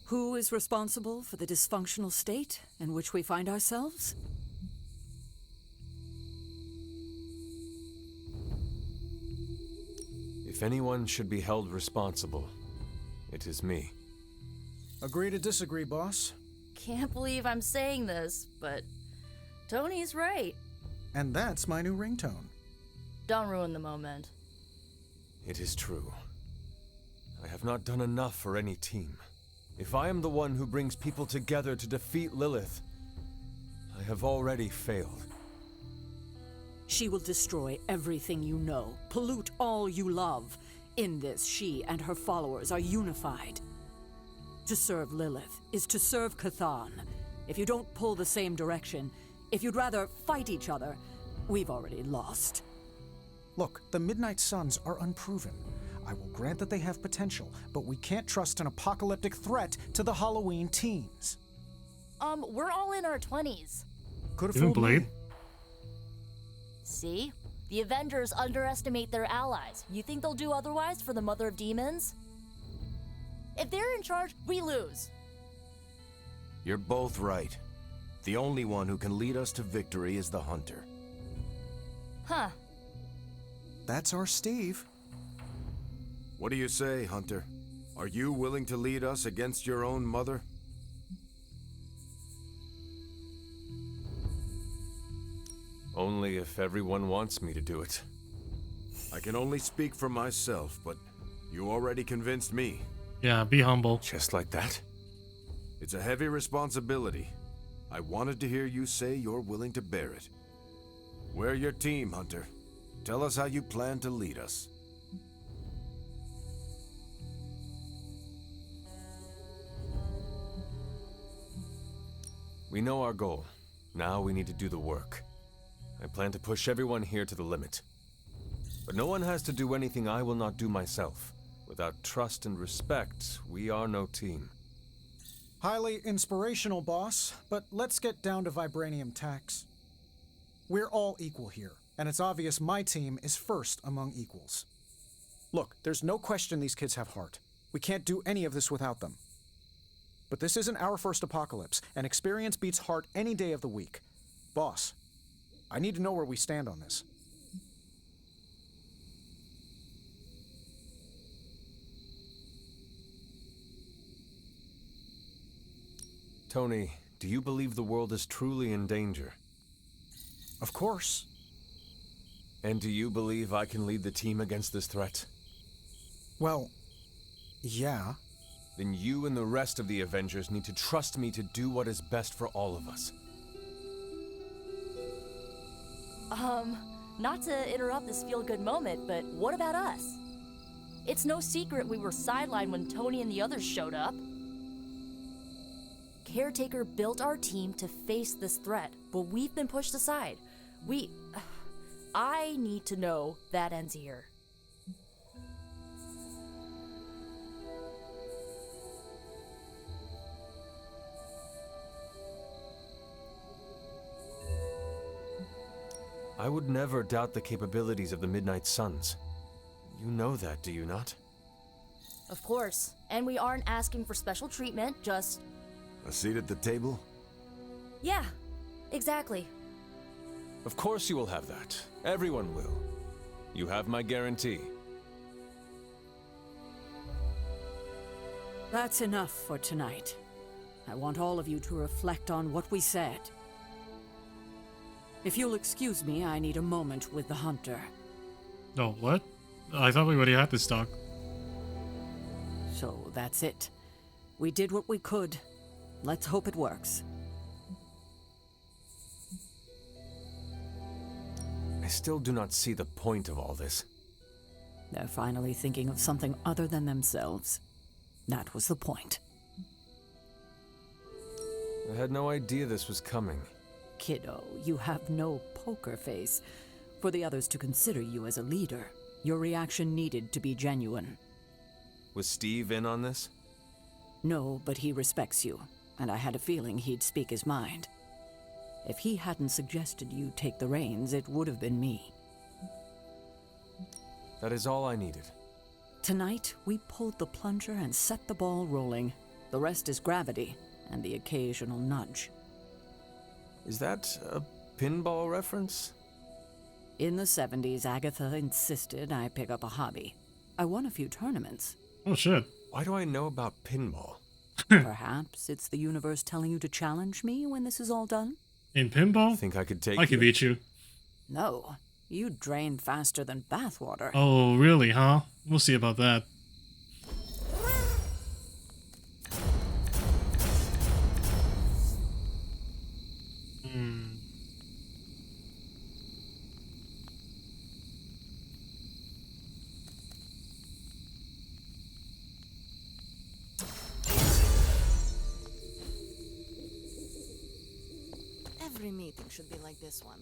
Who is responsible for the dysfunctional state in which we find ourselves? If anyone should be held responsible, it is me. Agree to disagree, boss. Can't believe I'm saying this, but Tony's right. And that's my new ringtone. Don't ruin the moment. It is true. I have not done enough for any team. If I am the one who brings people together to defeat Lilith, I have already failed. She will destroy everything you know, pollute all you love. In this, she and her followers are unified. To serve Lilith is to serve Chthon. If you don't pull the same direction, if you'd rather fight each other, we've already lost. Look, the Midnight Suns are unproven. I will grant that they have potential, but we can't trust an apocalyptic threat to the Halloween teens. We're all in our 20s. Could have Even fooled Blade? me. See? The Avengers underestimate their allies. You think they'll do otherwise for the Mother of Demons? If they're in charge, we lose. You're both right. The only one who can lead us to victory is the Hunter. Huh. That's our Steve. What do you say, Hunter? Are you willing to lead us against your own mother? Only if everyone wants me to do it. I can only speak for myself, but you already convinced me. Yeah, be humble. Just like that? It's a heavy responsibility. I wanted to hear you say you're willing to bear it. We're your team, Hunter. Tell us how you plan to lead us. We know our goal. Now we need to do the work. I plan to push everyone here to the limit. But no one has to do anything I will not do myself. Without trust and respect, we are no team. Highly inspirational, boss, but let's get down to vibranium tax. We're all equal here, and it's obvious my team is first among equals. Look, there's no question these kids have heart. We can't do any of this without them. But this isn't our first apocalypse, and experience beats heart any day of the week. Boss, I need to know where we stand on this. Tony, do you believe the world is truly in danger? Of course. And do you believe I can lead the team against this threat? Well, yeah. Then you and the rest of the Avengers need to trust me to do what is best for all of us. Not to interrupt this feel-good moment, but what about us? It's no secret we were sidelined when Tony and the others showed up. Caretaker built our team to face this threat, but we've been pushed aside. I need to know that ends here. I would never doubt the capabilities of the Midnight Suns. You know that, do you not? Of course, and we aren't asking for special treatment, just... A seat at the table? Yeah, exactly. Of course you will have that. Everyone will. You have my guarantee. That's enough for tonight. I want all of you to reflect on what we said. If you'll excuse me, I need a moment with the Hunter. Oh, what? I thought we already had this talk. So that's it. We did what we could. Let's hope it works. I still do not see the point of all this. They're finally thinking of something other than themselves. That was the point. I had no idea this was coming. Kiddo, you have no poker face. For the others to consider you as a leader, your reaction needed to be genuine. Was Steve in on this? No, but he respects you, and I had a feeling he'd speak his mind. If he hadn't suggested you take the reins, it would have been me. That is all I needed. Tonight, we pulled the plunger and set the ball rolling. The rest is gravity, and the occasional nudge. Is that a pinball reference? In the 70s, Agatha insisted I pick up a hobby. I won a few tournaments. Oh shit. Why do I know about pinball? Perhaps it's the universe telling you to challenge me when this is all done? In pinball? Think I could take I could beat you. No, you drain faster than bathwater. Oh, really, huh? We'll see about that. Every meeting should be like this one.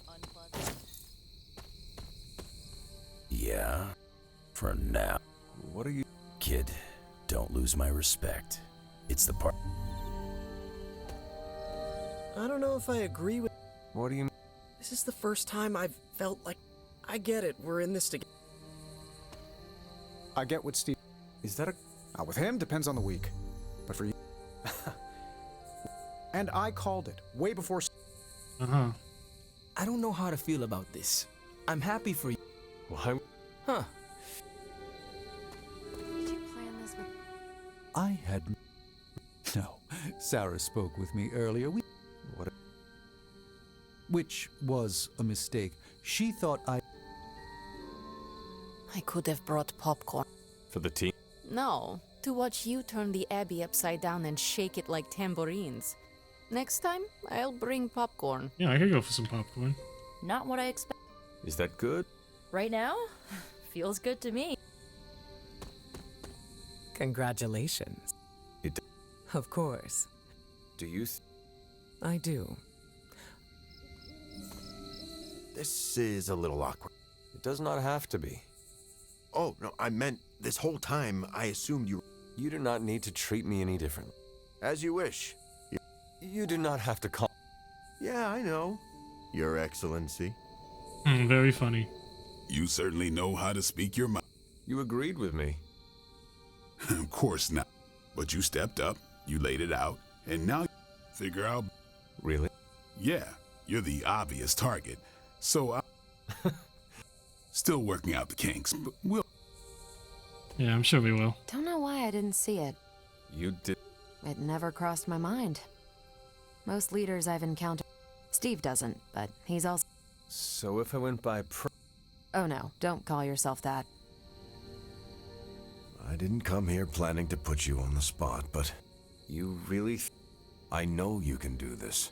Unplugged. Yeah, for now. What are you... Kid, don't lose my respect. It's the part... I don't know if I agree with... What do you... This is the first time I've felt like... I get it, we're in this together. I get what Steve... Is that a... with him, depends on the week. But for you... And I called it, way before... Uh-huh. I don't know how to feel about this. I'm happy for you. Why? Huh. Did you plan this with... I had... No, Sarah spoke with me earlier. What? Which was a mistake. She thought I could have brought popcorn. For the team? No, to watch you turn the Abbey upside down and shake it like tambourines. Next time, I'll bring popcorn. Yeah, I could go for some popcorn. Not what I expect. Is that good? Right now? Feels good to me. Congratulations. Of course. Do you... I do. This is a little awkward. It does not have to be. Oh, no, I meant this whole time I assumed you... You do not need to treat me any differently. As you wish. You do not have to call... Yeah, I know. Your Excellency. Very funny. You certainly know how to speak your mind. You agreed with me. Of course not. But you stepped up, you laid it out, and now you figure out... Really? Yeah, you're the obvious target. So I... Still working out the kinks, but we'll... Yeah, I'm sure we will. Don't know why I didn't see it. You did... It never crossed my mind. Most leaders I've encountered... Steve doesn't, but he's also... So if I went by Oh no, don't call yourself that. I didn't come here planning to put you on the spot, but... You really... I know you can do this.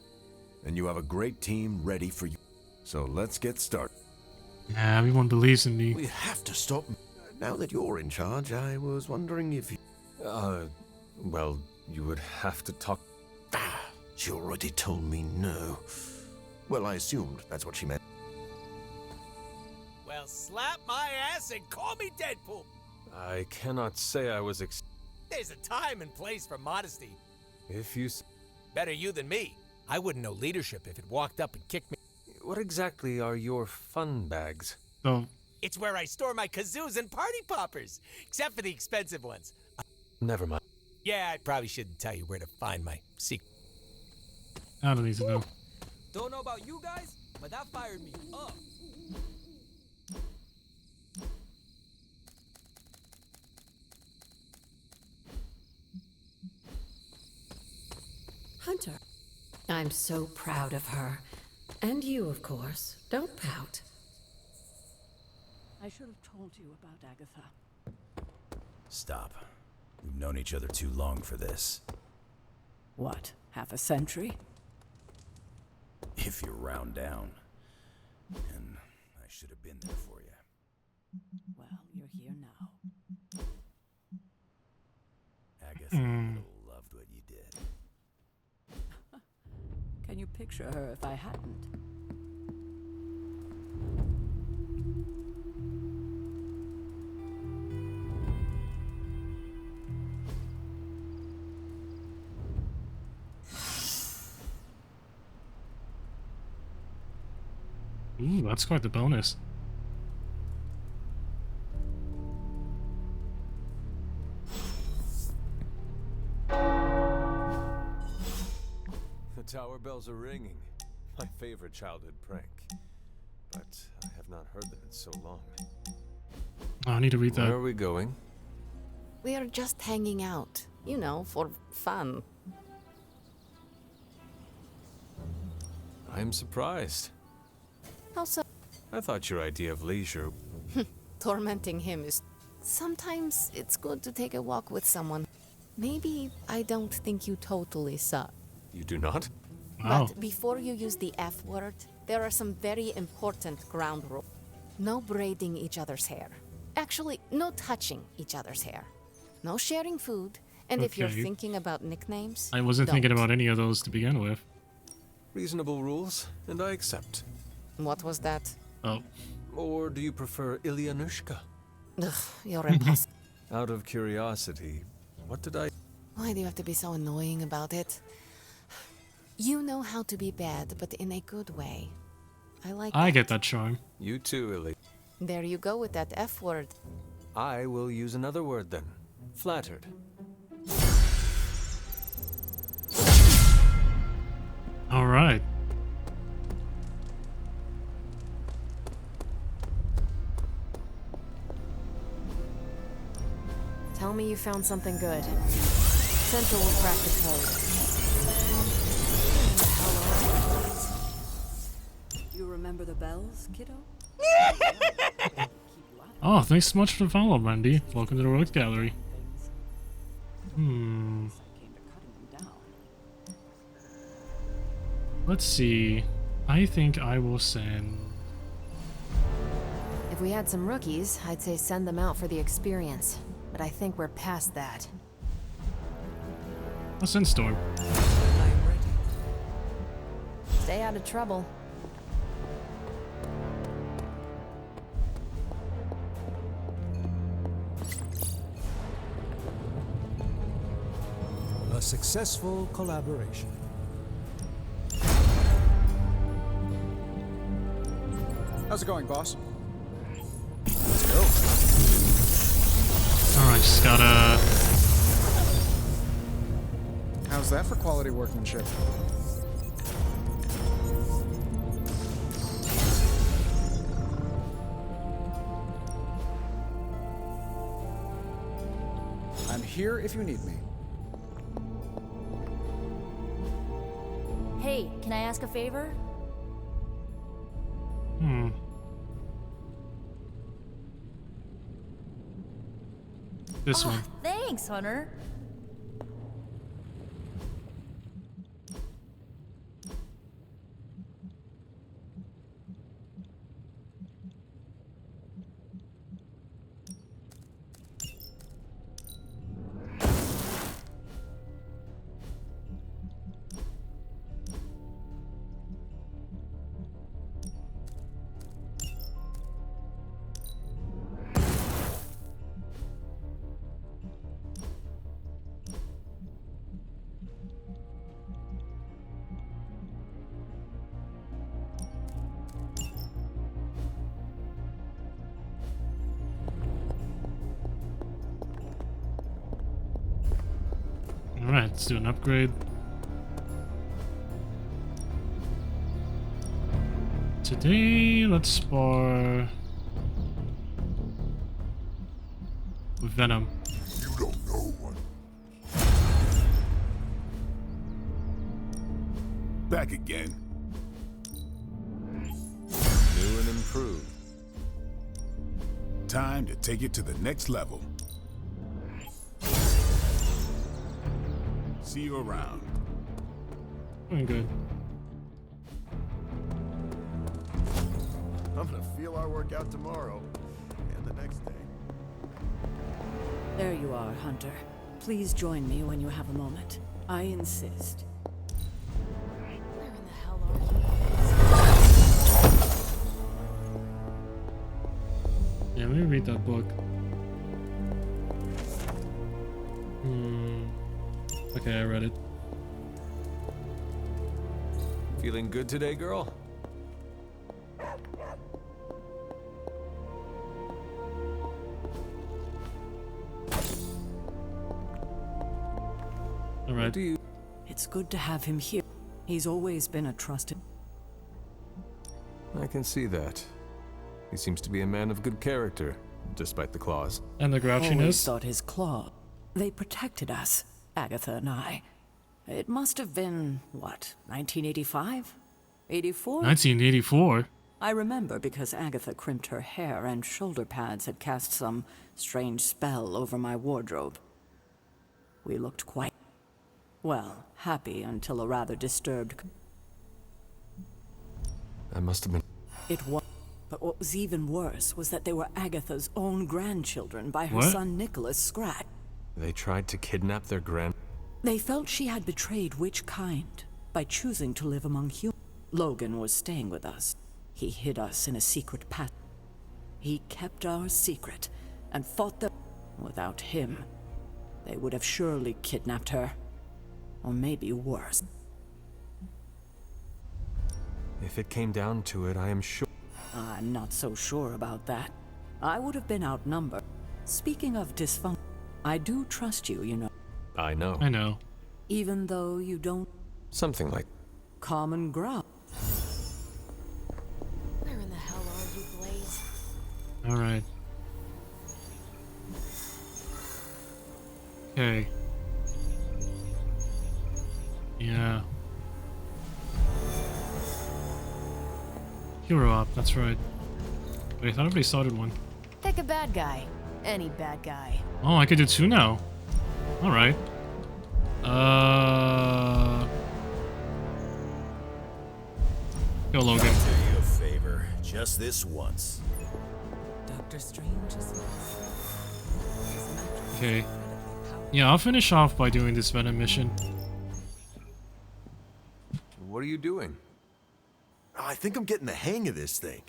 And you have a great team ready for you. So let's get started. Yeah, everyone believes in me. We have to stop. Now that you're in charge, I was wondering if you... well, you would have to talk... She already told me no. Well, I assumed that's what she meant. Well, slap my ass and call me Deadpool. I cannot say I was There's a time and place for modesty. If you... Better you than me. I wouldn't know leadership if it walked up and kicked me. What exactly are your fun bags? Oh. It's where I store my kazoos and party poppers, except for the expensive ones. Never mind. Yeah, I probably shouldn't tell you where to find my secret. I don't need to know. Don't know about you guys, but that fired me up. Hunter, I'm so proud of her. And you, of course. Don't pout. I should have told you about Agatha. Stop. We've known each other too long for this. What, half a century? If you round down. And I should have been there for you. Well, you're here now. Agatha would have loved what you did. Can you picture her if I hadn't? Ooh, that's quite the bonus. The tower bells are ringing. My favorite childhood prank. But I have not heard them in so long. Oh, I need to read that. Where are we going? We are just hanging out, you know, for fun. I'm surprised. How so? I thought your idea of leisure... Tormenting him is... Sometimes it's good to take a walk with someone. Maybe I don't think you totally suck. You do not? But before you use the F word, there are some very important ground rules. No braiding each other's hair. Actually, no touching each other's hair. No sharing food. And if you're Okay. thinking about nicknames, I wasn't thinking don't. about any of those to begin with. Reasonable rules, and I accept. What was that? Oh. Or do you prefer Ilyanushka? Ugh, you're impossible. Out of curiosity, what did I... Why do you have to be so annoying about it? You know how to be bad, but in a good way. I like I that. get that charm. You too, Illy. There you go with that F word. I will use another word then. Flattered. All right. Tell me you found something good. Central will crack the code. You remember the bells, kiddo? Oh, thanks so much for the follow, Randy. Welcome to the Rogues Gallery. Let's see. I think I will send... If we had some rookies, I'd say send them out for the experience. But I think we're past that. I'll send Storm. Stay out of trouble. A successful collaboration. How's it going, boss? Alright, just gotta... How's that for quality workmanship? I'm here if you need me. Hey, can I ask a favor? This one. Thanks, Hunter. Alright, let's do an upgrade. Today, let's spar with Venom. You don't know what. Back again. New and improved. Time to take it to the next level. See you around. Doing good. I'm gonna feel our work out tomorrow and the next day. There you are, Hunter. Please join me when you have a moment. I insist. Where in the hell are you? Yeah, let me read that book. Okay, I read it. Feeling good today, girl? All right. It's good to have him here. He's always been a trusted... I can see that. He seems to be a man of good character. despite the claws. And the Always grouchiness. thought his claw. They protected us, Agatha and I. It must have been, what, 1985? 84? 1984. I remember because Agatha crimped her hair and shoulder pads had cast some strange spell over my wardrobe. We looked quite, well, happy until a rather disturbed... I must have been... It was. But what was even worse was that they were Agatha's own grandchildren by her What? son Nicholas Scratch. They tried to kidnap their grand... They felt she had betrayed which kind by choosing to live among humans. Logan was staying with us. He hid us in a secret path. He kept our secret and fought them. Without him, they would have surely kidnapped her. Or maybe worse. If it came down to it, I am sure... I'm not so sure about that. I would have been outnumbered. Speaking of dysfunction, I do trust you, you know. I know. I know. Even though you don't... Something like... Common ground. Where in the hell are you, Blaze? Alright. Okay. Yeah. Hero up, that's right. Wait, I thought I already started one. Pick a bad guy. Any bad guy. Oh, I could do two now. Alright. Go, Logan. I'll do you a favor, just this once. Doctor Strange is Okay. Yeah, I'll finish off by doing this Venom mission. What are you doing? I think I'm getting the hang of this thing.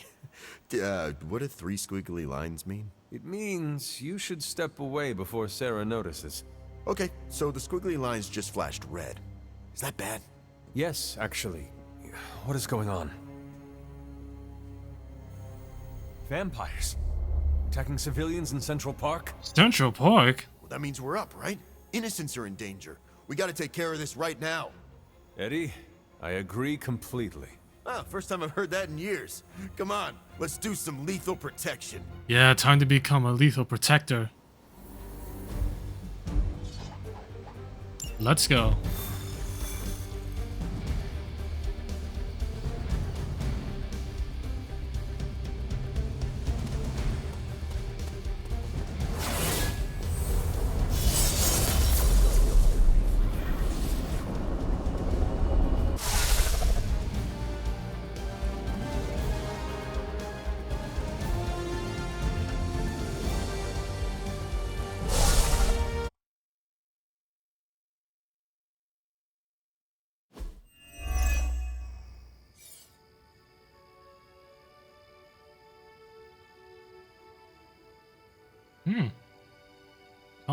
What do 3 squiggly lines mean? It means you should step away before Sarah notices. Okay, so the squiggly lines just flashed red. Is that bad? Yes, actually. What is going on? Vampires. Attacking civilians in Central Park? Central Park? Well, that means we're up, right? Innocents are in danger. We gotta take care of this right now. Eddie, I agree completely. Ah, first time I've heard that in years. Come on, let's do some lethal protection. Yeah, time to become a lethal protector. Let's go.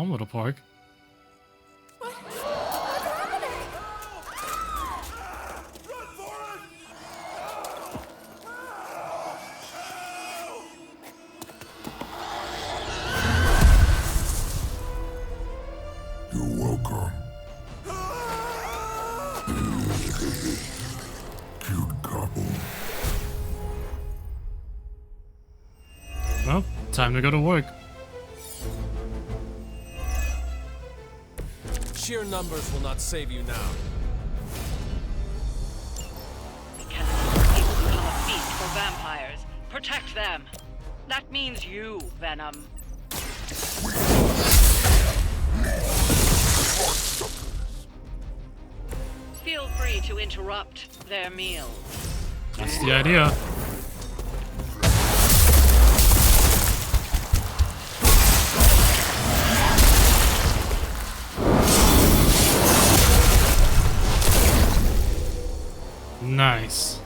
Calm little park. You're welcome. Cute couple. Well, time to go to work. Sheer numbers will not save you now. Because people become a feast for vampires. Protect them. That means you, Venom. Feel free to interrupt their meal. That's the idea. Nice.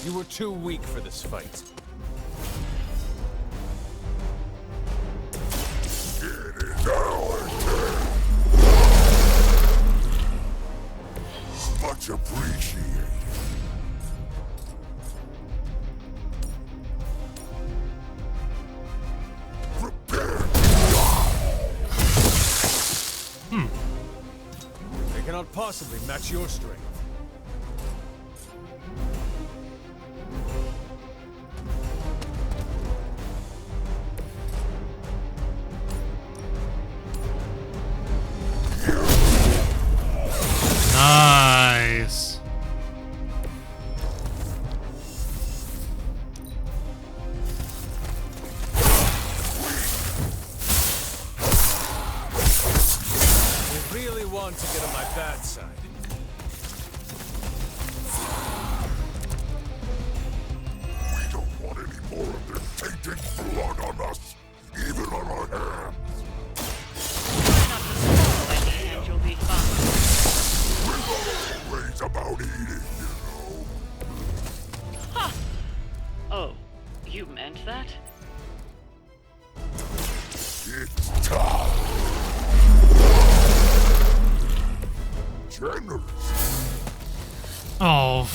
You were too weak for this fight. Much appreciated. cannot possibly match your strength. Nice. You really want to get on my bad side. We don't want any more of their tainted blood on us, even on our hands. And you'll be fine. We're not always about eating, you know. Ha! Oh, you meant that? It's time. Generous. Oh.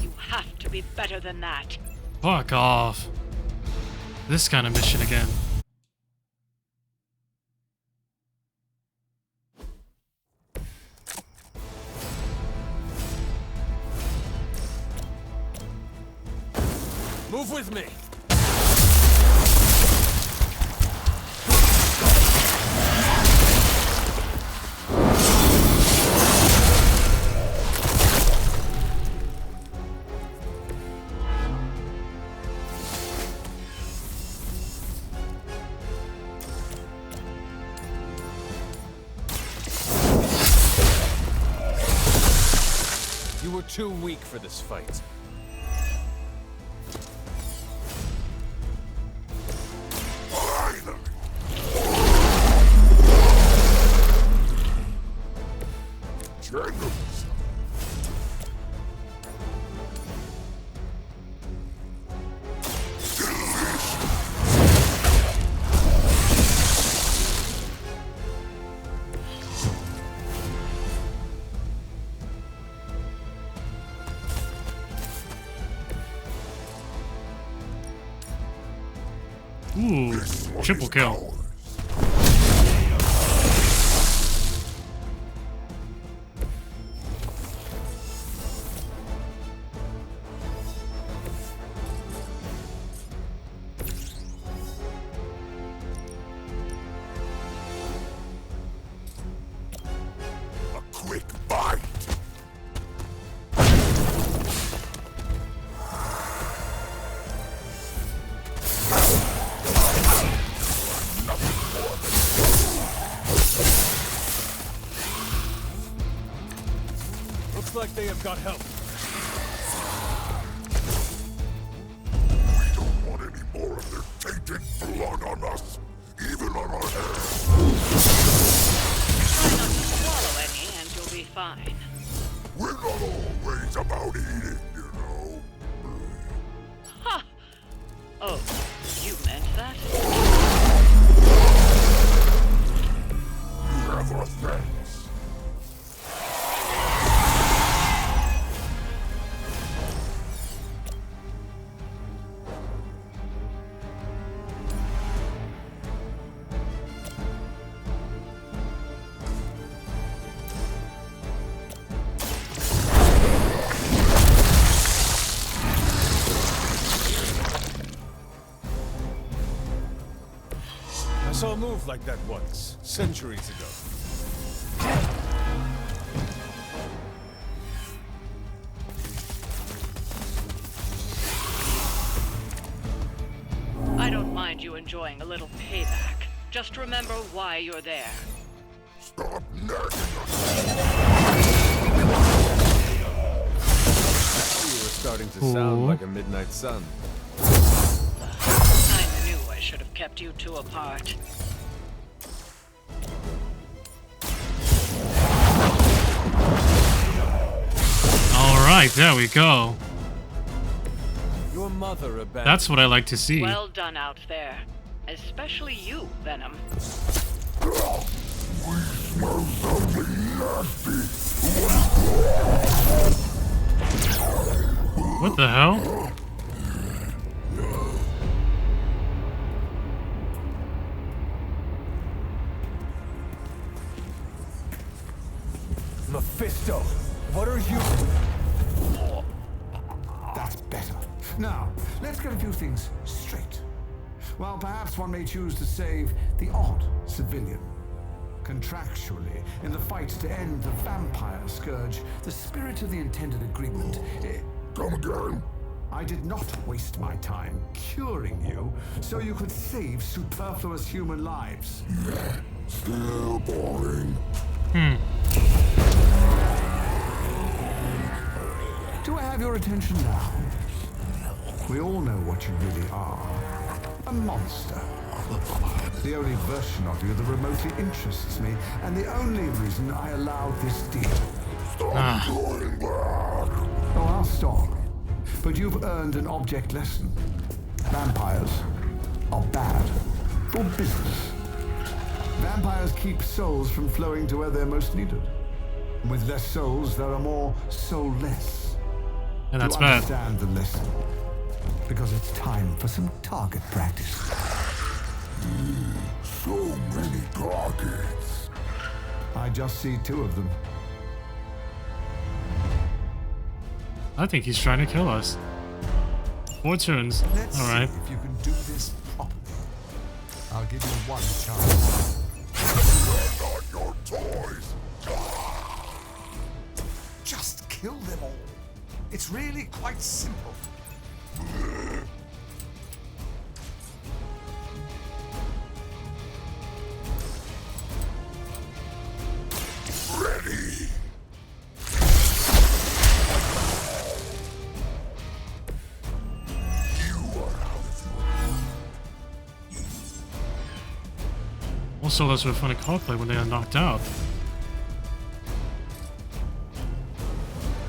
You have to be better than that. Fuck off. This kind of mission again. Move with me. You were too weak for this fight. Generous. Ooh, triple kill. Quick bite. Looks like they have got help. We don't want any more of their tainted blood on us, even on our hands. Try not to swallow any and you'll be fine. We're not always about eating, you know. Ha! Oh, you meant that? You have our thanks. I saw a move like that once, centuries ago. I don't mind you enjoying a little payback. Just remember why you're there. Stop nagging us. You were starting to sound like a midnight sun. I knew I should have kept you two apart. Alright, there we go. Your mother abandoned. That's what I like to see. Well done out there. Especially you, Venom. We smell something nasty. What the hell? Now, let's get a few things straight. While perhaps one may choose to save the odd civilian, contractually, in the fight to end the vampire scourge, the spirit of the intended agreement... Come again? I did not waste my time curing you so you could save superfluous human lives. Still boring. Do I have your attention now? We all know what you really are. A monster. The only version of you that remotely interests me, and the only reason I allowed this deal. Stop doing that! Oh, I'll stop. But you've earned an object lesson. Vampires are bad for business. Vampires keep souls from flowing to where they're most needed. With less souls, there are more soulless. And that's you bad. Understand the lesson. Because it's time for some target practice. So many targets. I just see 2 of them. I think he's trying to kill us. 4 turns. Let's Alright. see if you can do this properly. I'll give you one chance. We're not your toys. Just kill them all. It's really quite simple. Ready. Also, those were funny cosplay when they are knocked out.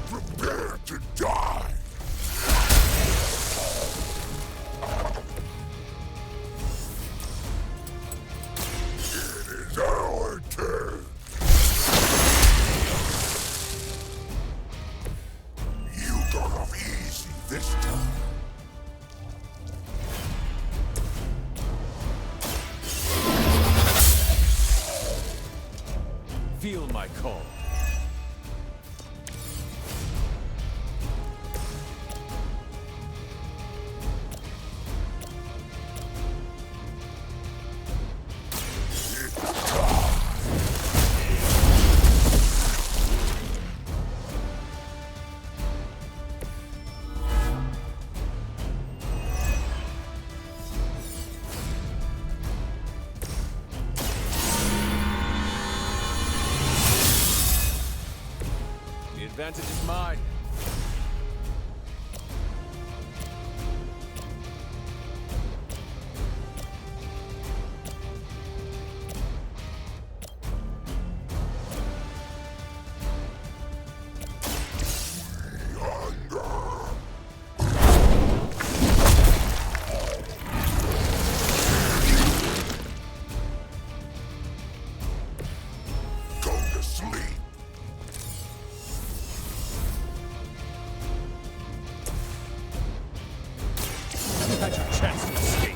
Prepare to die. It is our turn. You got off easy this time. Feel my call. The advantage is mine. Go to sleep. Had your chance to escape.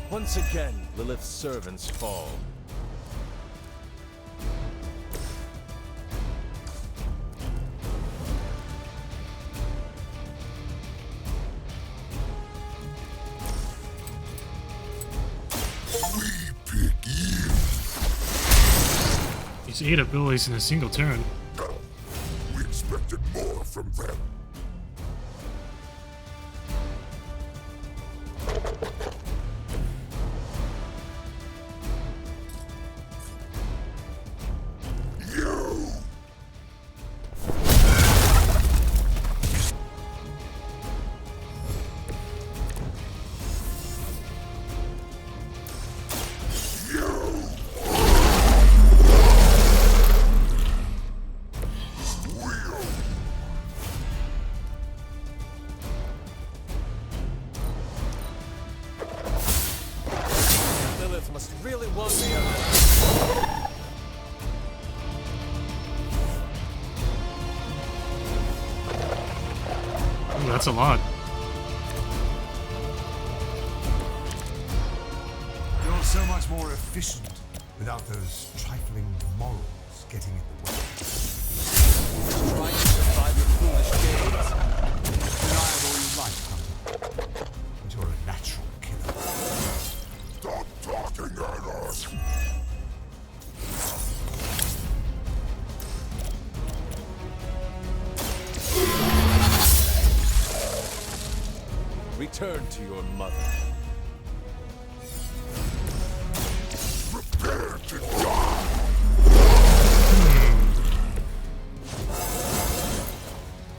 Once again, Lilith's servants fall. We pick you. He's 8 abilities in a single turn. We expected more from them. You! Lilith must really want me over. Ooh, that's a lot. You're so much more efficient without those trifling morals getting in the way. Return to your mother. Prepare to die!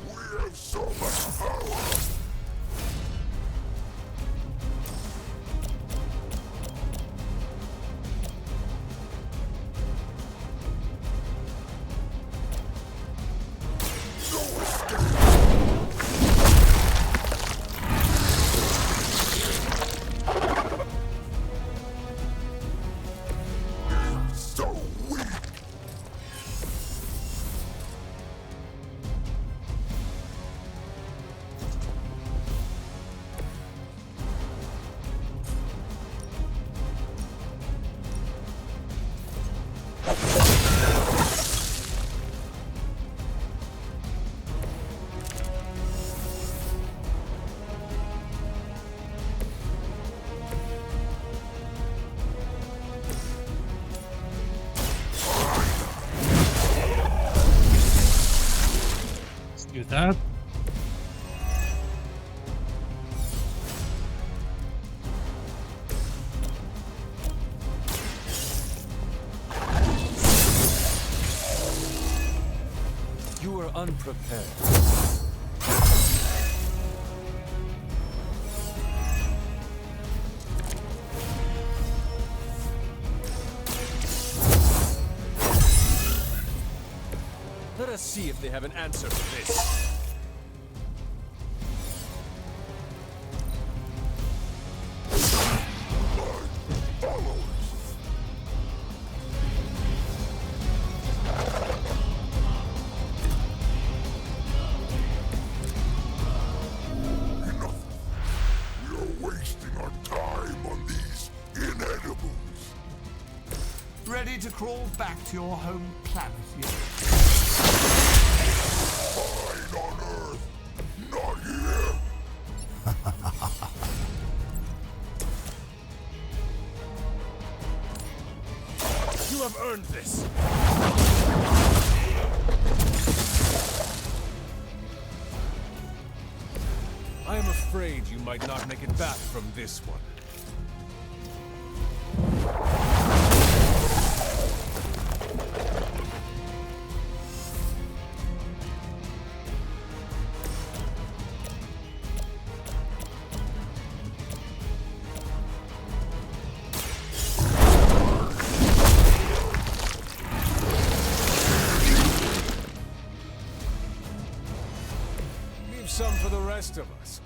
We have so much power! Do that. You were unprepared. Let us see if they have an answer for this. We're wasting our time on these inedibles. Ready to crawl back to your home planet yet? Fine on Earth, not here. You have earned this. I am afraid you might not make it back from this one. Leave some for the rest of us.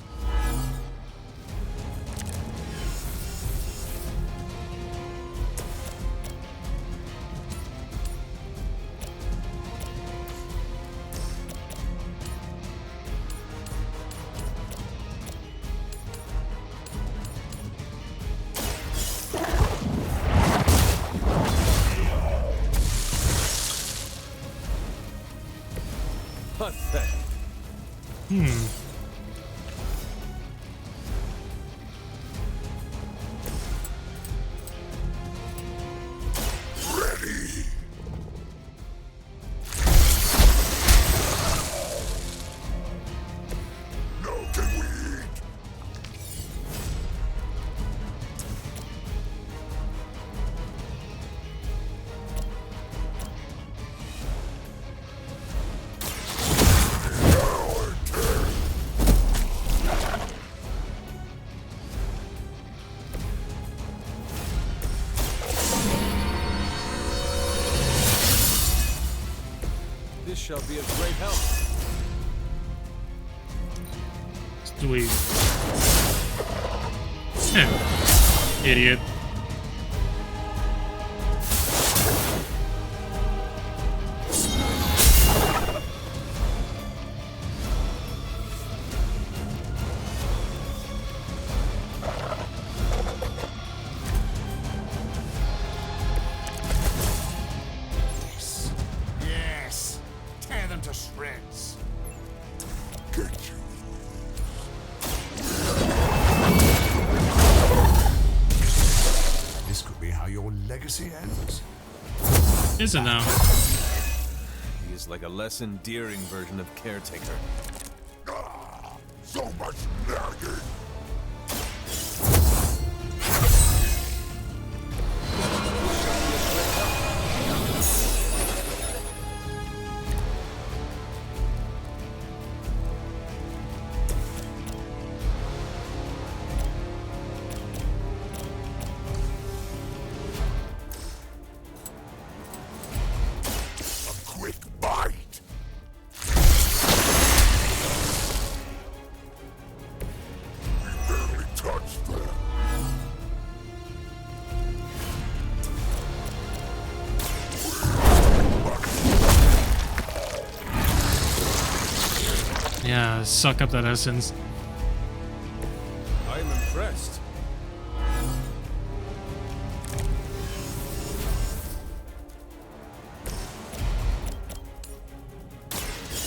Pathetic. Ready. Now can we eat? This shall be a great help. Sweet. Idiot. Yes. Tear them to shreds. Get you. This could be how your legacy ends. Is it now? He is like a less endearing version of Caretaker. So much nagging. Yeah, suck up that essence. I'm impressed.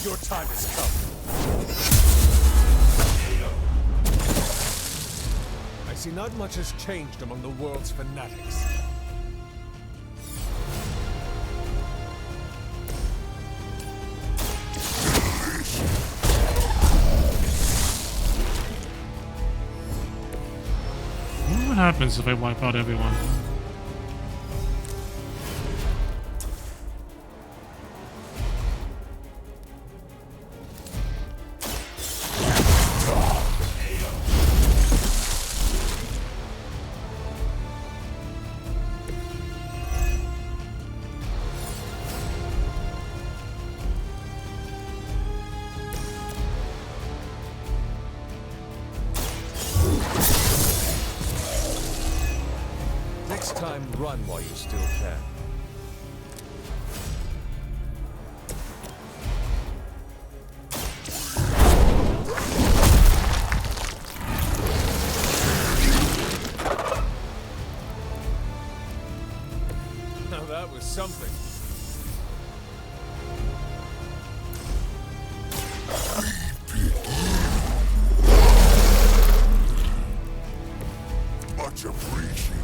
Your time has come. I see not much has changed among the world's fanatics. What happens if I wipe out everyone? Next time, run while you still can. Now that was something. Much appreciated.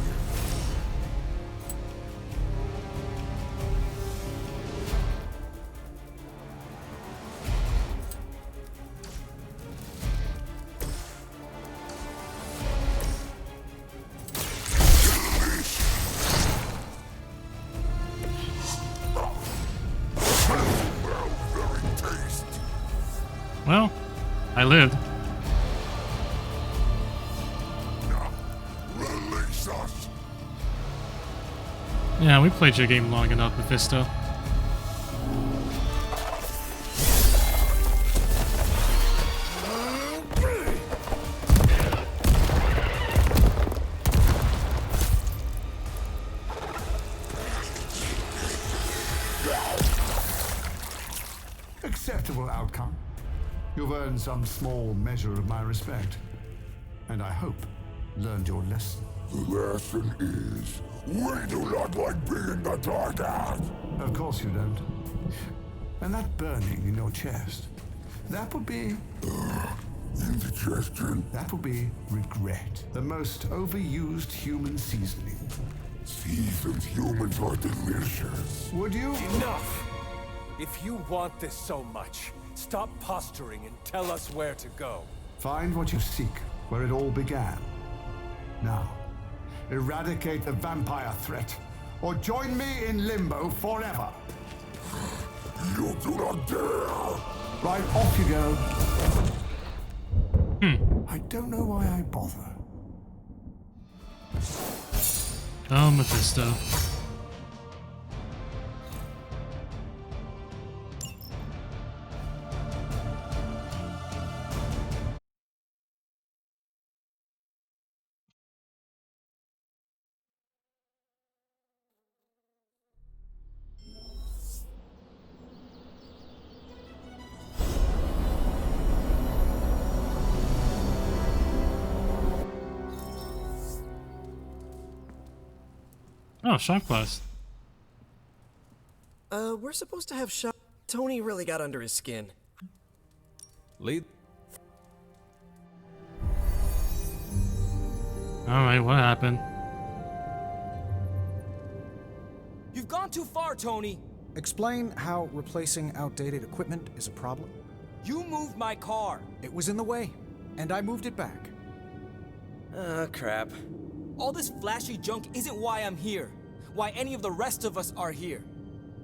Well, I lived. Release us. Yeah, we played your game long enough, Mephisto. Acceptable outcome. You've earned some small measure of my respect. And I hope learned your lesson. The lesson is, we do not like being attacked. Of course you don't. And that burning in your chest, that would be... indigestion. That would be regret. The most overused human seasoning. Seasoned humans are delicious. Would you? Enough! If you want this so much, stop posturing and tell us where to go. Find what you seek, where it all began. Now, eradicate the vampire threat, or join me in limbo forever. You do not dare! Right, off you go. I don't know why I bother. Oh, Mephisto. Oh, shop class. We're supposed to have shop. Tony really got under his skin. Lead. Alright, what happened? You've gone too far, Tony! Explain how replacing outdated equipment is a problem. You moved my car! It was in the way, and I moved it back. Crap. All this flashy junk isn't why I'm here. Why any of the rest of us are here.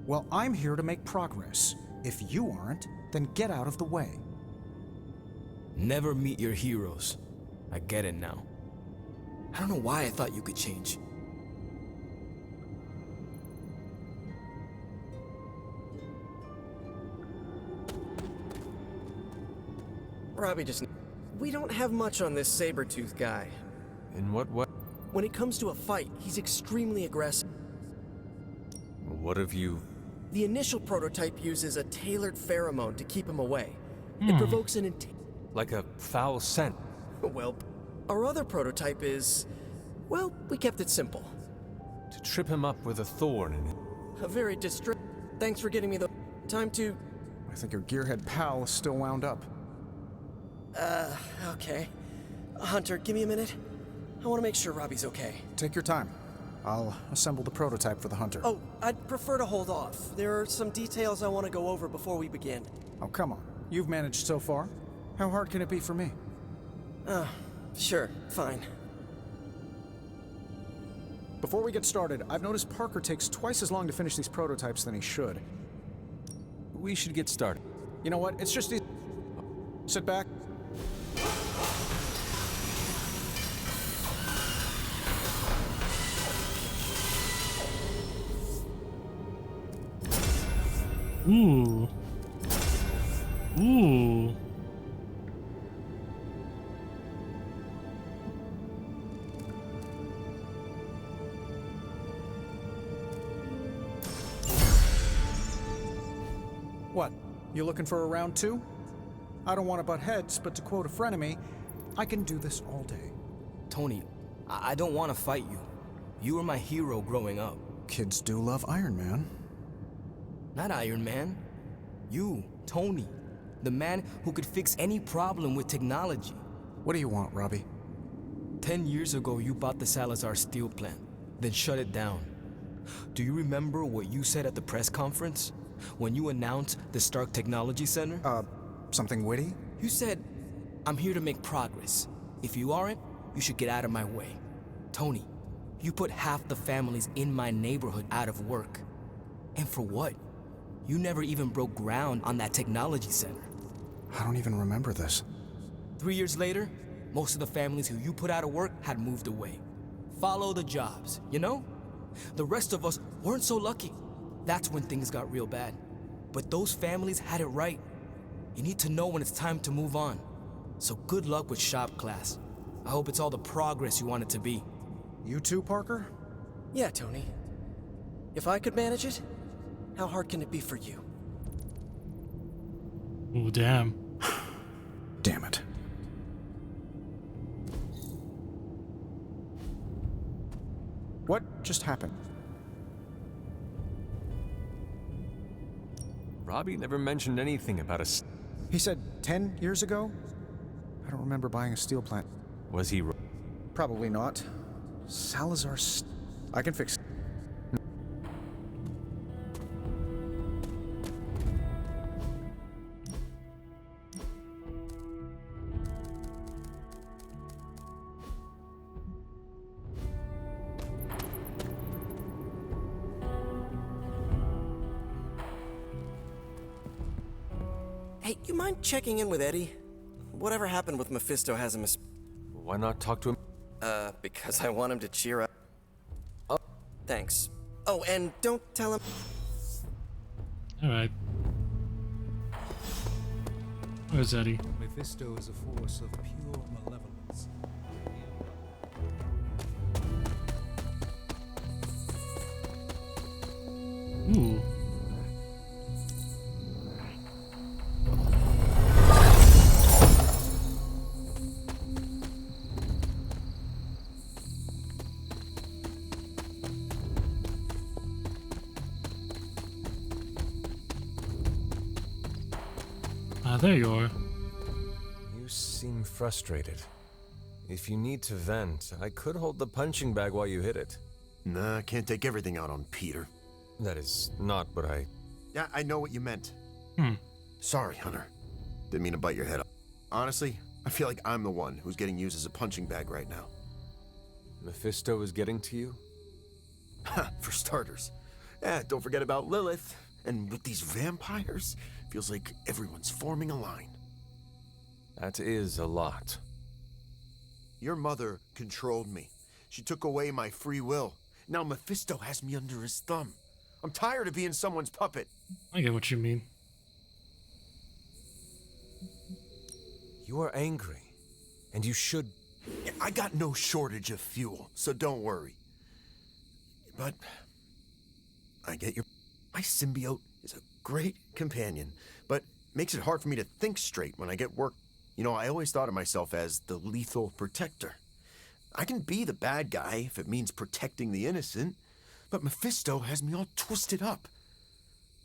Well, I'm here to make progress. If you aren't, then get out of the way. Never meet your heroes. I get it now. I don't know why I thought you could change. Robbie just... We don't have much on this saber-tooth guy. In what way? When it comes to a fight, he's extremely aggressive. What have you... The initial prototype uses a tailored pheromone to keep him away. It provokes an like a foul scent. Well, our other prototype is... well, we kept it simple. To trip him up with a thorn in it. A very distress. Thanks for getting me the time to... I think your gearhead pal is still wound up. Okay. Hunter, give me a minute. I want to make sure Robbie's okay. Take your time. I'll assemble the prototype for the Hunter. Oh, I'd prefer to hold off. There are some details I want to go over before we begin. Oh, come on. You've managed so far. How hard can it be for me? Sure, fine. Before we get started, I've noticed Parker takes twice as long to finish these prototypes than he should. We should get started. You know what? It's just easy. Sit back. Ooh. Ooh. What? You looking for a round two? I don't want to butt heads, but to quote a frenemy, I can do this all day. Tony, I don't want to fight you. You were my hero growing up. Kids do love Iron Man. Not Iron Man. You, Tony. The man who could fix any problem with technology. What do you want, Robbie? 10 years ago, you bought the Salazar steel plant, then shut it down. Do you remember what you said at the press conference? When you announced the Stark Technology Center? Something witty? You said, I'm here to make progress. If you aren't, you should get out of my way. Tony, you put half the families in my neighborhood out of work. And for what? You never even broke ground on that technology center. I don't even remember this. 3 years later, most of the families who you put out of work had moved away. Follow the jobs, you know? The rest of us weren't so lucky. That's when things got real bad. But those families had it right. You need to know when it's time to move on. So good luck with shop class. I hope it's all the progress you want it to be. You too, Parker? Yeah, Tony. If I could manage it, how hard can it be for you? Ooh, damn. Damn it. What just happened? Robbie never mentioned anything about a... He said 10 years ago? I don't remember buying a steel plant. Was he... Probably not. Salazar I can fix it. Hey, you mind checking in with Eddie? Whatever happened with Mephisto has him Why not talk to him? Because I want him to cheer up. Oh, thanks. Oh, and don't tell him... Alright. Where's Eddie? Mephisto is a force of pure malevolence. Ooh. There you are. You seem frustrated. If you need to vent, I could hold the punching bag while you hit it. Nah, can't take everything out on Peter. That is not what I... Yeah, I know what you meant. Hmm. Sorry, Hunter. Didn't mean to bite your head off. Honestly, I feel like I'm the one who's getting used as a punching bag right now. Mephisto is getting to you? Ha, for starters. Don't forget about Lilith. And with these vampires, feels like everyone's forming a line. That is a lot. Your mother controlled me. She took away my free will. Now Mephisto has me under his thumb. I'm tired of being someone's puppet. I get what you mean. You are angry, and you should... I got no shortage of fuel, so don't worry. But I get your... My symbiote is a great companion, but makes it hard for me to think straight when I get work. You know, I always thought of myself as the lethal protector. I can be the bad guy if it means protecting the innocent, but Mephisto has me all twisted up.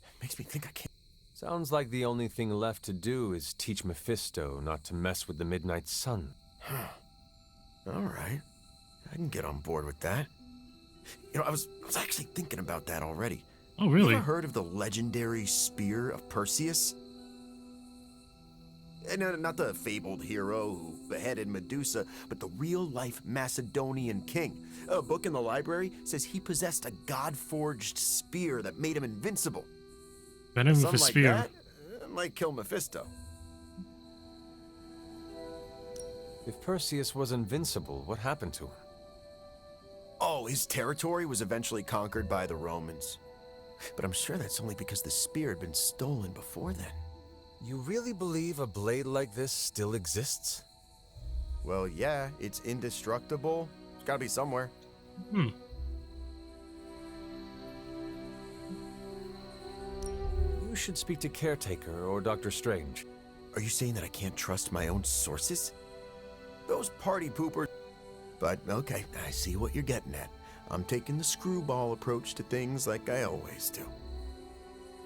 It makes me think I can't. Sounds like the only thing left to do is teach Mephisto not to mess with the Midnight Sun. All right. I can get on board with that. You know, I was actually thinking about that already. Oh, really? You ever heard of the legendary Spear of Perseus? And not the fabled hero who beheaded Medusa, but the real-life Macedonian king. A book in the library says he possessed a god-forged spear that made him invincible. Venom with Something a like spear. that might kill Mephisto. If Perseus was invincible, what happened to him? Oh, his territory was eventually conquered by the Romans. But I'm sure that's only because the spear had been stolen before then. You really believe a blade like this still exists? Well, yeah, it's indestructible. It's gotta be somewhere. Hmm. You should speak to Caretaker or Dr. Strange. Are you saying that I can't trust my own sources? Those party poopers. But, okay, I see what you're getting at. I'm taking the screwball approach to things like I always do.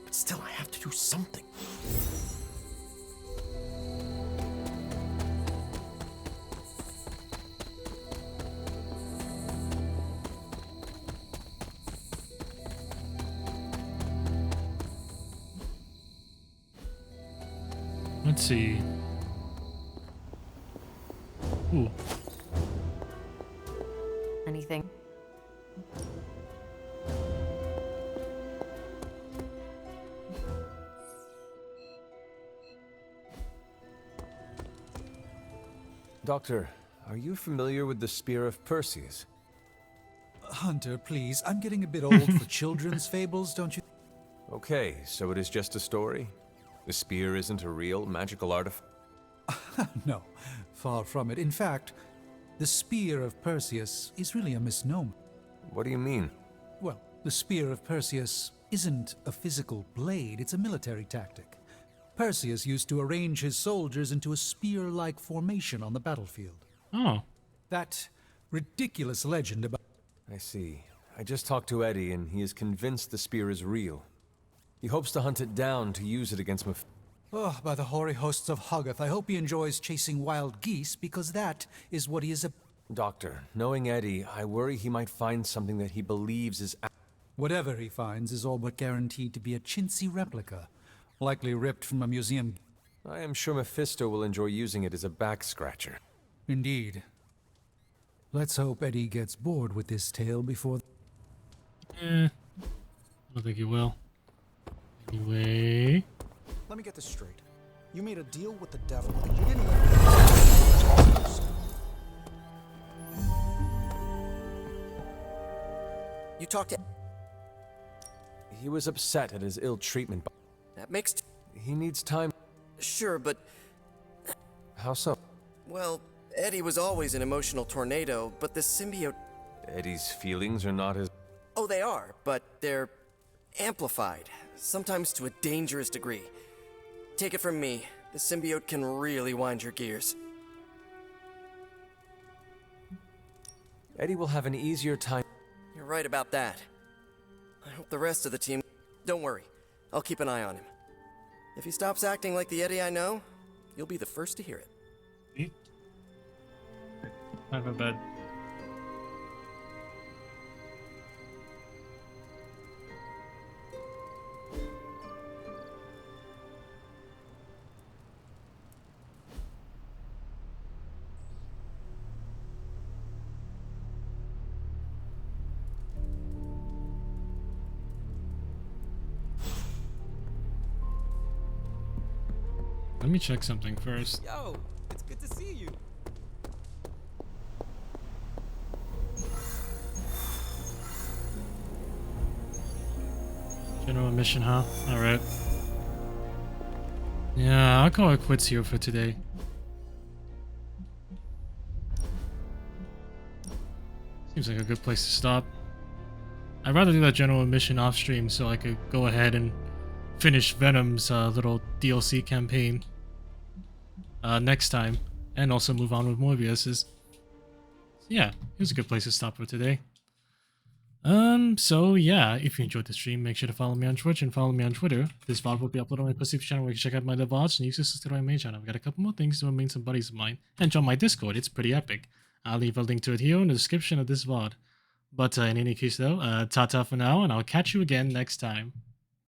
But still, I have to do something. Let's see. Ooh. Anything? Doctor, are you familiar with the Spear of Perseus? Hunter, please. I'm getting a bit old for children's fables, don't you? Okay, so it is just a story? The spear isn't a real magical artifact? No, far from it. In fact, the Spear of Perseus is really a misnomer. What do you mean? Well, the Spear of Perseus isn't a physical blade, it's a military tactic. Perseus used to arrange his soldiers into a spear-like formation on the battlefield. Oh. That ridiculous legend about... I see. I just talked to Eddie, and he is convinced the spear is real. He hopes to hunt it down to use it against Oh, by the hoary hosts of Hoggoth, I hope he enjoys chasing wild geese, because that is what he is a... Doctor, knowing Eddie, I worry he might find something that he believes is... Whatever he finds is all but guaranteed to be a chintzy replica, likely ripped from a museum. I am sure Mephisto will enjoy using it as a back-scratcher. Indeed. Let's hope Eddie gets bored with this tale before... I don't think he will. Anyway... Let me get this straight. You made a deal with the devil, and you didn't let You talked to... He was upset at his ill treatment. That makes... He needs time. Sure, but... How so? Well, Eddie was always an emotional tornado, but the symbiote... Eddie's feelings are not his... Oh, they are, but they're amplified, sometimes to a dangerous degree. Take it from me, the symbiote can really wind your gears. Eddie will have an easier time... You're right about that. I hope the rest of the team... Don't worry, I'll keep an eye on him. If he stops acting like the Eddie I know, you'll be the first to hear it. I have a bed. Let me check something first. Yo, it's good to see you. General mission, huh? Alright. Yeah, I'll call it quits here for today. Seems like a good place to stop. I'd rather do that general mission off stream so I could go ahead and finish Venom's little DLC campaign next time, and also move on with Morbius's. So yeah, here's a good place to stop for today. So yeah, if you enjoyed the stream, make sure to follow me on Twitch and follow me on Twitter. This VOD will be uploaded on my Pacific channel where you can check out my other VODs, and you can subscribe to my main channel. I've got a couple more things to remain some buddies of mine, and join my Discord, it's pretty epic. I'll leave a link to it here in the description of this VOD. But in any case though, ta-ta for now, and I'll catch you again next time.